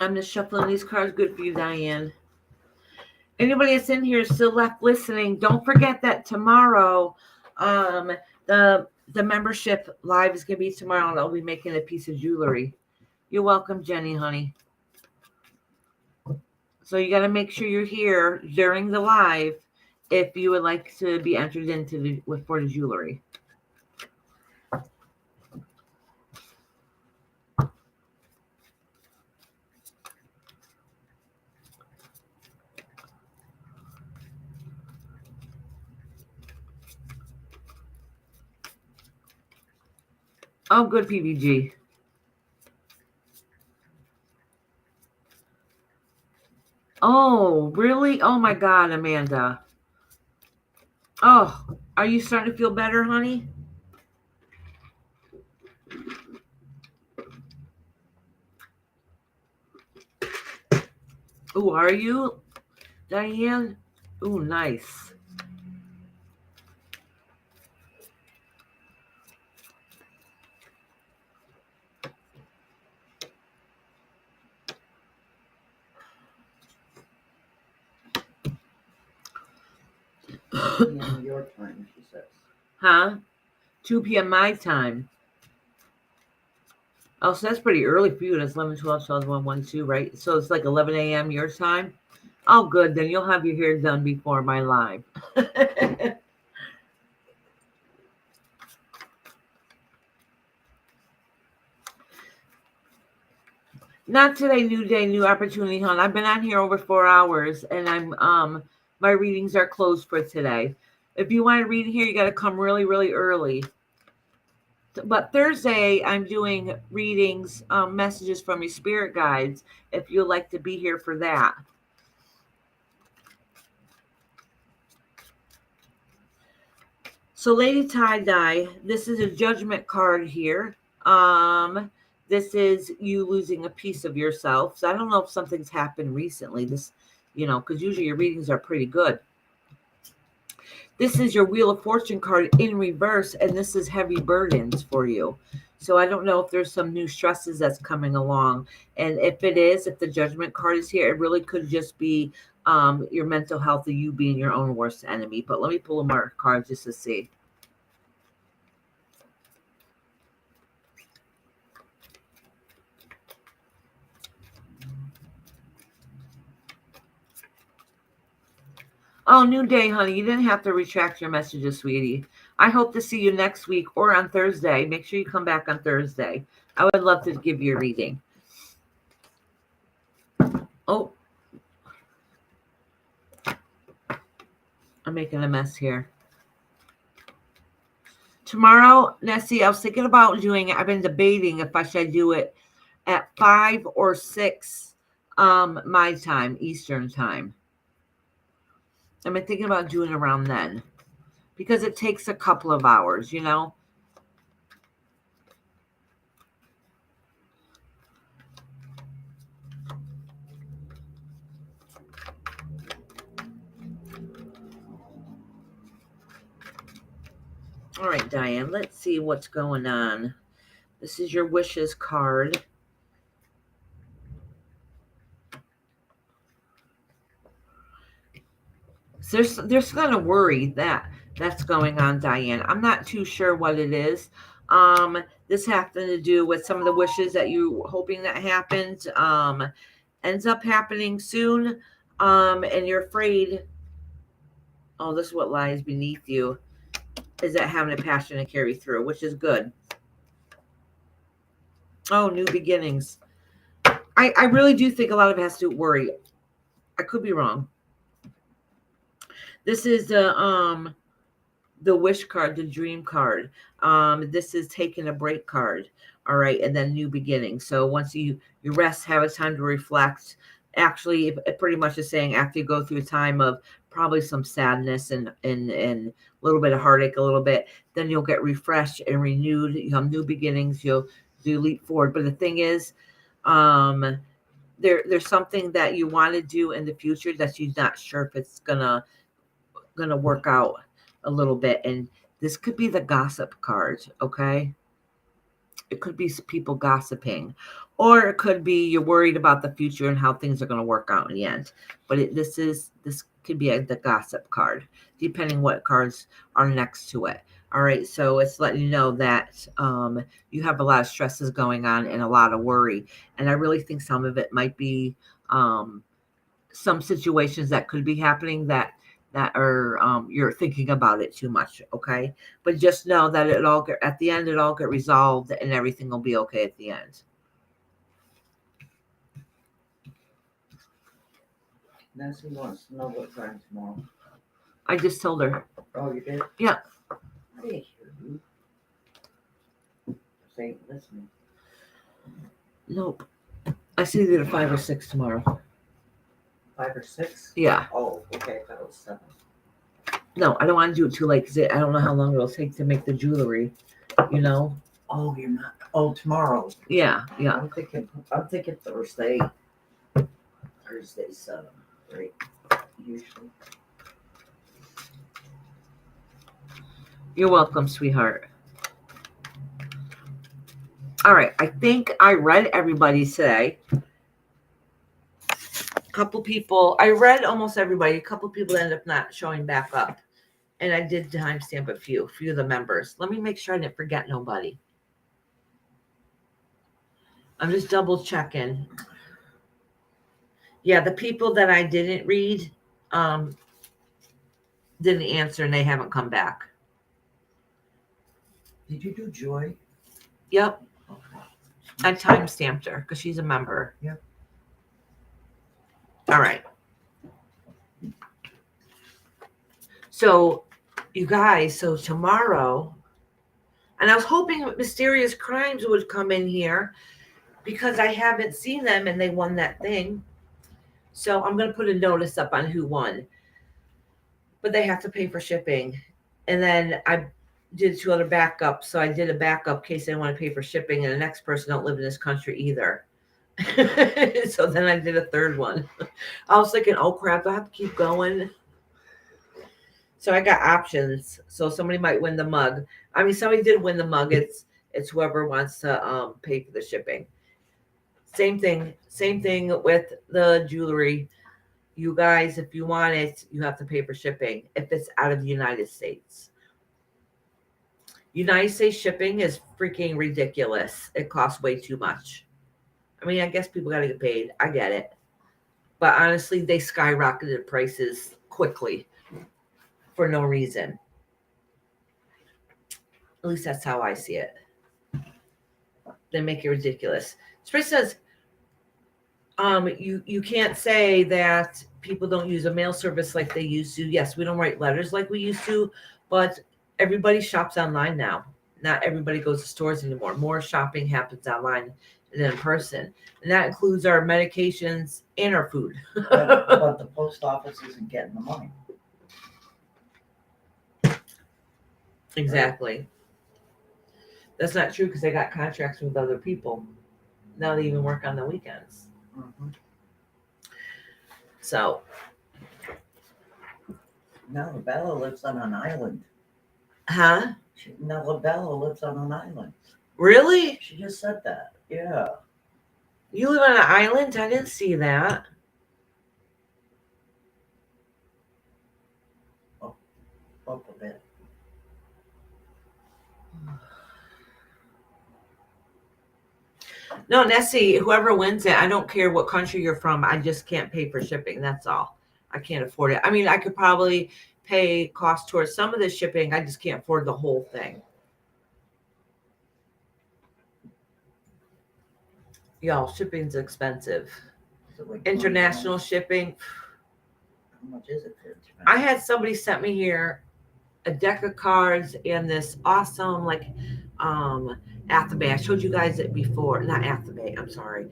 I'm just shuffling these cards. Good for you, Diane. Anybody that's in here still left listening, don't forget that tomorrow, the membership live is going to be tomorrow, and I'll be making a piece of jewelry. You're welcome, Jenny, honey. So you got to make sure you're here during the live if you would like to be entered into for the jewelry. Oh, good, PVG. Oh, really? Oh, my God, Amanda. Oh, are you starting to feel better, honey? Oh, are you, Diane? Oh, nice. Your time, she says. Huh? 2 p.m. my time. Oh, so that's pretty early for you. That's 11, 12, 12, 1, 1, 2, right? So it's like 11 a.m. your time? Oh, good. Then you'll have your hair done before my live. Not today, new day, new opportunity, hon. I've been on here over 4 hours, and my readings are closed for today. If you want to read here, you got to come really, really early. But Thursday, I'm doing readings, messages from your spirit guides, if you'd like to be here for that. So Lady Tie-Dye, this is a judgment card here. This is you losing a piece of yourself. So I don't know if something's happened recently. This, because usually your readings are pretty good. This is your Wheel of Fortune card in reverse, and this is heavy burdens for you. So I don't know if there's some new stresses that's coming along. And if it is, if the Judgment card is here, it really could just be your mental health or you being your own worst enemy. But let me pull more cards just to see. Oh, new day, honey. You didn't have to retract your messages, sweetie. I hope to see you next week or on Thursday. Make sure you come back on Thursday. I would love to give you a reading. Oh. I'm making a mess here. Tomorrow, Nessie, I was thinking about doing it. I've been debating if I should do it at 5 or 6 my time, Eastern time. I've been thinking about doing it around then because it takes a couple of hours, All right, Diane, let's see what's going on. This is your wishes card. So there's kind of worry that's going on, Diane. I'm not too sure what it is. This having to do with some of the wishes that you hoping that happens. Ends up happening soon. And you're afraid. Oh, this is what lies beneath you. Is that having a passion to carry through, which is good. Oh, new beginnings. I really do think a lot of it has to do with worry. I could be wrong. This is the wish card, the dream card. This is taking a break card. All right, and then new beginnings. So once you rest, have a time to reflect. Actually, it pretty much is saying after you go through a time of probably some sadness and a little bit of heartache, a little bit, then you'll get refreshed and renewed. You have new beginnings. You'll leap forward. But the thing is, there's something that you want to do in the future that you're not sure if it's gonna work out a little bit. And this could be the gossip card. Okay. It could be people gossiping, or it could be you're worried about the future and how things are going to work out in the end. But this could be the gossip card, depending what cards are next to it. All right, so it's letting you know that you have a lot of stresses going on and a lot of worry. And I really think some of it might be some situations that could be happening that are you're thinking about it too much. Okay, but just know that at the end it all get resolved and everything will be okay at the end. Nancy wants to know what time tomorrow. I just told her. Oh, you did? Yeah. I didn't hear you. Just ain't listening. Nope. I see you at 5 or 6 tomorrow. 5 or 6? Yeah. Oh, okay. That was 7. No, I don't want to do it too late because I don't know how long it'll take to make the jewelry. Oh, you're not. Oh, tomorrow. Yeah. I'm thinking Thursday. Thursday 7, right? Usually. You're welcome, sweetheart. All right. I think I read everybody today. Couple people, I read almost everybody. A couple people ended up not showing back up. And I did timestamp a few of the members. Let me make sure I didn't forget nobody. I'm just double checking. Yeah, the people that I didn't read didn't answer and they haven't come back. Did you do Joy? Yep. Okay. I timestamped her because she's a member. Yep. All right. So, you guys, tomorrow, And I was hoping Mysterious Crimes would come in here because I haven't seen them and they won that thing. So I'm going to put a notice up on who won. But they have to pay for shipping. And then I did 2 other backups. So I did a backup in case they want to pay for shipping. And the next person don't live in this country either. So then I did a 3rd one. I was thinking, oh crap, do I have to keep going? So I got options. So somebody might win the mug. I mean, somebody did win the mug. It's whoever wants to pay for the shipping. Same thing with the jewelry. You guys, if you want it, you have to pay for shipping if it's out of the United States. United States shipping is freaking ridiculous. It costs way too much. I mean, I guess people got to get paid. I get it. But honestly, they skyrocketed prices quickly for no reason. At least that's how I see it. They make it ridiculous. Spring says, you can't say that people don't use a mail service like they used to. Yes, we don't write letters like we used to, but everybody shops online now. Not everybody goes to stores anymore. More shopping happens online than in person. And that includes our medications and our food. But the post office isn't getting the money. Exactly. That's not true because they got contracts with other people. Now they even work on the weekends. Mm-hmm. So. Now Bella lives on an island. Huh? Nella Bella lives on an island. Really? She just said that. Yeah. You live on an island? I didn't see that. Up a bit. No, Nessie, whoever wins it, I don't care what country you're from. I just can't pay for shipping. That's all. I can't afford it. I mean, I could probably pay cost towards some of the shipping. I just can't afford the whole thing. Y'all, shipping's expensive. Like International shipping. How much is it for international? I had somebody sent me here a deck of cards and this awesome Athabay. I showed you guys it before. Not Athabay, I'm sorry.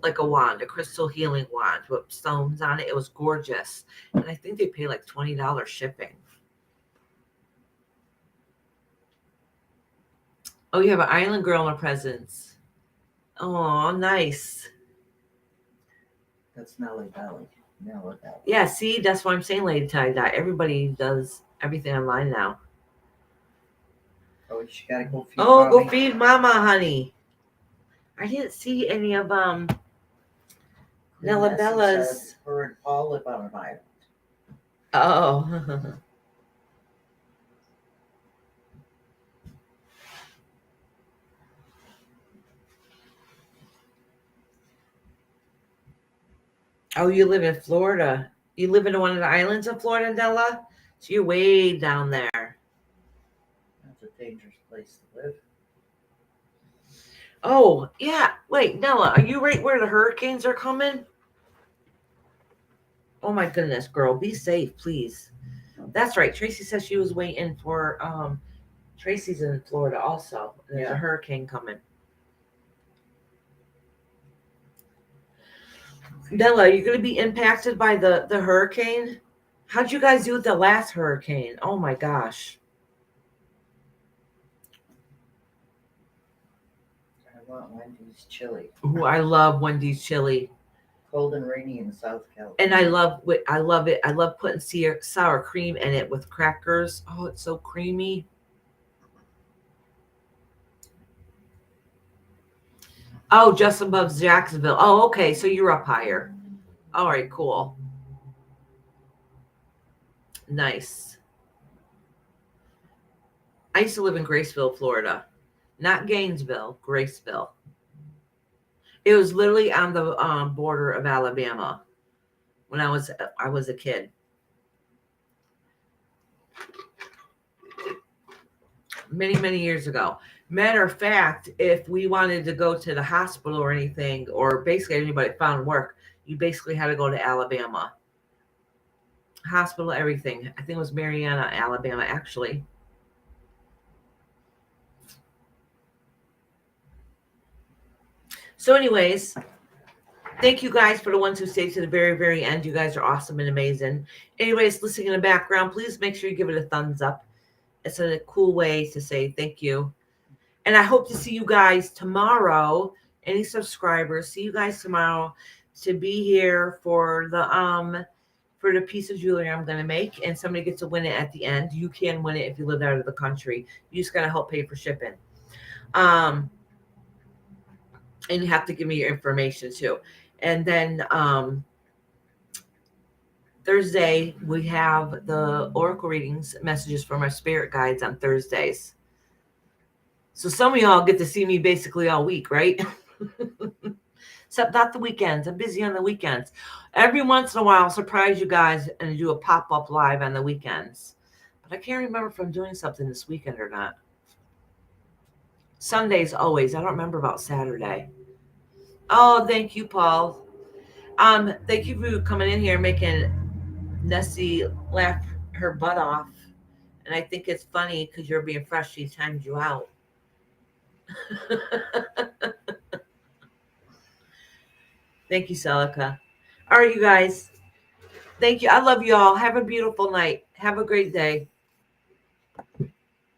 Like a wand, a crystal healing wand with stones on it. It was gorgeous. And I think they pay like $20 shipping. Oh, you have an island girl in a presence. Oh, nice. That's Nella Valley. Nella Valley. Yeah, see, that's what I'm saying, Lady Tie-Dye. Everybody does everything online now. Oh, she gotta go feed Oh, Mommy. go feed Mama, honey. I didn't see any of Nella Bella's. Her and Paul live on an island. Oh. Oh, you live in Florida. You live in one of the islands of Florida, Nella? So you're way down there. That's a dangerous place to live. Oh, yeah. Wait, Nella, are you right where the hurricanes are coming? Oh my goodness, girl. Be safe, please. That's right. Tracy says she was waiting for Tracy's in Florida also. There's a hurricane coming. Nella, are you going to be impacted by the hurricane? How'd you guys do with the last hurricane? Oh my gosh. I want Wendy's chili. Ooh, I love Wendy's chili. Cold and rainy in South California. And I love it. I love putting sour cream in it with crackers. Oh, it's so creamy. Oh, just above Jacksonville. Oh, okay. So you're up higher. All right, cool. Nice. I used to live in Graceville, Florida. Not Gainesville, Graceville. It was literally on the border of Alabama when I was a kid. Many, many years ago. Matter of fact, if we wanted to go to the hospital or anything, or basically anybody found work, you basically had to go to Alabama. Hospital, everything. I think it was Marietta, Alabama, actually. So anyways, thank you guys for the ones who stayed to the very, very end. You guys are awesome and amazing. Anyways, listening in the background, please make sure you give it a thumbs up. It's a cool way to say thank you. And I hope to see you guys tomorrow. Any subscribers, see you guys tomorrow to be here for the piece of jewelry I'm going to make, and somebody gets to win it at the end. You can win it if you live out of the country. You just got to help pay for shipping. And you have to give me your information too. And then Thursday, we have the oracle readings, messages from our spirit guides on Thursdays. So some of y'all get to see me basically all week, right? Except not the weekends. I'm busy on the weekends. Every once in a while, I'll surprise you guys and do a pop-up live on the weekends. But I can't remember if I'm doing something this weekend or not. Sundays always. I don't remember about Saturday. Oh, thank you, Paul. Thank you for coming in here making Nessie laugh her butt off. And I think it's funny because you're being fresh. She timed you out. Thank you, Celica. All right, you guys. Thank you. I love you all. Have a beautiful night. Have a great day.